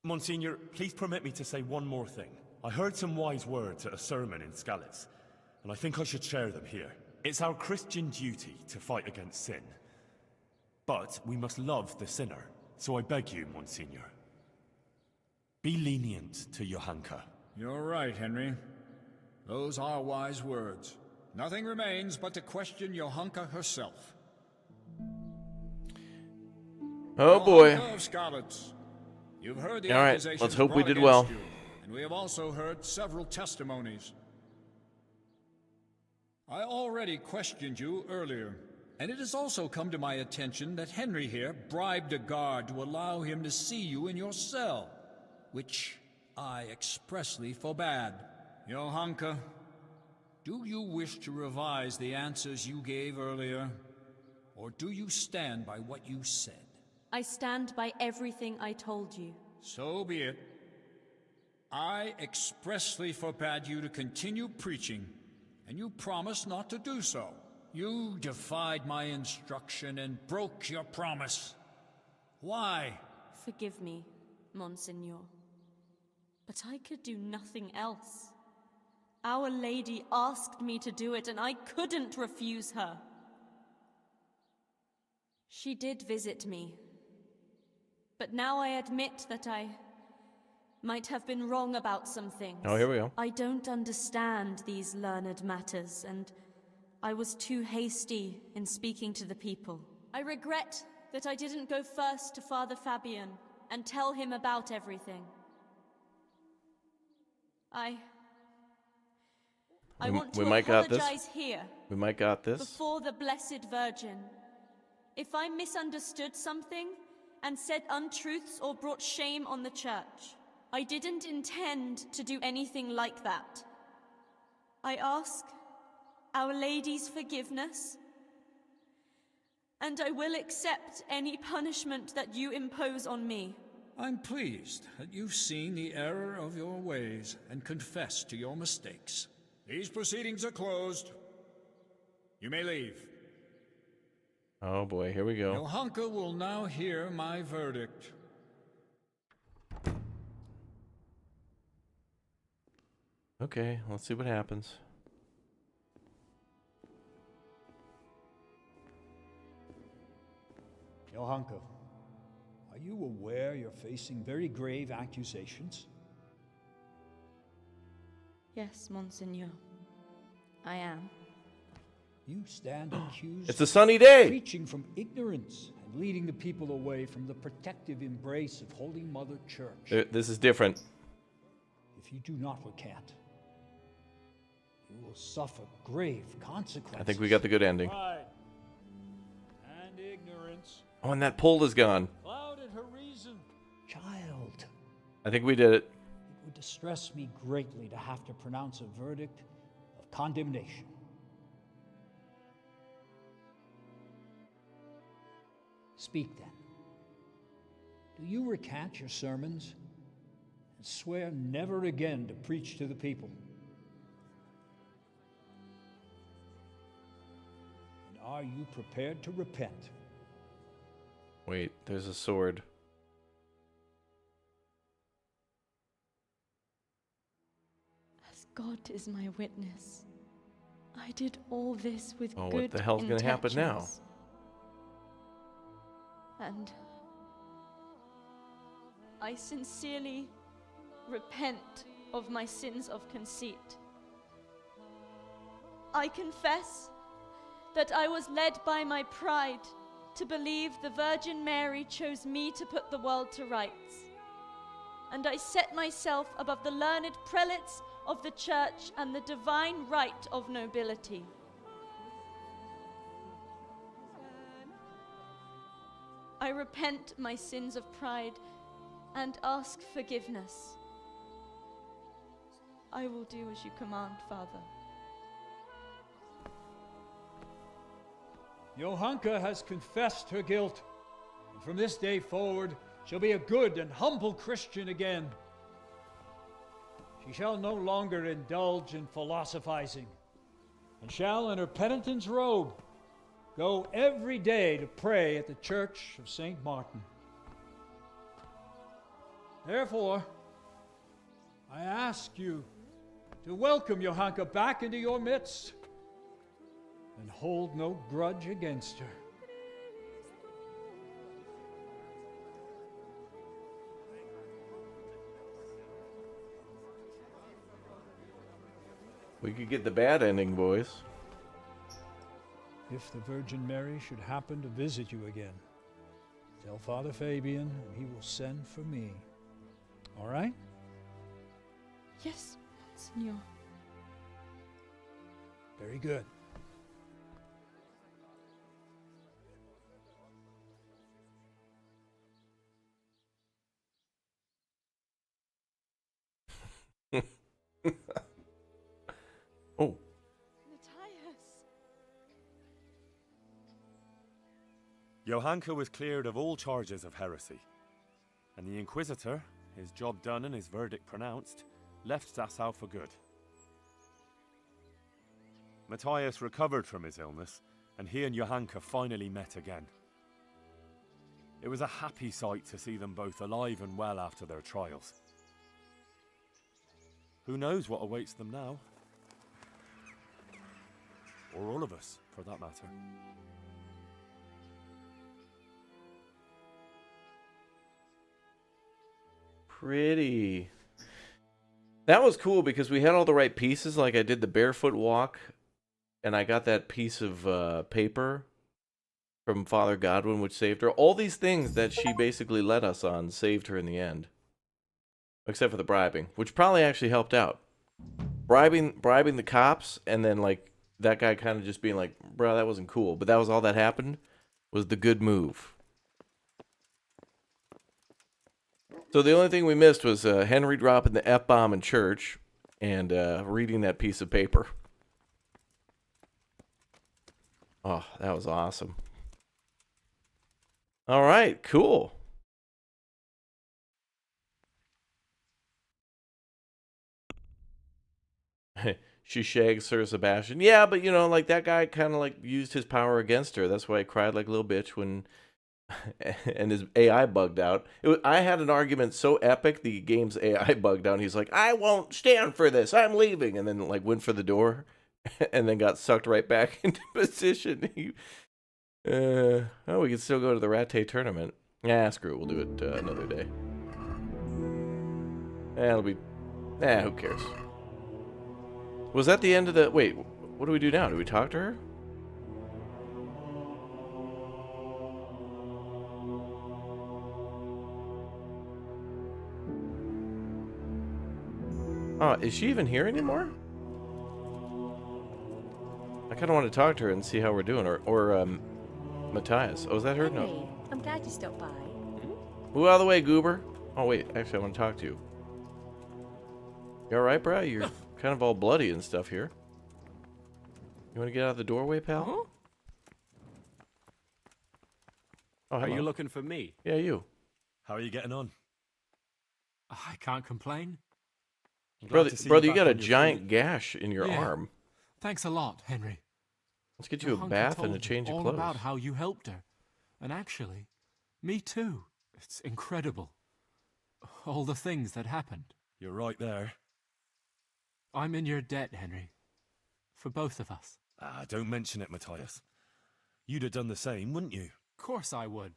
Monsignor, please permit me to say one more thing. I heard some wise words at a sermon in Skalitz, and I think I should share them here. It's our Christian duty to fight against sin. But we must love the sinner. So I beg you, Monsignor, be lenient to Johanka. You're right, Henry. Those are wise words. Nothing remains but to question Johanka herself. Oh boy. Johanka of Skalitz. You've heard the All right, accusations let's hope we brought did well. against you, and we have also heard several testimonies. I already questioned you earlier, and it has also come to my attention that Henry here bribed a guard to allow him to see you in your cell, which I expressly forbade. Johanka, do you wish to revise the answers you gave earlier, or do you stand by what you said? I stand by everything I told you. So be it. I expressly forbade you to continue preaching, and you promised not to do so. You defied my instruction and broke your promise. Why? Forgive me, Monsignor. But I could do nothing else. Our Lady asked me to do it, and I couldn't refuse her. She did visit me. But now I admit that I might have been wrong about some things. Oh, here we go. I don't understand these learned matters, and I was too hasty in speaking to the people. I regret that I didn't go first to Father Fabian and tell him about everything. I want to apologize here. We might got this. Before the Blessed Virgin. If I misunderstood something and said untruths or brought shame on the Church, I didn't intend to do anything like that. I ask Our Lady's forgiveness, and I will accept any punishment that you impose on me. I'm pleased that you've seen the error of your ways and confessed to your mistakes. These proceedings are closed. You may leave. Oh boy, here we go. Johanka will now hear my verdict. Okay, let's see what happens. Johanka, I Are you aware you're facing very grave accusations? Yes, Monseigneur. I am. You stand accused It's a sunny day. of preaching from ignorance and leading the people away from the protective embrace of Holy Mother Church. This is different. If you do not recant, you will suffer grave consequences. I think we got the good ending. Pride and ignorance Oh, and that pole is gone. clouded her reason. Child, I think we did it. it would distress me greatly to have to pronounce a verdict of condemnation. Speak then. Do you recant your sermons and swear never again to preach to the people? And are you prepared to repent? Wait, there's a sword. As God is my witness, I did all this with Oh, good what the hell's gonna happen now? intentions. And I sincerely repent of my sins of conceit. I confess that I was led by my pride to believe the Virgin Mary chose me to put the world to rights. And I set myself above the learned prelates of the Church and the divine right of nobility. I repent my sins of pride and ask forgiveness. I will do as you command, Father. Johanka has confessed her guilt, and from this day forward shall be a good and humble Christian again. She shall no longer indulge in philosophizing, and shall in her penitent's robe go every day to pray at the Church of St. Martin. Therefore, I ask you to welcome Johanka back into your midst and hold no grudge against her. We could get the bad ending, boys. If the Virgin Mary should happen to visit you again, tell Father Fabian and he will send for me. All right? Yes, Monsignor. Very good. Oh. Johanka was cleared of all charges of heresy, and the Inquisitor, his job done and his verdict pronounced, left Dachau for good. Matthias recovered from his illness, and he and Johanka finally met again. It was a happy sight to see them both alive and well after their trials. Who knows what awaits them now? Or all of us, for that matter. Pretty. That was cool because we had all the right pieces. Like I did the barefoot walk, and I got that piece of paper from Father Godwin, which saved her. All these things that she basically led us on saved her in the end. Except for the bribing, which probably actually helped out. Bribing the cops, and then like that guy kind of just being like, bro, that wasn't cool. But that was all that happened, was the good move. So the only thing we missed was Henry dropping the F-bomb in church and reading that piece of paper. Oh, that was awesome. All right, cool. She shags Sir Sebastian. Yeah, but you know, like that guy kind of like used his power against her. That's why he cried like a little bitch when and his AI bugged out. I had an argument so epic, the game's AI bugged out. He's like, I won't stand for this. I'm leaving. And then like went for the door and then got sucked right back into position. Oh, we can still go to the Rattay tournament. Yeah, screw it. We'll do it another day. It'll be... who cares? Was that the end of the... Wait, what do we do now? Do we talk to her? Oh, is she even here anymore? I kind of want to talk to her and see how we're doing. Or Matthias. Oh, is that her? Henry, No. I'm glad you stopped by. Move out of the way, goober. Oh, wait. Actually, I want to talk to you. You alright, bro? You're kind of all bloody and stuff here. You want to get out of the doorway, pal? Huh? Oh, Are hello. you looking for me? Yeah, you. How are you getting on? I can't complain. Brother, you got a giant gash in your Yeah. arm. Thanks a lot, Henry. Let's get you a Johanka bath and a told change of all clothes. about how you helped her. And actually, me too. It's incredible. All the things that happened. You're right there. I'm in your debt, Henry. For both of us. Ah, don't mention it, Matthias. You'd have done the same, wouldn't you? Of course I would.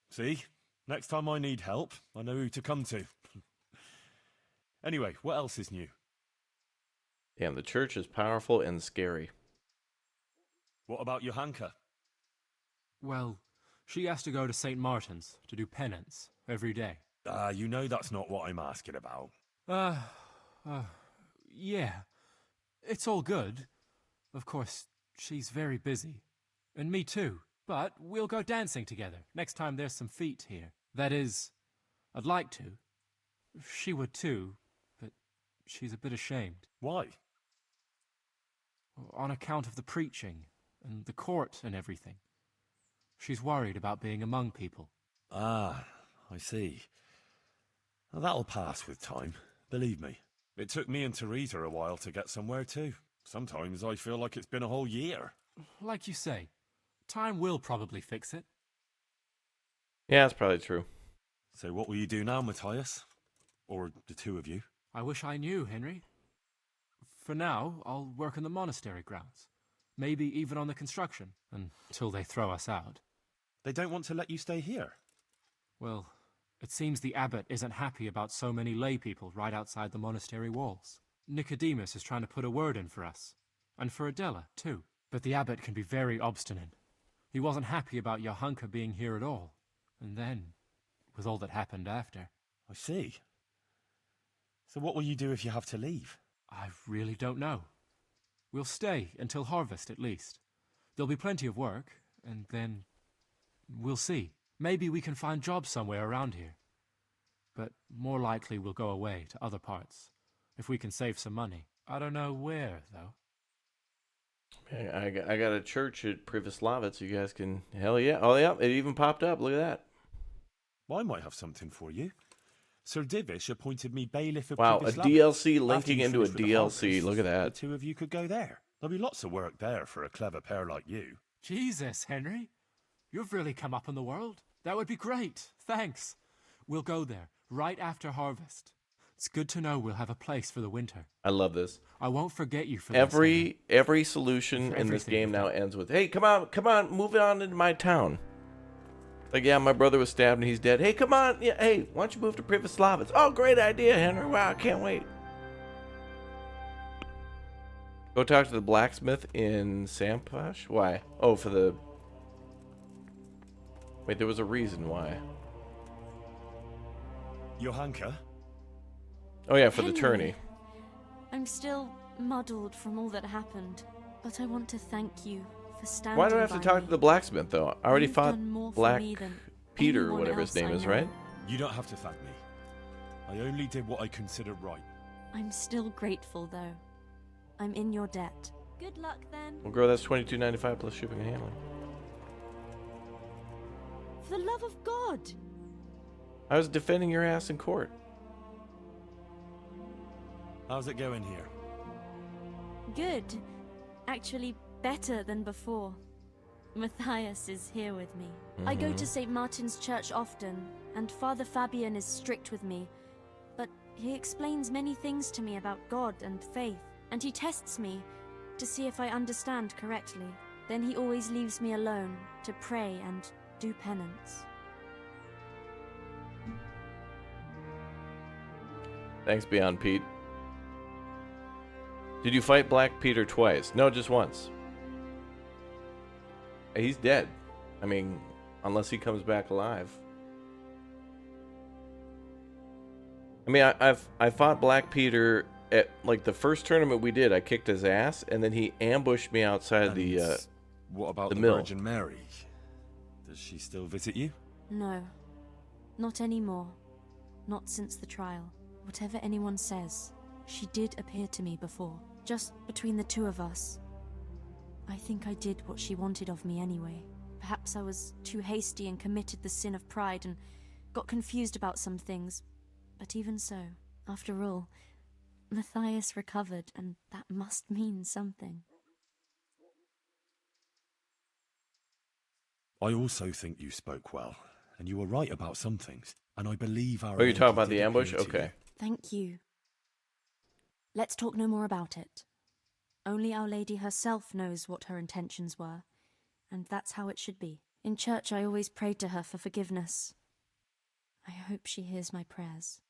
See? Next time I need help, I know who to come to. Anyway, what else is new? Damn, the church is powerful and scary. What about Johanka? Well, she has to go to St. Martin's to do penance every day. Ah, you know that's not what I'm asking about. Yeah. It's all good. Of course, she's very busy. And me too. But we'll go dancing together next time there's some feet here. That is, I'd like to. She would too, but she's a bit ashamed. Why? On account of the preaching and the court and everything. She's worried about being among people. Ah, I see. Well, that'll pass with time, believe me. It took me and Teresa a while to get somewhere too. Sometimes I feel like it's been a whole year. Like you say, time will probably fix it. Yeah, that's probably true. So what will you do now, Matthias? Or the two of you? I wish I knew, Henry. For now, I'll work in the monastery grounds. Maybe even on the construction, until they throw us out. They don't want to let you stay here? Well, it seems the abbot isn't happy about so many lay people right outside the monastery walls. Nicodemus is trying to put a word in for us. And for Adela, too. But the abbot can be very obstinate. He wasn't happy about Johanka being here at all. And then, with all that happened after. I see. So what will you do if you have to leave? I really don't know. We'll stay until harvest, at least. There'll be plenty of work, and then... we'll see. Maybe we can find jobs somewhere around here. But more likely we'll go away to other parts. If we can save some money. I don't know where, though. I got a church at Privoslavitz, so you guys can... Hell yeah. Oh, yeah, it even popped up. Look at that. Well, I might have something for you. Sir Divish appointed me bailiff of Wow, a Privoslavitz. DLC After linking you into a finish with the DLC. harvest, Look at that. The two of you could go there. There'll be lots of work there for a clever pair like you. Jesus, Henry. You've really come up in the world. That would be great. Thanks. We'll go there right after harvest. It's good to know we'll have a place for the winter. I love this. I won't forget you for this. Every solution in this game now ends with, hey, come on, move it on into my town. Like, yeah, my brother was stabbed and he's dead. Hey, come on. Yeah, hey, why don't you move to Privoslavitz? Oh, great idea, Henry. Wow, I can't wait. Go talk to the blacksmith in Sampash? Why? Oh, for the... Wait, there was a reason why. Johanka? Oh, yeah, for Henry. the tourney. I'm still muddled from all that happened, but I want to thank you for standing Why do I have to by talk me. to the blacksmith, though? I already You've fought done more for Black me than Peter, or anyone whatever his else name I is, know. right? You don't have to thank me. I only did what I considered right. I'm still grateful, though. I'm in your debt. Good luck, then. Well, girl, that's $22.95 plus shipping and handling. For the love of God! I was defending your ass in court. How's it going here? Good. Actually, better than before. Matthias is here with me. I go to St. Martin's Church often, and Father Fabian is strict with me. But he explains many things to me about God and faith, and he tests me to see if I understand correctly. Then he always leaves me alone to pray and do penance. Thanks, Beyond Pete. Did you fight Black Peter twice? No, just once. He's dead. I mean, unless he comes back alive. I mean, I fought Black Peter at like the first tournament we did. I kicked his ass, and then he ambushed me outside the what about the mill. Virgin Mary? Does she still visit you? No. Not anymore. Not since the trial. Whatever anyone says, she did appear to me before. Just between the two of us. I think I did what she wanted of me anyway. Perhaps I was too hasty and committed the sin of pride and got confused about some things. But even so, after all, Matthias recovered, and that must mean something. I also think you spoke well, and you were right about some things. And I believe our... Oh, you're talking about the ambush? Okay. Thank you. Let's talk no more about it. Only Our Lady herself knows what her intentions were, and that's how it should be. In church I always prayed to her for forgiveness. I hope she hears my prayers.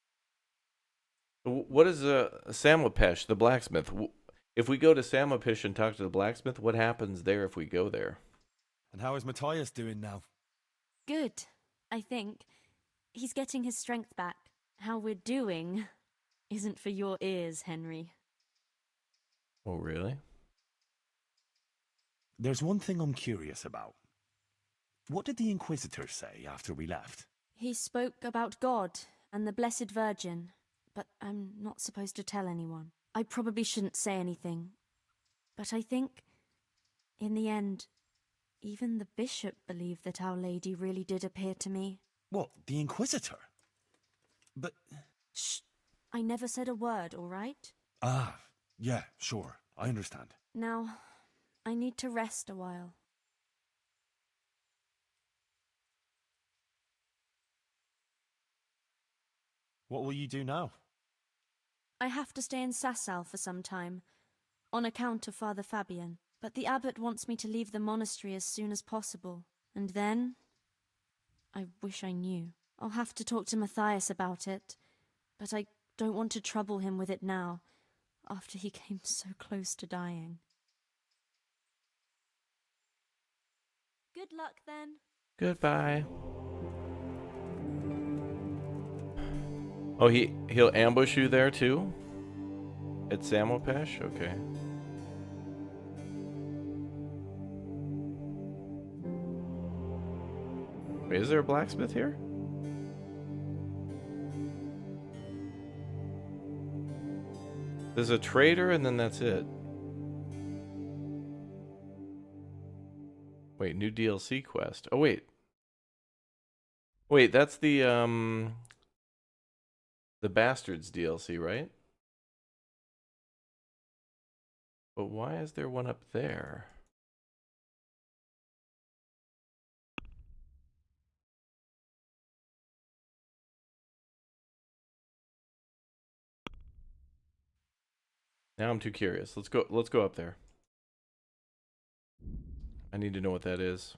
What is Samopesh, the blacksmith? If we go to Samopesh and talk to the blacksmith, what happens there if we go there? And how is Matthias doing now? Good, I think. He's getting his strength back. How we're doing isn't for your ears, Henry. Oh, really? There's one thing I'm curious about. What did the Inquisitor say after we left? He spoke about God and the Blessed Virgin, but I'm not supposed to tell anyone. I probably shouldn't say anything, but I think, in the end, even the bishop believed that Our Lady really did appear to me. What, the Inquisitor? But... Shh! I never said a word, all right? Ah, yeah, sure. I understand. Now, I need to rest a while. What will you do now? I have to stay in Sasau for some time, on account of Father Fabian. But the abbot wants me to leave the monastery as soon as possible. And then... I wish I knew. I'll have to talk to Matthias about it, but I don't want to trouble him with it now, after he came so close to dying. Good luck, then. Goodbye. Oh, he'll ambush you there, too? At Samopesh? Okay. Wait, is there a blacksmith here? There's a trader and then that's it. Wait, new DLC quest. Oh, wait. Wait, that's the Bastards DLC, right? But why is there one up there? Now I'm too curious. Let's go up there. I need to know what that is.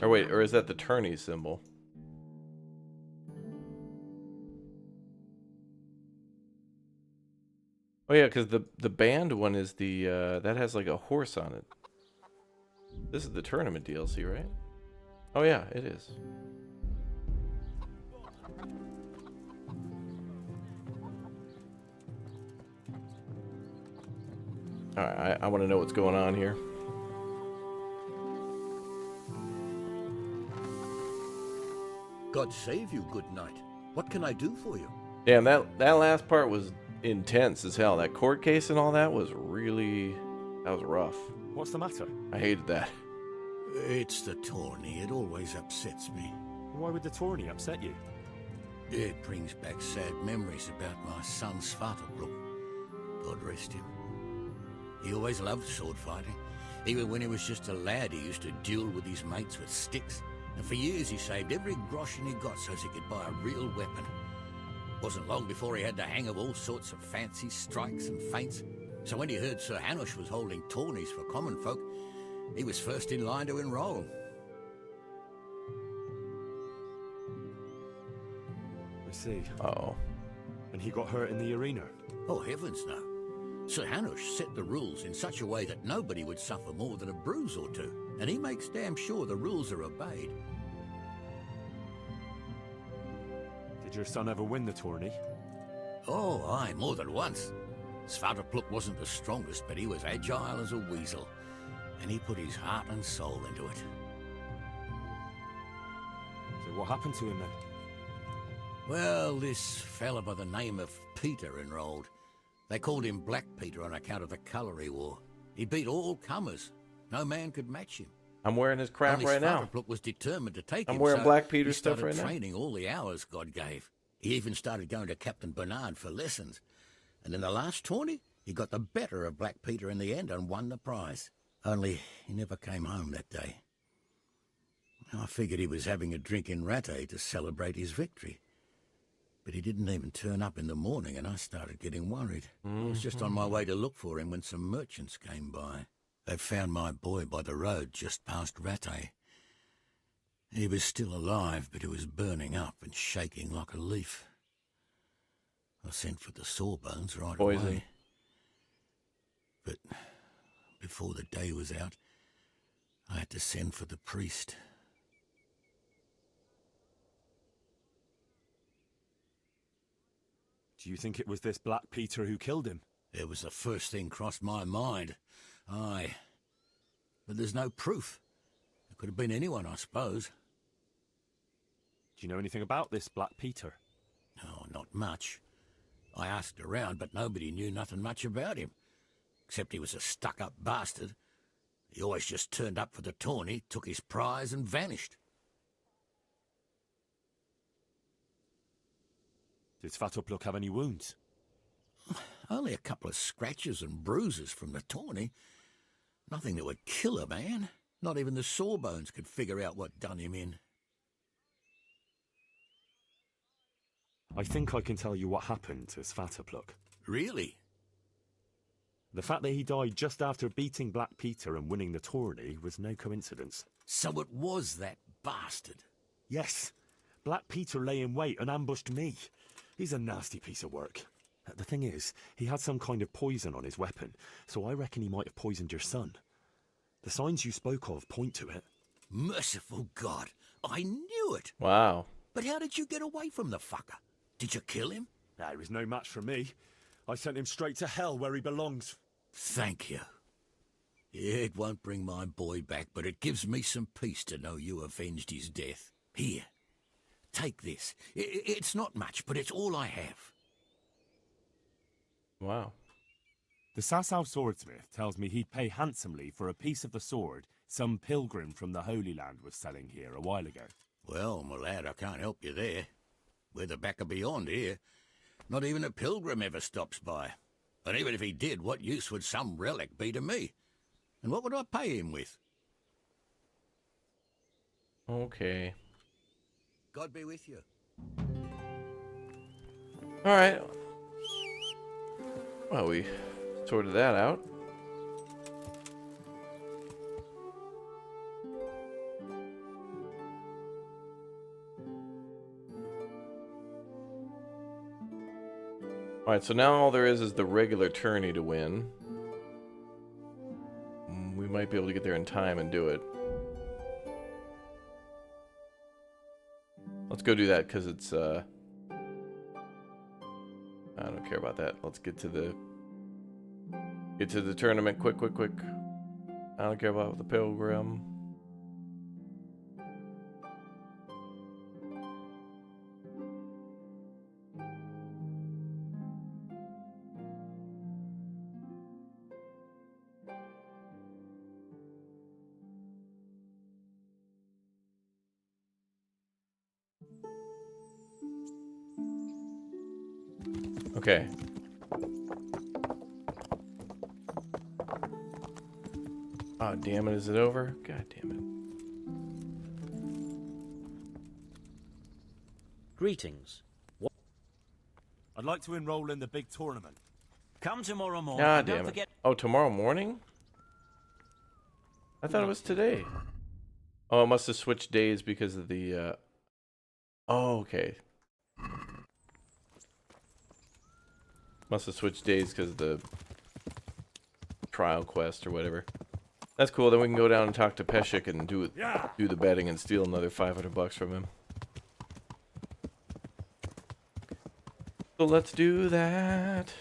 Or wait, or is that the tourney symbol? Oh yeah, because the band one is the that has like a horse on it. This is the tournament DLC, right? Oh yeah, it is. Alright, I want to know what's going on here. God save you, good knight. What can I do for you? Damn, that last part was intense as hell. That court case and all that was really... that was rough. What's the matter? I hated that. It's the tourney. It always upsets me. Why would the tourney upset you? It brings back sad memories about my son Svartalbrook. God rest him. He always loved sword fighting. Even when he was just a lad, he used to duel with his mates with sticks. And for years he saved every groschen he got so as he could buy a real weapon. Wasn't long before he had the hang of all sorts of fancy strikes and feints. So when he heard Sir Hanush was holding tourneys for common folk, He was first in line to enroll. I see. Uh-oh. And he got hurt in the arena? Oh, heavens no. Sir Hanush set the rules in such a way that nobody would suffer more than a bruise or two, and he makes damn sure the rules are obeyed. Did your son ever win the tourney? Oh, aye, more than once. Svartalfluk wasn't the strongest, but he was agile as a weasel, and he put his heart and soul into it. So what happened to him then? Well, this fella by the name of Peter enrolled. They called him Black Peter on account of the colour he wore. He beat all comers. No man could match him. I'm wearing his crap Only right now. Svartalfluk was determined to take him. I'm wearing so Black Peter he stuff started right now. training all the hours God gave. He even started going to Captain Bernard for lessons. And in the last tourney, he got the better of Black Peter in the end and won the prize. Only he never came home that day. I figured he was having a drink in Rattay to celebrate his victory. But he didn't even turn up in the morning, and I started getting worried. I was just on my way to look for him when some merchants came by. They found my boy by the road just past Rattay. He was still alive, but he was burning up and shaking like a leaf. I sent for the sawbones right away. But before the day was out, I had to send for the priest. Do you think it was this Black Peter who killed him? It was the first thing crossed my mind. Aye. But there's no proof. It could have been anyone, I suppose. Do you know anything about this Black Peter? No, not much. I asked around, but nobody knew nothing much about him. Except he was a stuck-up bastard. He always just turned up for the tourney, took his prize and vanished. Did Svartalfluk have any wounds? Only a couple of scratches and bruises from the tourney. Nothing that would kill a man. Not even the sawbones could figure out what done him in. I think I can tell you what happened to Svartalfluk. Really? The fact that he died just after beating Black Peter and winning the tourney was no coincidence. So it was that bastard? Yes. Black Peter lay in wait and ambushed me. He's a nasty piece of work. The thing is, he had some kind of poison on his weapon, so I reckon he might have poisoned your son. The signs you spoke of point to it. Merciful God, I knew it! Wow. But how did you get away from the fucker? Did you kill him? Nah, he was no match for me. I sent him straight to hell where he belongs. Thank you. It won't bring my boy back, but it gives me some peace to know you avenged his death. Here, take this. It's not much, but it's all I have. Wow. The Sasau swordsmith tells me he'd pay handsomely for a piece of the sword some pilgrim from the Holy Land was selling here a while ago. Well, my lad, I can't help you there. We're the back of beyond here. Not even a pilgrim ever stops by. And even if he did, what use would some relic be to me? And what would I pay him with? Okay. God be with you. All right. Well, we sorted that out. All right, so now all there is the regular tourney to win. We might be able to get there in time and do it. Let's go do that because it's I don't care about that. Let's get to the tournament quick. I don't care about the pilgrim. Okay. Oh, damn it. Is it over? God damn it. Greetings. I'd like to enroll in the big tournament. Come tomorrow morning. God and don't damn it. forget. Oh, tomorrow morning? I thought it was today. Oh, it must have switched days because of the, Oh, okay. Must have switched days because of the trial quest or whatever. That's cool. Then we can go down and talk to Peshek and do the betting and steal another $500 from him. So let's do that.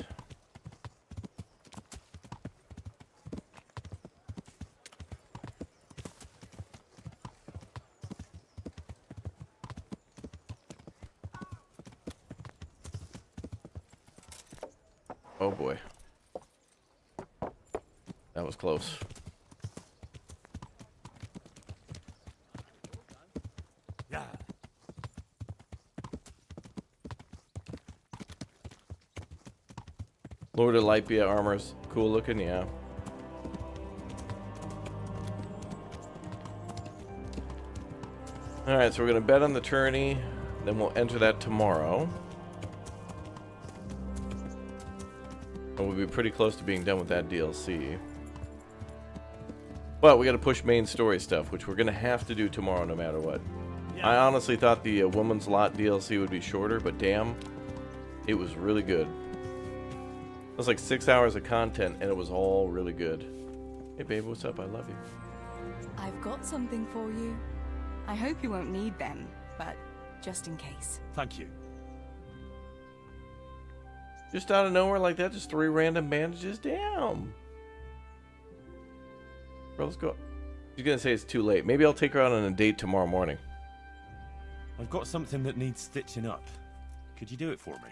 Oh boy. That was close. Yeah. Lord of Lightbeer armor's cool looking, yeah. Alright, so we're gonna bet on the tourney, then we'll enter that tomorrow. And we'll be pretty close to being done with that DLC. But we gotta push main story stuff, which we're gonna have to do tomorrow no matter what. Yeah. I honestly thought the Woman's Lot DLC would be shorter, but damn, it was really good. It was like 6 hours of content, and it was all really good. Hey babe, what's up? I love you. I've got something for you. I hope you won't need them, but just in case. Thank you. Just out of nowhere like that, just 3 random bandages? Damn. Bro, let's go. She's gonna say it's too late. Maybe I'll take her out on a date tomorrow morning. I've got something that needs stitching up. Could you do it for me?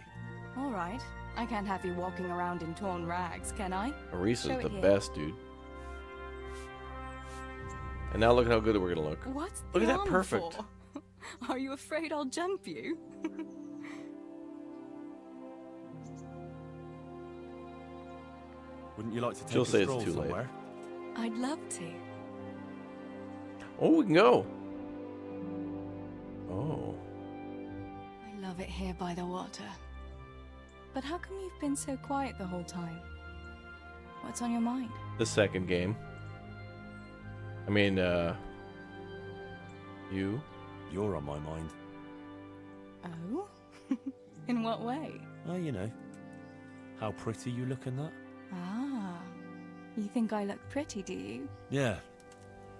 All right. I can't have you walking around in torn rags, can I? Arisa's the best, dude. And now look at how good we're gonna look. What's Look at the that arm perfect. for? Are you afraid I'll jump you? Wouldn't you like to take She'll a say it's stroll too late. somewhere? I'd love to. Oh, we can go. Oh. I love it here by the water. But how come you've been so quiet the whole time? What's on your mind? The second game. I mean, you? You're on my mind. Oh? In what way? Oh, you know. How pretty you look in that. Ah. You think I look pretty, do you? Yeah.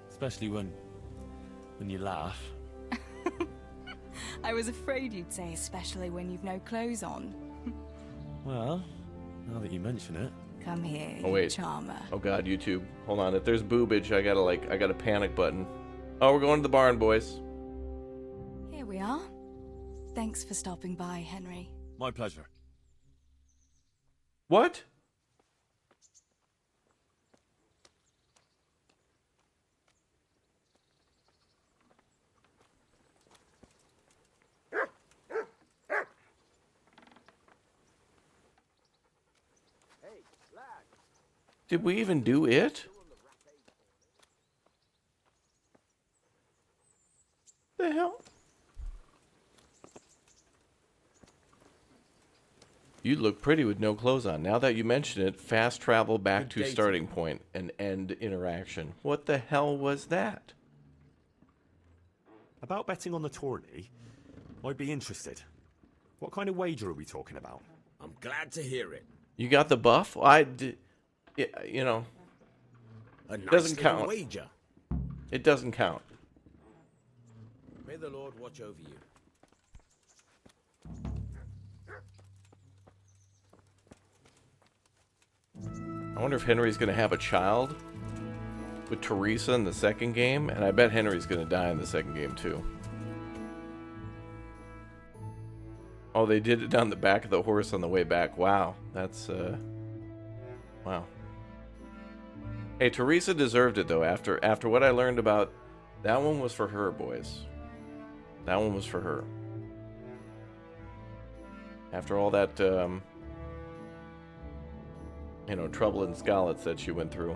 Especially when you laugh. I was afraid you'd say especially when you've no clothes on. Well, now that you mention it. Come here, Oh wait. charmer. Oh god, YouTube. Hold on. If there's boobage, I got a panic button. Oh, we're going to the barn, boys. Here we are. Thanks for stopping by, Henry. My pleasure. What? Did we even do it? The hell? You look pretty with no clothes on. Now that you mention it, fast travel back to starting point and end interaction. What the hell was that? About betting on the tourney, I'd be interested. What kind of wager are we talking about? I'm glad to hear it. You got the buff? You know, A nice doesn't little count. wager. It doesn't count. May the Lord watch over you. I wonder if Henry's going to have a child with Teresa in the second game, and I bet Henry's going to die in the second game too. Oh, they did it down the back of the horse on the way back. Wow, that's wow. Hey, Teresa deserved it though. After what I learned about, that one was for her, boys. That one was for her. After all that, you know, trouble and scallots that she went through.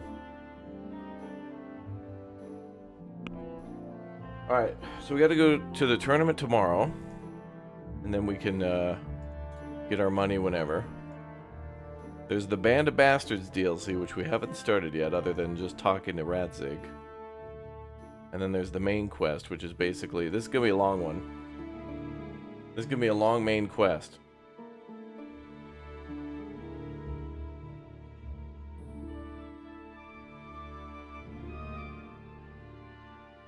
All right, so we got to go to the tournament tomorrow, and then we can get our money whenever. There's the Band of Bastards DLC, which we haven't started yet, other than just talking to Radzig. And then there's the main quest, which is basically... This is going to be a long one. This is going to be a long main quest.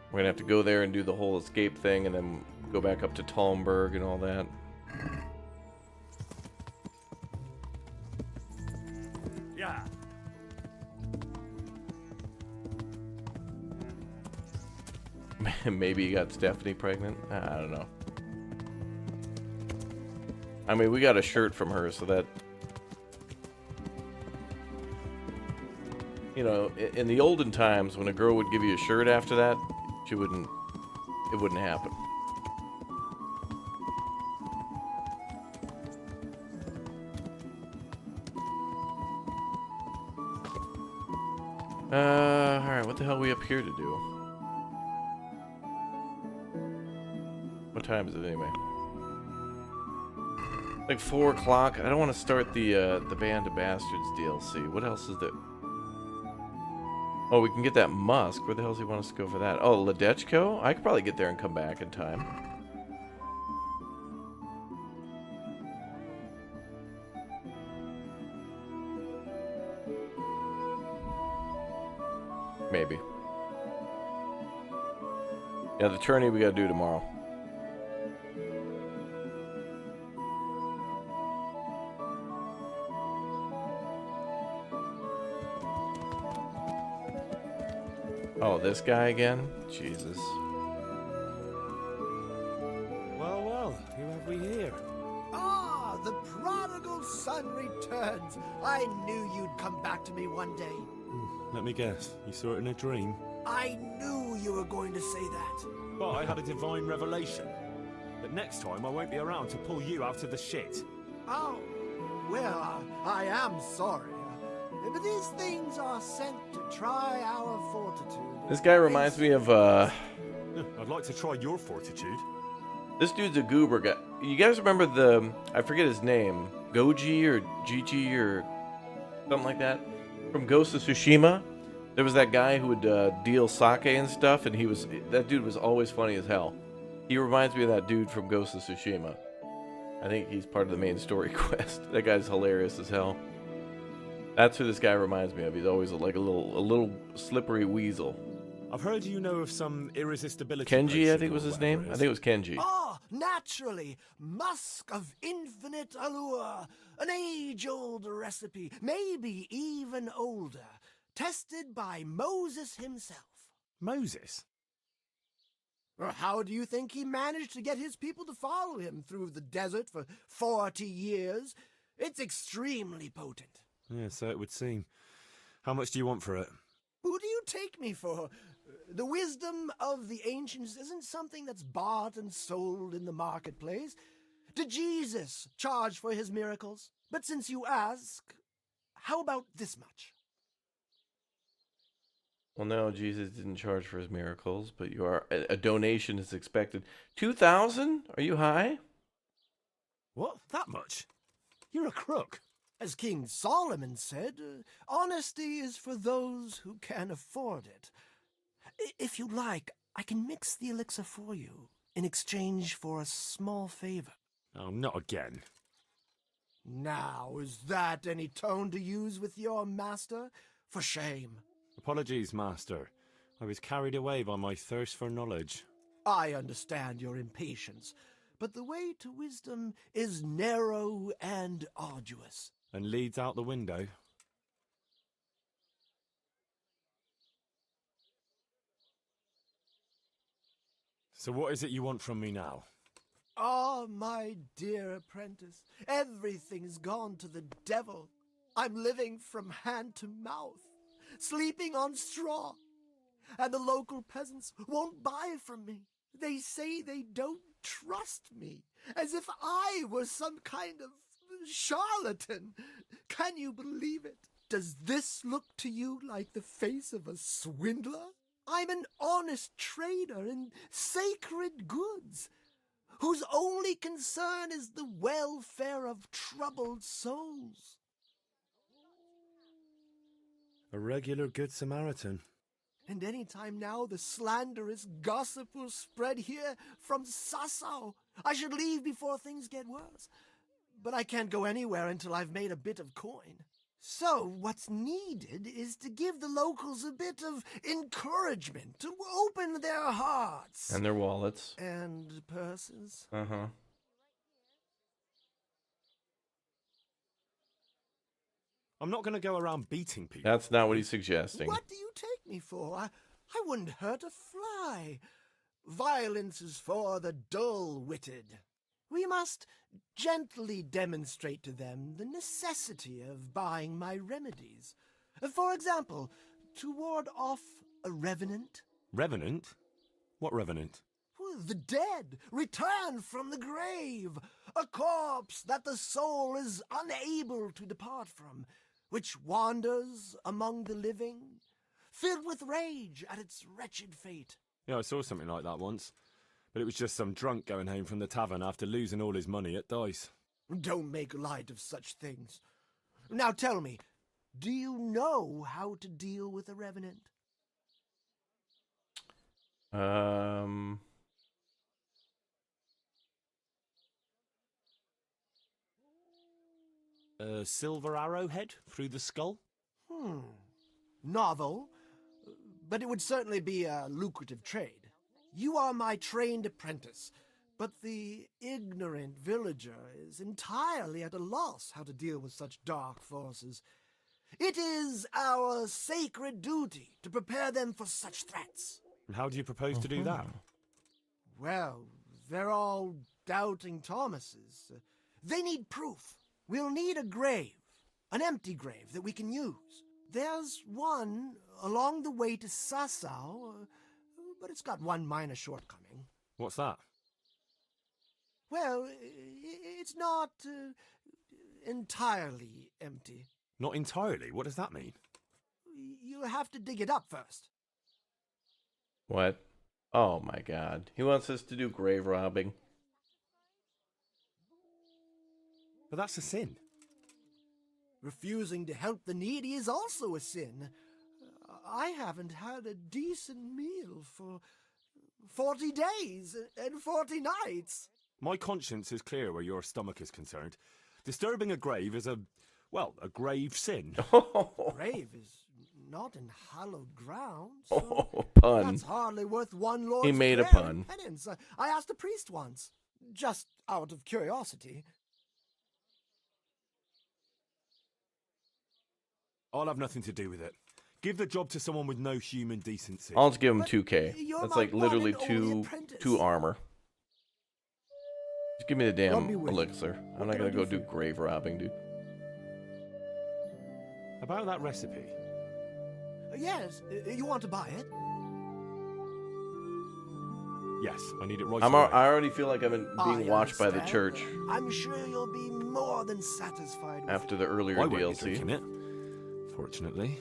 We're going to have to go there and do the whole escape thing and then go back up to Talmberg and all that. Yeah. Maybe he got Stephanie pregnant. I don't know. I mean, we got a shirt from her, so that... You know, in the olden times, when a girl would give you a shirt after that, she wouldn't... It wouldn't happen. Alright, what the hell are we up here to do? What time is it anyway? Like 4 o'clock. I don't want to start the Band of Bastards DLC. What else is there? Oh, we can get that Musk. Where the hell does he want us to go for that? Oh, Ledechko? I could probably get there and come back in time. Maybe. Yeah, the tourney we gotta do tomorrow. Oh, this guy again? Jesus. Well, well, who have we here? Ah, the prodigal son returns. I knew you'd come back to me one day. Let me guess, you saw it in a dream? I knew you were going to say that. But I had a divine revelation. But next time I won't be around to pull you out of the shit. Oh, well, I am sorry. But these things are sent to try our fortitude. This guy reminds me of, I'd like to try your fortitude. This dude's a goober guy. You guys remember the... I forget his name. Goji or Gigi or something like that? From Ghost of Tsushima? There was that guy who would deal sake and stuff, and he was... That dude was always funny as hell. He reminds me of that dude from Ghost of Tsushima. I think he's part of the main story quest. That guy's hilarious as hell. That's who this guy reminds me of. He's always like a little slippery weasel. I've heard you know of some irresistibility. Kenji, I think was his name. I think it was Kenji. Ah, naturally. Musk of infinite allure. An age-old recipe. Maybe even older. Tested by Moses himself. Moses? How do you think he managed to get his people to follow him through the desert for 40 years? It's extremely potent. Yeah, so it would seem. How much do you want for it? Who do you take me for? The wisdom of the ancients isn't something that's bought and sold in the marketplace. Did Jesus charge for his miracles? But since you ask, how about this much? Well, no, Jesus didn't charge for his miracles, but you are a donation is expected. 2,000? Are you high? What? That much? You're a crook. As King Solomon said, honesty is for those who can afford it. If you like, I can mix the elixir for you in exchange for a small favor. Oh, not again. Now, is that any tone to use with your master? For shame. Apologies, master. I was carried away by my thirst for knowledge. I understand your impatience, but the way to wisdom is narrow and arduous. And leads out the window. So what is it you want from me now? Ah, my dear apprentice, everything's gone to the devil. I'm living from hand to mouth, sleeping on straw, and the local peasants won't buy from me. They say they don't trust me, as if I were some kind of charlatan. Can you believe it? Does this look to you like the face of a swindler? I'm an honest trader in sacred goods, whose only concern is the welfare of troubled souls. A regular good Samaritan. And any time now the slanderous gossip will spread here from Sasau. I should leave before things get worse. But I can't go anywhere until I've made a bit of coin. So what's needed is to give the locals a bit of encouragement to open their hearts. And their wallets. And purses. Uh-huh. I'm not going to go around beating people. That's not what he's suggesting. What do you take me for? I wouldn't hurt a fly. Violence is for the dull-witted. We must gently demonstrate to them the necessity of buying my remedies. For example, to ward off a revenant. Revenant? What revenant? The dead, returned from the grave. A corpse that the soul is unable to depart from, which wanders among the living, filled with rage at its wretched fate. Yeah, I saw something like that once. But it was just some drunk going home from the tavern after losing all his money at dice. Don't make light of such things. Now tell me, do you know how to deal with a revenant? A silver arrowhead through the skull? Novel, but it would certainly be a lucrative trade. You are my trained apprentice, but the ignorant villager is entirely at a loss how to deal with such dark forces. It is our sacred duty to prepare them for such threats. And how do you propose to do that? Well, they're all doubting Thomases. They need proof. We'll need a grave, an empty grave that we can use. There's one along the way to Sasau, but it's got one minor shortcoming. What's that? Well, it's not entirely empty. Not entirely? What does that mean? You have to dig it up first. What? Oh my god. He wants us to do grave robbing. But that's a sin. Refusing to help the needy is also a sin. I haven't had a decent meal for 40 days and 40 nights. My conscience is clear where your stomach is concerned. Disturbing a grave is a grave sin. Grave is not in hallowed ground. So Pun. That's hardly worth one Lord's He made a prayer pun. and penance. I asked a priest once, just out of curiosity. I'll have nothing to do with it. Give the job to someone with no human decency. I'll just give him 2k. you're That's my like literally one and only two armor. Just give me the damn Love me with you. elixir. I'm not can I gonna go do do grave robbing, dude. About that recipe. Yes, you want to buy it? Yes, I need it right I away. already feel like I've been I being watched by the understand. church I'm sure you'll be more than satisfied with after the earlier I won't be DLC. drinking it, fortunately.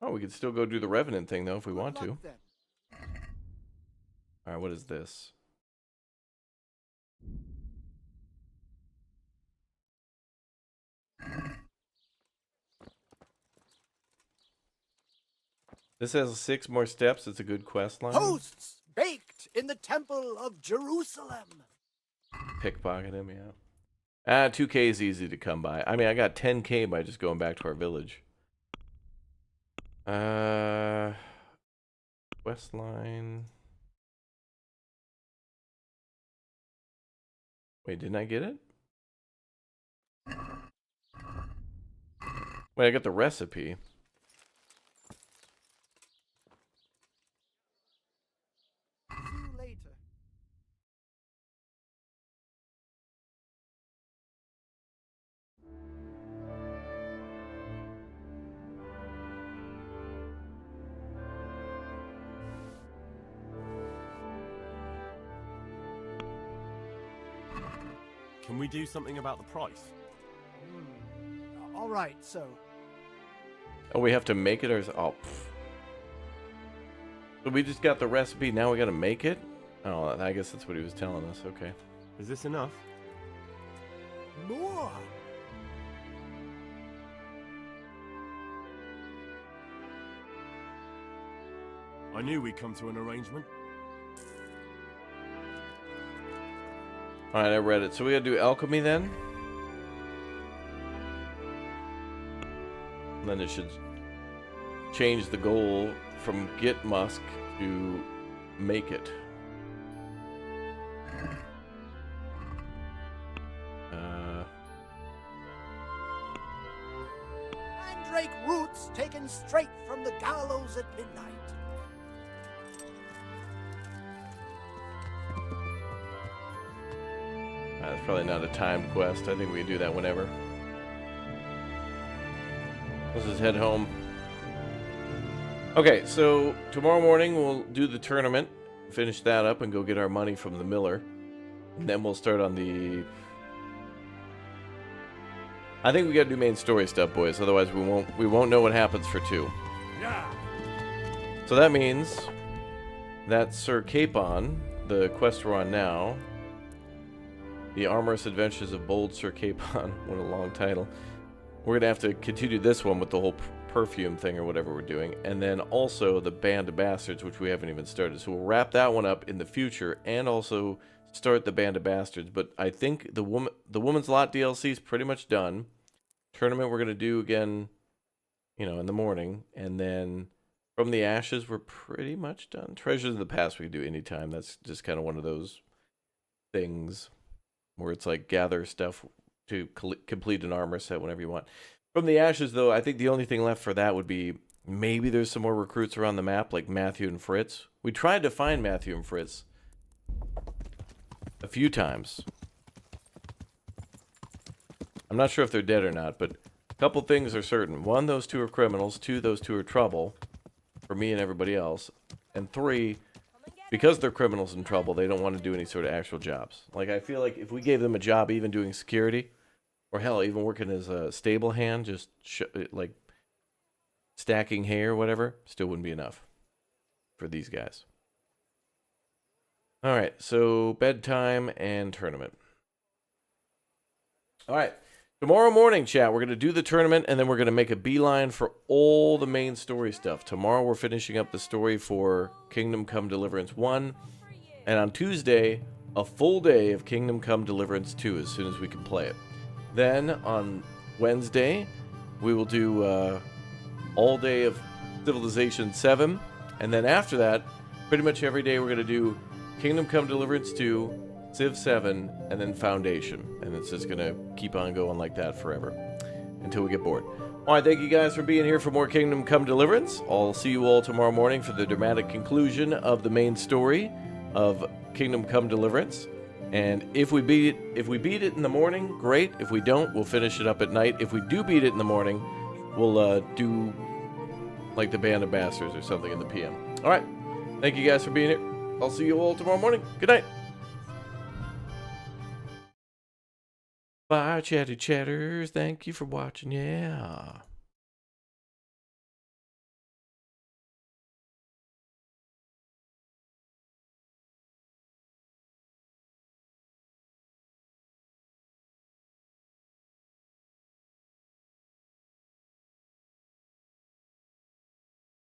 Oh, we could still go do the Revenant thing, though, if we want to. luck then. Alright, what is this? This has 6 more steps. It's a good quest line. Hosts baked in the temple of Jerusalem. Pickpocket him, yeah. 2k is easy to come by. I mean, I got 10k by just going back to our village. Quest line. Wait, didn't I get it? Wait, I got the recipe. See you later. Can we do something about the price? All right, so Oh, we have to make it, or is oh? So we just got the recipe. Now we got to make it. Oh, I guess that's what he was telling us. Okay. Is this enough? More! I knew we'd come to an arrangement. Alright, I read it. So we gotta do alchemy then? And then it should change the goal from get musk to make it. Mandrake roots taken straight from the gallows at midnight. That's probably not a timed quest. I think we can do that whenever. Let's just head home. Okay, so tomorrow morning we'll do the tournament, finish that up, and go get our money from the miller. And then we'll start on the... I think we gotta do main story stuff, boys. Otherwise we won't know what happens for 2. Yeah. So that means that Sir Capon, the quest we're on now, The Amorous Adventures of Bold Sir Capon, what a long title. We're going to have to continue this one with the whole perfume thing or whatever we're doing. And then also the Band of Bastards, which we haven't even started. So we'll wrap that one up in the future and also start the Band of Bastards. But I think the Woman's Lot DLC is pretty much done. Tournament we're going to do again, you know, in the morning. And then From the Ashes, we're pretty much done. Treasures of the Past we can do anytime. That's just kind of one of those things where it's like gather stuff to complete an armor set whenever you want. From the Ashes, though, I think the only thing left for that would be maybe there's some more recruits around the map, like Matthew and Fritz. We tried to find Matthew and Fritz a few times. I'm not sure if they're dead or not, but a couple things are certain. 1, those 2 are criminals. 2, those 2 are trouble for me and everybody else. And 3, because they're criminals in trouble, they don't want to do any sort of actual jobs. Like, I feel like if we gave them a job even doing security, or hell, even working as a stable hand, just like stacking hay or whatever, still wouldn't be enough for these guys. All right, so bedtime and tournament. All right, tomorrow morning, chat, we're going to do the tournament, and then we're going to make a beeline for all the main story stuff. Tomorrow, we're finishing up the story for Kingdom Come Deliverance 1, and on Tuesday, a full day of Kingdom Come Deliverance 2 as soon as we can play it. Then, on Wednesday, we will do all day of Civilization 7. And then after that, pretty much every day we're going to do Kingdom Come Deliverance 2, Civ 7, and then Foundation. And it's just going to keep on going like that forever until we get bored. All right, thank you guys for being here for more Kingdom Come Deliverance. I'll see you all tomorrow morning for the dramatic conclusion of the main story of Kingdom Come Deliverance. And if we beat it in the morning, great. If we don't, we'll finish it up at night. If we do beat it in the morning, we'll do like the Band of Bastards or something in the PM. All right. Thank you guys for being here. I'll see you all tomorrow morning. Good night. Bye, chatty chatters. Thank you for watching. Yeah.